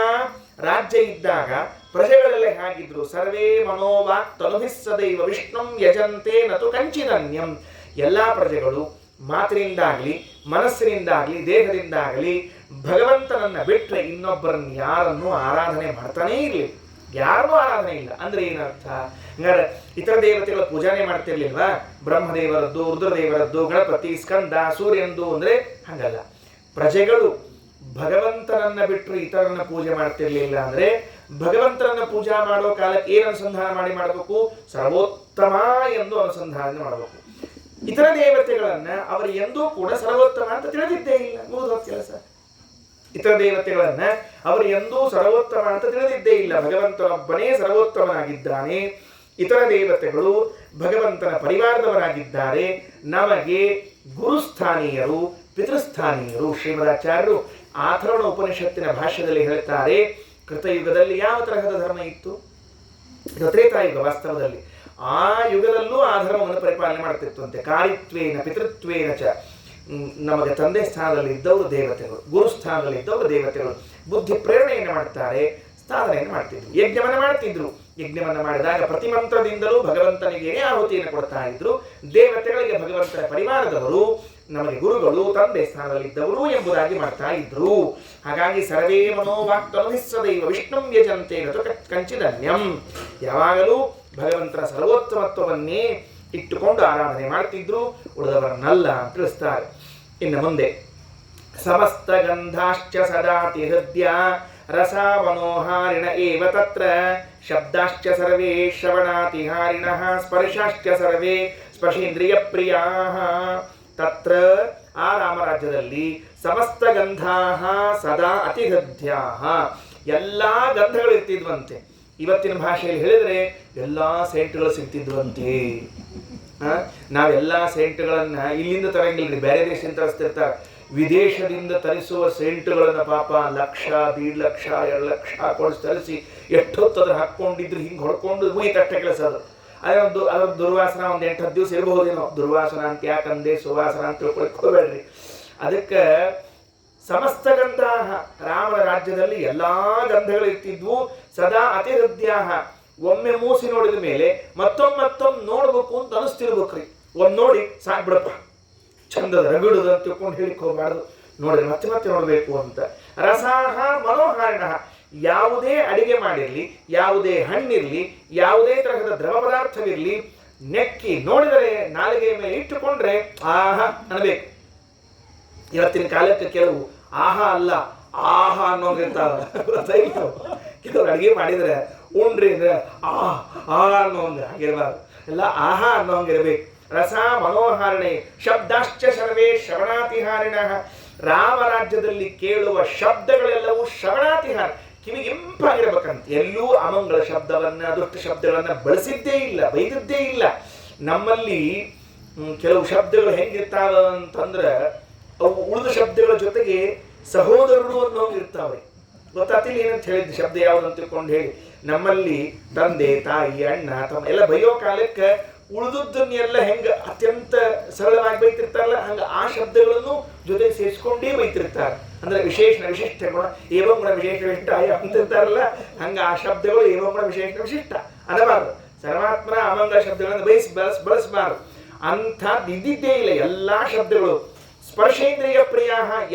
ರಾಜ್ಯ ಇದ್ದಾಗ ಪ್ರಜೆಗಳೆಲ್ಲ ಹೇಗಿದ್ರು? ಸರ್ವೇ ಮನೋವಾಕ್ ತನುಭಿಸ್ಸದೈವ ವಿಷ್ಣುಂ ಯಜಂತೆ ನತು ಕಂಚಿದನ್ಯಂ. ಎಲ್ಲ ಪ್ರಜೆಗಳು ಮಾತಿನಿಂದಾಗಲಿ, ಮನಸ್ಸಿನಿಂದಾಗಲಿ, ದೇಹದಿಂದಾಗಲಿ ಭಗವಂತನನ್ನ ಬಿಟ್ಟರೆ ಇನ್ನೊಬ್ಬರನ್ನು ಯಾರನ್ನು ಆರಾಧನೆ ಮಾಡ್ತಾನೇ ಇರಲಿಲ್ಲ. ಯಾರಿಗೂ ಆರಾಧನೆ ಇಲ್ಲ ಅಂದ್ರೆ ಏನರ್ಥ? ಹಂಗಾರೆ ಇತರ ದೇವತೆಗಳ ಪೂಜಾನೆ ಮಾಡ್ತಿರ್ಲಿಲ್ವಾ? ಬ್ರಹ್ಮದೇವರದ್ದು, ರುದ್ರದೇವರದ್ದು, ಗಣಪತಿ, ಸ್ಕಂದ, ಸೂರ್ಯಂದು ಅಂದ್ರೆ ಹಂಗಲ್ಲ. ಪ್ರಜೆಗಳು ಭಗವಂತನನ್ನ ಬಿಟ್ಟರು ಇತರನ್ನ ಪೂಜೆ ಮಾಡ್ತಿರ್ಲಿಲ್ಲ. ಅಂದ್ರೆ ಭಗವಂತನನ್ನ ಪೂಜಾ ಮಾಡೋ ಕಾಲಕ್ಕೆ ಏನು ಅನುಸಂಧಾನ ಮಾಡಬೇಕು? ಸರ್ವೋತ್ತಮ ಎಂದು ಅನುಸಂಧಾನ ಮಾಡಬೇಕು. ಇತರ ದೇವತೆಗಳನ್ನ ಅವರು ಎಂದೂ ಕೂಡ ಸರ್ವೋತ್ತಮ ಅಂತ ತಿಳಿದಿದ್ದೇ ಇಲ್ಲ, ಮುಗಿದ ಕೆಲಸ. ಇತರ ದೇವತೆಗಳನ್ನ ಅವರು ಎಂದೂ ಸರ್ವೋತ್ತಮ ಅಂತ ತಿಳಿದಿದ್ದೇ ಇಲ್ಲ. ಭಗವಂತನೊಬ್ಬನೇ ಸರ್ವೋತ್ತಮನಾಗಿದ್ದಾನೆ. ಇತರ ದೇವತೆಗಳು ಭಗವಂತನ ಪರಿವಾರದವರಾಗಿದ್ದಾರೆ. ನಮಗೆ ಗುರುಸ್ಥಾನೀಯರು, ಪಿತೃಸ್ಥಾನೀಯರು. ಶ್ರೀಮದಾಚಾರ್ಯರು ಆಥರ್ವಣ ಉಪನಿಷತ್ತಿನ ಭಾಷ್ಯದಲ್ಲಿ ಹೇಳ್ತಾರೆ, ಕೃತಯುಗದಲ್ಲಿ ಯಾವ ತರಹದ ಧರ್ಮ ಇತ್ತು? ಇದು ತ್ರೇತಾಯುಗ. ವಾಸ್ತವದಲ್ಲಿ ಆ ಯುಗದಲ್ಲೂ ಆ ಧರ್ಮವನ್ನು ಪರಿಪಾಲನೆ ಮಾಡ್ತಿತ್ತಂತೆ. ಕಾರಿತ್ವೇನ ಪಿತೃತ್ವೇನ ಚ. ನಮಗೆ ತಂದೆ ಸ್ಥಾನದಲ್ಲಿ ಇದ್ದವರು ದೇವತೆಗಳು, ಗುರುಸ್ಥಾನದಲ್ಲಿ ಇದ್ದವರು ದೇವತೆಗಳು. ಬುದ್ಧಿ ಪ್ರೇರಣೆಯನ್ನು ಮಾಡ್ತಾರೆ, ಸಾಧನೆಯನ್ನು ಮಾಡ್ತಿದ್ರು, ಯಜ್ಞವನ್ನು ಮಾಡ್ತಿದ್ರು. ಯಜ್ಞವನ್ನು ಮಾಡಿದಾಗ ಪ್ರತಿ ಮಂತ್ರದಿಂದಲೂ ಭಗವಂತನಿಗೆ ಆಹುತಿಯನ್ನು ಕೊಡ್ತಾ ಇದ್ರು. ದೇವತೆಗಳಿಗೆ ಭಗವಂತನ ಪರಿವಾರದವರು, ನಮಗೆ ಗುರುಗಳು, ತಂದೆ ಸ್ಥಾನದಲ್ಲಿದ್ದವರು ಎಂಬುದಾಗಿ ಮಾಡ್ತಾ ಇದ್ರು. ಹಾಗಾಗಿ ಸರ್ವೇ ಮನೋವಾಕ್ತನುಹಿಸ್ಸದೈವ ವಿಷ್ಣುಂ ಯಜಂತೆ ನತು ಕಂಚಿದನ್ಯಂ. ಯಾವಾಗಲೂ ಭಗವಂತನ ಸರ್ವೋತ್ತಮತ್ವವನ್ನೇ ಇಟ್ಟುಕೊಂಡು ಆರಾಧನೆ ಮಾಡ್ತಿದ್ರು, ಉಳಿದವರನ್ನಲ್ಲ ಅಂತ ತಿಳಿಸ್ತಾರೆ. ಇನ್ನು ಮುಂದೆ ಸಮಸ್ತ ಗಂಧಾಶ್ಚ ಸದಾತಿ ಹೃದಯ ರಸ ಮನೋಹಾರಿಣ ಏವ ತತ್ರ ಶಬ್ದಾಶ್ಚ ಸರ್ವೇ ಶ್ರವಣಾತಿಹಾರಿಣಃ ಸ್ಪರ್ಶಾಶ್ಚ ಸರ್ವೇ ಸ್ಪರ್ಶೇಂದ್ರಿಯ ಪ್ರಿಯಾಃ. ತತ್ರ ಆ ರಾಮರಾಜ್ಯದಲ್ಲಿ ಸಮಸ್ತ ಗಂಧಾಃ ಸದಾ ಅತಿಹೃದ್ಯಾಃ, ಎಲ್ಲಾ ಗಂಧಗಳು ಇರ್ತಿದ್ವಂತೆ. ಇವತ್ತಿನ ಭಾಷೆಯಲ್ಲಿ ಹೇಳಿದ್ರೆ ಎಲ್ಲಾ ಸೆಂಟ್ಗಳು ಸಿಗ್ತಿದ್ವಂತೆ. ನಾವೆಲ್ಲ ಸೆಂಟ್ಗಳನ್ನ ಇಲ್ಲಿಂದ ತರಂಗಿಲ್ರಿ, ಬೇರೆ ದೇಶದಿಂದ ತರಿಸ್ತಿರ್ತಾರೆ. ವಿದೇಶದಿಂದ ತರಿಸುವ ಸೆಂಟ್ಗಳನ್ನ ಪಾಪ ಲಕ್ಷ, 1.5 ಲಕ್ಷ, 2 ಲಕ್ಷ ಕೊಡಿಸಿ ತರಿಸಿ ಎಷ್ಟೊತ್ತದ್ರ ಹಾಕ್ಕೊಂಡಿದ್ರು, ಹಿಂಗೆ ಹೊಡ್ಕೊಂಡು ಮುಗಿತಷ್ಟೇ ಕೆಲಸ. ಅದ್ರ ದುರ್ವಾಸನ ಒಂದು 8-10 ದಿವಸ ಇರಬಹುದೇನೋ. ದುರ್ವಾಸನ ಅಂತ ಯಾಕಂದೆ, ಸುವಾಸನ ಅಂತ ತಿಳ್ಕೊಳ್ಬೇಡ್ರಿ. ಅದಕ್ಕೆ ಸಮಸ್ತ ಗಂಧ, ರಾಮನ ರಾಜ್ಯದಲ್ಲಿ ಎಲ್ಲಾ ಗಂಧಗಳು ಇರ್ತಿದ್ವು. ಸದಾ ಅತಿಹೃದ್ಯಾಹ, ಒಮ್ಮೆ ಮೂಸಿ ನೋಡಿದ ಮೇಲೆ ಮತ್ತೊಮ್ಮೆ ನೋಡ್ಬೇಕು ಅಂತ ಅನಿಸ್ತಿರ್ಬೇಕ್ರಿ. ಒಮ್ಮೆ ನೋಡಿ ಸಾಕ್ಬಿಡಪ್ಪ, ಚಂದದ ರಗಡುದು ಅಂತ ತಿಳ್ಕೊಂಡು ಹೇಳಿಕ್ ಹೋಗ್ಬಾರ್ದು, ನೋಡಿದ್ರೆ ಮತ್ತೆ ನೋಡ್ಬೇಕು ಅಂತ. ರಸಾಹ ಮನೋಹಾರಿಣ, ಯಾವುದೇ ಅಡಿಗೆ ಮಾಡಿರ್ಲಿ, ಯಾವುದೇ ಹಣ್ಣಿರ್ಲಿ, ಯಾವುದೇ ತರಹದ ದ್ರವ ಪದಾರ್ಥವಿರ್ಲಿ, ನೆಕ್ಕಿ ನೋಡಿದರೆ ನಾಲಿಗೆಯ ಮೇಲೆ ಇಟ್ಟುಕೊಂಡ್ರೆ ಆಹಾ ಅನ್ನಬೇಕು. ಇವತ್ತಿನ ಕಾಲಕ್ಕೆ ಕೆಲವು ಆಹಾ ಅಲ್ಲ ಆಹಾ ಅನ್ನೋಂಗಿರ್ತಾವ. ಕೆಲವರು ಅಡಿಗೆ ಮಾಡಿದ್ರೆ ಉಂಡ್ರಿ ಅಂದ್ರೆ ಆ ಅನ್ನೋಂಗ ಹಾಗಿರ್ಬಾರ್ದು, ಎಲ್ಲ ಆಹಾ ಅನ್ನೋಂಗಿರ್ಬೇಕು. ರಸ ಮನೋಹಾರಣೆ ಶಬ್ದಾಶ್ಚ ಸರ್ವೇ ಶ್ರವಣಾತಿಹಾರಿಣ. ರಾಮರಾಜ್ಯದಲ್ಲಿ ಕೇಳುವ ಶಬ್ದಗಳೆಲ್ಲವೂ ಶ್ರವಣಾತಿಹಾರ, ಕಿವಿಗೆ ಇಂಪಾಗಿರಬೇಕಂತ. ಎಲ್ಲೂ ಅಮಂಗಳ ಶಬ್ದವನ್ನ ದುಷ್ಟ ಶಬ್ದಗಳನ್ನ ಬಳಸಿದ್ದೇ ಇಲ್ಲ, ಬೈದಿದ್ದೇ ಇಲ್ಲ. ನಮ್ಮಲ್ಲಿ ಕೆಲವು ಶಬ್ದಗಳು ಹೆಂಗಿರ್ತಾವ ಅಂತಂದ್ರೆ ಅವು ಉಳಿದ ಶಬ್ದಗಳ ಜೊತೆಗೆ ಸಹೋದರರು ಅನ್ನೋಗಿರ್ತಾವೆ. ಗೊತ್ತಾತಿಲ್ಲ ಏನಂತ ಹೇಳಿದ್ದು ಶಬ್ದ ಯಾವ್ದಂತ ತಿಳ್ಕೊಂಡು ಹೇಳಿ. ನಮ್ಮಲ್ಲಿ ತಂದೆ ತಾಯಿ ಅಣ್ಣ ತಮ್ಮ ಎಲ್ಲ ಬೈಯೋ ಕಾಲಕ್ಕೆ ಉಳಿದದ್ದನ್ನೆಲ್ಲ ಹೆಂಗ ಅತ್ಯಂತ ಸರಳವಾಗಿ ಬೈತಿರ್ತಾರಲ್ಲ, ಹಂಗ ಆ ಶಬ್ದಗಳನ್ನು ಜೊತೆ ಸೇರಿಸ್ಕೊಂಡೇ ಬೈತಿರ್ತಾರೆ. ಅಂದ್ರೆ ವಿಶಿಷ್ಟ ಗುಣ, ಏವಂ ಗುಣ ವಿಶೇಷ ವಿಶಿಷ್ಟ ಅಂತಿರ್ತಾರಲ್ಲ, ಹಂಗ ಆ ಶಬ್ದಗಳು ಏವಂ ಗುಣ ವಿಶೇಷ ವಿಶಿಷ್ಟ ಅನ್ನಬಾರ್ದು. ಸರ್ವಾತ್ಮನ ಅಮಂಗಳ ಶಬ್ದಗಳನ್ನು ಬಳಸಬಾರದು. ಅಂಥದ್ದು ಇದ್ದಿದ್ದೇ ಇಲ್ಲ. ಎಲ್ಲಾ ಶಬ್ದಗಳು ಸ್ಪರ್ಶೇಂದ್ರಿಯ ಪ್ರಿಯ,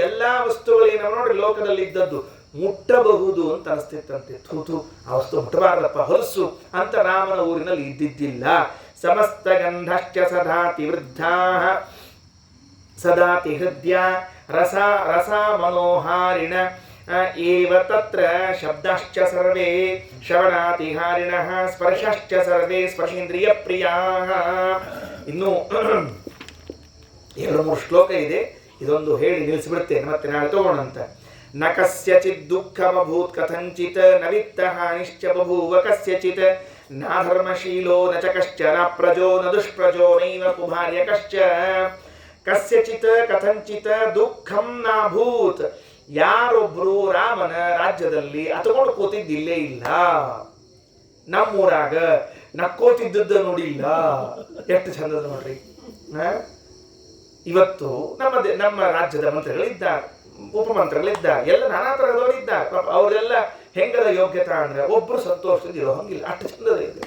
ಎಲ್ಲಾ ವಸ್ತುಗಳು ಏನವ ನೋಡ್ರಿ ಲೋಕದಲ್ಲಿ ಇದ್ದದ್ದು ಮುಟ್ಟಬಹುದು ಅಂತ ಅನಿಸ್ತಿತ್ತಂತೆ. ಥೂತು ಆ ವಸ್ತು ಮುಟ್ಟಬಾರದಪ್ಪ, ಹೊಲಸು ಅಂತ ರಾಮನ ಊರಿನಲ್ಲಿ ಇದ್ದಿದ್ದಿಲ್ಲ. ಸಮಸ್ತ ಗಂಧಶ್ಚ ಸದಾತಿ ವೃದ್ಧಾ ಸದಾತಿ ಹೃದಯ ರಸ ಮನೋಹಾರಿಣ ಏವ ತತ್ರ ಶಬ್ದಾಶ್ಚ ಸರ್ವೇ ಶ್ರವಣಾತಿಹಾರಿಣಃ ಸ್ಪರ್ಶಶ್ಚ ಸರ್ವೇ ಸ್ಪರ್ಶೇಂದ್ರಿಯ ಪ್ರಿಯಾ. ಇನ್ನು 2-3 ಶ್ಲೋಕ ಇದೆ, ಇದೊಂದು ಹೇಳಿ ನಿಲ್ಲಿಸಿಬಿಡ್ತೇನೆ, ಮತ್ತೆ ನಾಳೆ ತಗೋಣಂತ. ನ ಕಸ್ಯಚಿತ್ ದುಃಖಮಭೂತ್ ಕಥಂಚಿತ್ ನ ವಿತ್ತಹಾನಿಶ್ಚ ಬಭೂವ ಕಸ್ಯಚಿತ್ ನ ಧರ್ಮಶೀಲೋ ನ ಚ ಕಶ್ಚನ ಪ್ರಜೋ ನ ದುಷ್ಪ್ರಜೋ ನೈವ ಕುಮಾರ್ಯ ಕಶ್ಚ ಕಸ್ಯಚಿತ್ ಕಥಂಚಿತ್ ದುಃಖಂ ನಾಭೂತ್. ಯಾರೊಬ್ರು ರಾಮನ ರಾಜ್ಯದಲ್ಲಿ ಅತಕೊಂಡು ಕೂತಿದ್ದಿಲ್ಲೇ ಇಲ್ಲ. ನಮ್ಮೂರಾಗ ನಕ್ಕೋತಿದ್ದದ್ದು ನೋಡಿಲ್ಲ. ಎಷ್ಟು ಚಂದದ ನೋಡ್ರಿ. ಇವತ್ತು ನಮ್ಮ ರಾಜ್ಯದ ಮಂತ್ರಿಗಳಿದ್ದಾರೆ, ಉಪಮಂತ್ರಿಗಳಿದ್ದಾರೆ, ಎಲ್ಲ ನಾನಾ ತರದವರು ಇದ್ದಾರೆ. ಅವರೆಲ್ಲ ಹೆಂಗದ ಯೋಗ್ಯತಾ ಅಂದ್ರೆ ಒಬ್ರು ಸಂತೋಷದಿಂದ ಇರೋ ಹಂಗಿಲ್ಲ, ಅಷ್ಟು ಚಂದದ ಇದೆ.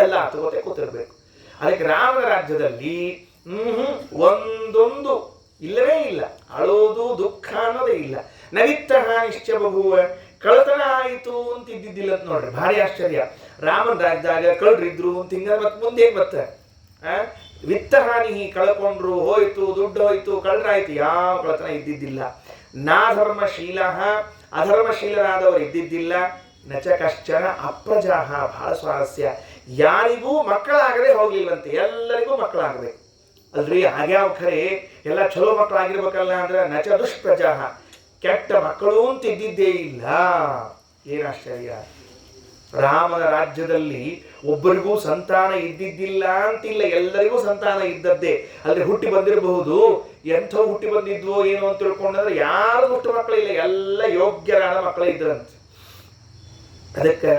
ಎಲ್ಲ ತಗೋತೆ ಕೂತಿರ್ಬೇಕು. ಅದಕ್ಕೆ ರಾಮನ ರಾಜ್ಯದಲ್ಲಿ ಒಂದೊಂದು ಇಲ್ಲವೇ ಇಲ್ಲ. ಅಳೋದು ದುಃಖ ಅನ್ನೋದೇ ಇಲ್ಲ. ನವಿತ್ತಃ ನಿಶ್ಚ ಬಭೂವ, ಕಳತನ ಆಯಿತು ಅಂತ ಇದ್ದಿದ್ದಿಲ್ಲ ಅಂತ ನೋಡ್ರಿ. ಭಾರಿ ಆಶ್ಚರ್ಯ. ರಾಮನ ರಾಜ್ಯದಾಗ ಕಳ್ರಿದ್ರು ಅಂತ ಹಿಂಗ ಮತ್ತೆ ಮುಂದೆ ಮತ್ತೆ ವಿತ್ತಹಾನಿ, ಕಳ್ಕೊಂಡ್ರು, ಹೋಯ್ತು, ದುಡ್ಡು ಹೋಯ್ತು, ಕಳ್ರಾಯ್ತು, ಯಾವ ಕಳತನ ಇದ್ದಿದ್ದಿಲ್ಲ. ನಾ ಧರ್ಮಶೀಲ, ಅಧರ್ಮಶೀಲರಾದವರು ಇದ್ದಿದ್ದಿಲ್ಲ. ನಚ ಕಶ್ಚನ ಅಪ್ರಜಾಹ, ಬಹಳ ಸ್ವಾರಸ್ಯ, ಯಾರಿಗೂ ಮಕ್ಕಳಾಗದೆ ಹೋಗ್ಲಿಲ್ವಂತೆ, ಎಲ್ಲರಿಗೂ ಮಕ್ಕಳಾಗಬೇಕು ಅಲ್ರಿ. ಹಾಗ್ಯಾವ ಖರೆ ಎಲ್ಲ ಚಲೋ ಮಕ್ಕಳಾಗಿರ್ಬೇಕಲ್ಲ ಅಂದ್ರೆ ನಚ ದುಷ್ಪ್ರಜಾಹ, ಕೆಟ್ಟ ಮಕ್ಕಳು ಅಂತ ಇದ್ದಿದ್ದೇ ಇಲ್ಲ. ಏನಾಶ್ಚರ್ಯ. ರಾಮನ ರಾಜ್ಯದಲ್ಲಿ ಒಬ್ಬರಿಗೂ ಸಂತಾನ ಇದ್ದಿದ್ದಿಲ್ಲ ಅಂತಿಲ್ಲ, ಎಲ್ಲರಿಗೂ ಸಂತಾನ ಇದ್ದದ್ದೇ. ಅಲ್ಲಿ ಹುಟ್ಟಿ ಬಂದಿರಬಹುದು, ಎಂಥ ಹುಟ್ಟಿ ಬಂದಿದ್ವೋ ಏನೋ ಅಂತ ತಿಳ್ಕೊಂಡ್ರೆ ಯಾರು ದುಷ್ಟ ಮಕ್ಕಳಿಲ್ಲ, ಎಲ್ಲ ಯೋಗ್ಯರಾದ ಮಕ್ಕಳೇ ಇದ್ರಂತೆ. ಅದಕ್ಕೆ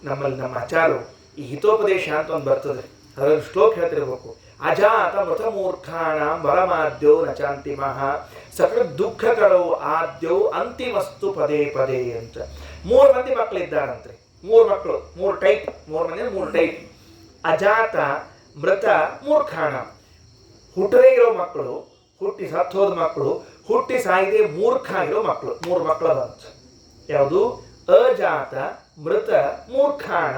ನಮ್ಮಲ್ಲಿ ನಮ್ಮ ಆಚಾರ್ಯರು ಈ ಹಿತೋಪದೇಶ ಅಂತ ಒಂದು ಬರ್ತದೆ, ಅದರಲ್ಲಿ ಶ್ಲೋಕ ಹೇಳ್ತಿರ್ಬೇಕು. ಅಜಾತ ಮೃತ ಮೂರ್ಖಾಣಂ ವರಮಾದ್ಯೋ ನಚಾಂತಿಮಃ ಸಕಲ ದುಃಖಗಳು ಆದ್ಯೋ ಅಂತಿಮಸ್ತು ಪದೇ ಪದೇ ಅಂತ. 3 ಮಂದಿ ಮಕ್ಕಳಿದ್ದಾರಂತ್ರಿ. 3 ಮಕ್ಕಳು, 3 ಟೈಪ್, 3 ಮಂದಿ 3 ಟೈಪ್. ಅಜಾತ, ಮೃತ, ಮೂರ್ಖಾಣ. ಹುಟ್ಟದೇ ಇರೋ ಮಕ್ಕಳು, ಹುಟ್ಟಿ ಸತ್ತೋದ ಮಕ್ಕಳು, ಹುಟ್ಟಿ ಸಾಯದೆ ಮೂರ್ಖ ಇರೋ ಮಕ್ಕಳು. 3 ಮಕ್ಕಳು ಬಂತು. ಯಾವುದು? ಅಜಾತ, ಮೃತ, ಮೂರ್ಖಾಣ.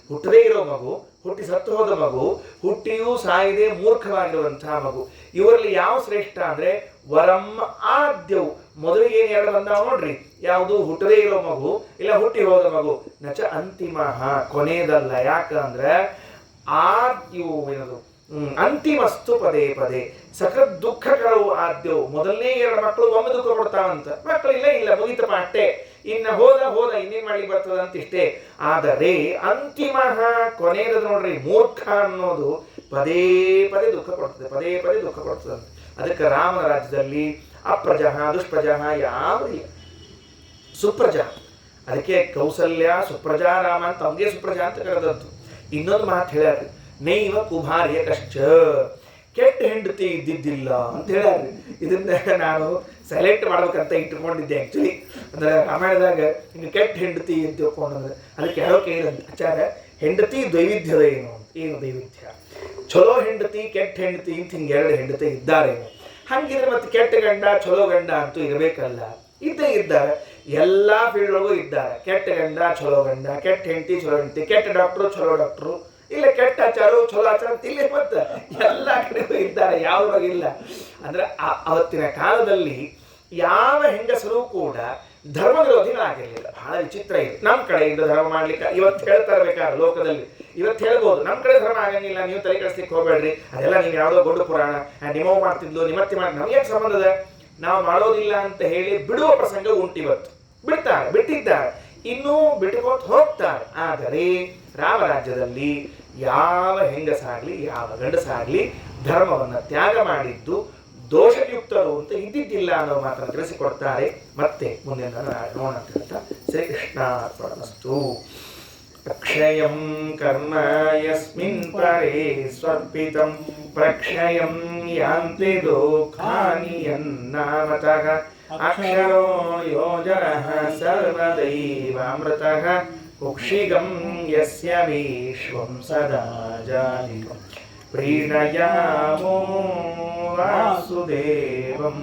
ಹುಟ್ಟದೇ ಇರೋ ಮಗು, ಹುಟ್ಟಿ ಸತ್ತು ಹೋದ ಮಗು, ಹುಟ್ಟಿಯೂ ಸಾಯದೆ ಮೂರ್ಖವಾಗಿರುವಂತಹ ಮಗು. ಇವರಲ್ಲಿ ಯಾವ ಶ್ರೇಷ್ಠ ಅಂದ್ರೆ ವರಂ ಆದ್ಯವು. ಮೊದಲಿಗೆ ಏನು 2 ಬಂದಾವ ನೋಡ್ರಿ. ಯಾವುದು? ಹುಟ್ಟದೇ ಇರೋ ಮಗು, ಇಲ್ಲ ಹುಟ್ಟಿ ಹೋದ ಮಗು. ನಚ ಅಂತಿಮ, ಕೊನೆಯದಲ್ಲ. ಯಾಕಂದ್ರೆ ಆದ್ಯವು ಏನದು ಅಂತಿಮಸ್ತು ಪದೇ ಪದೇ ಸಕಲ ದುಃಖಗಳು ಆದ್ಯವು. ಮೊದಲನೇ 2 ಮಕ್ಕಳು ಒಮ್ಮೆ ದುಃಖ ಕೊಡ್ತಾವಂತ, ಮಕ್ಕಳಿಲ್ಲ, ಇಲ್ಲ ಮುಗಿತಪ್ಪ ಅಷ್ಟೇ, ಇನ್ನು ಹೋದ ಇನ್ನೇನ್ ಮಾಡ್ಲಿಕ್ಕೆ ಬರ್ತದ ಅಂತ ಇಷ್ಟೇ. ಆದರೆ ಅಂತಿಮ, ಕೊನೆಯದ ನೋಡ್ರಿ, ಮೂರ್ಖ ಅನ್ನೋದು ಪದೇ ಪದೇ ದುಃಖ ಕೊಡ್ತದೆ, ಪದೇ ಪದೇ ದುಃಖ ಕೊಡ್ತದೆ. ಅದಕ್ಕೆ ರಾಮನ ರಾಜ್ಯದಲ್ಲಿ ಅಪ್ರಜಃ ದುಷ್ಪ್ರಜಃ ಯಾವ ಇಲ್ಲ, ಸುಪ್ರಜಾ. ಅದಕ್ಕೆ ಕೌಸಲ್ಯ ಸುಪ್ರಜಾ ರಾಮ ಅಂತ ಅವನಿಗೆ ಸುಪ್ರಜಾ ಅಂತ ಕರೆದದ್ದು. ಇನ್ನೊಂದು ಮಾತು ಹೇಳ್ಯಾರ್ರಿ, ನೈವ ಕುಮಾರ್ಯ ಕಶ್ಚ, ಕೆಟ್ಟ ಹೆಂಡತಿ ಇದ್ದಿದ್ದಿಲ್ಲ ಅಂತ ಹೇಳ್ಯಾರ್ರಿ. ಇದನ್ನ ನಾನು ಸೆಲೆಕ್ಟ್ ಮಾಡ್ಬೇಕಂತ ಇಟ್ಕೊಂಡಿದ್ದೆ ಆ್ಯಕ್ಚುಲಿ. ಅಂದ್ರೆ ರಾಮಾಯಣದಾಗ ಇನ್ನು ಕೆಟ್ಟ ಹೆಂಡತಿ ಅಂತ ತಿಳ್ಕೊಂಡ್ರೆ ಅದಕ್ಕೆ ಹೇಳೋಕೆ ಏನಂತ ಆಚಾರ, ಹೆಂಡತಿ ದ್ವೈವಿಧ್ಯದ ಏನು ದೈವಿಧ್ಯ, ಚಲೋ ಹೆಂಡತಿ ಕೆಟ್ಟ ಹೆಂಡತಿ ಅಂತ ಹಿಂಗೆ 2 ಹೆಂಡತಿ ಇದ್ದಾರೇನು. ಹಂಗಿದ್ರೆ ಮತ್ತೆ ಕೆಟ್ಟ ಗಂಡ ಚಲೋ ಗಂಡ ಅಂತೂ ಇರಬೇಕಲ್ಲ. ಇದ್ದೇ ಇದ್ದಾರೆ, ಎಲ್ಲ ಫೀಲ್ಡ್ಗಳಿಗೂ ಇದ್ದಾರೆ. ಕೆಟ್ಟ ಗಂಡ ಚಲೋ ಗಂಡ, ಕೆಟ್ಟ ಹೆಂಡತಿ ಚಲೋ ಹೆಂಡತಿ, ಕೆಟ್ಟ ಡಾಕ್ಟ್ರು ಚಲೋ ಡಾಕ್ಟ್ರು, ಇಲ್ಲ ಕೆಟ್ಟ ಆಚಾರು ಚಲೋ ಆಚಾರ ಇಲ್ಲಿ ಮತ್ತೆ ಎಲ್ಲ ಕಡೆಗೂ ಇದ್ದಾರೆ, ಯಾವುದ್ರಾಗಿಲ್ಲ. ಅಂದ್ರೆ ಅವತ್ತಿನ ಕಾಲದಲ್ಲಿ ಯಾವ ಹೆಂಗಸರು ಕೂಡ ಧರ್ಮ ವಿರೋಧಿಗಳಾಗಿರಲಿಲ್ಲ. ಬಹಳ ವಿಚಿತ್ರ ಇದೆ. ನಮ್ಮ ಕಡೆಯಿಂದ ಧರ್ಮ ಮಾಡ್ಲಿಕ್ಕೆ ಇವತ್ತು ಹೇಳ್ತಾ ಇರ್ಬೇಕಾದ್ರೆ ಲೋಕದಲ್ಲಿ ಇವತ್ತು ಹೇಳ್ಬೋದು, ನಮ್ಮ ಕಡೆ ಧರ್ಮ ಆಗಂಗಿಲ್ಲ, ನೀವು ತಲೆ ಕೆಡಿಸ್ಲಿಕ್ಕೆ ಹೋಗ್ಬೇಡ್ರಿ, ಅದೆಲ್ಲ ನೀವು ಯಾವುದೋ ಗೊಡ್ಡು ಪುರಾಣ, ನಿಮ್ಮವ್ ಮಾಡ್ತಿದ್ಲು ನಿಮ್ಮತ್ತಿ ಮಾಡಿ ನಮ್ಗೆ ಸಂಬಂಧದ, ನಾವು ಮಾಡೋದಿಲ್ಲ ಅಂತ ಹೇಳಿ ಬಿಡುವ ಪ್ರಸಂಗ ಉಂಟು. ಇವತ್ತು ಬಿಟ್ಟಿದ್ದಾರೆ, ಇನ್ನೂ ಬಿಟ್ಟುಕೊಟ್ಟು ಹೋಗ್ತಾರೆ. ಆದರೆ ರಾಮರಾಜ್ಯದಲ್ಲಿ ಯಾವ ಹೆಂಗಸಾಗ್ಲಿ ಯಾವ ಗಂಡಸಾಗ್ಲಿ ಧರ್ಮವನ್ನು ತ್ಯಾಗ ಮಾಡಿದ್ದು ದೋಷಯುಕ್ತರು ಅಂತ ಇದ್ದಿದ್ದಿಲ್ಲ ಅನ್ನೋ ಮಾತ್ರ ತಿಳಿಸಿಕೊಡ್ತಾರೆ. ಮತ್ತೆ ಮುಂದಿನ ನೋಡೋಣ ಅಂತ ಹೇಳ್ತಾ ಶ್ರೀಕೃಷ್ಣಾರ್ಪಣಮಸ್ತು. ಅಕ್ಷಯಂ ಕರ್ಮ ಯಸ್ಮಿನ್ ಪರೇ ಸ್ವರ್ಪಿತಂ ಪ್ರಕ್ಷಯಂ ಯಾಂತಿ ದುಃಖಾನಿ ಯನ್ನಾಮತಃ ಅಕ್ಷರೋ ಯೋಜನಃ ಸರ್ವದೈವಾಮೃತಃ ಕುಕ್ಷಿಗಂ ಯಸ್ಯ ವಿಶ್ವಂ ಸದಾ ಜಾಲಿಕಂ ಪ್ರೀಣಯಾಮೋ ವಾಸುದೇವಂ.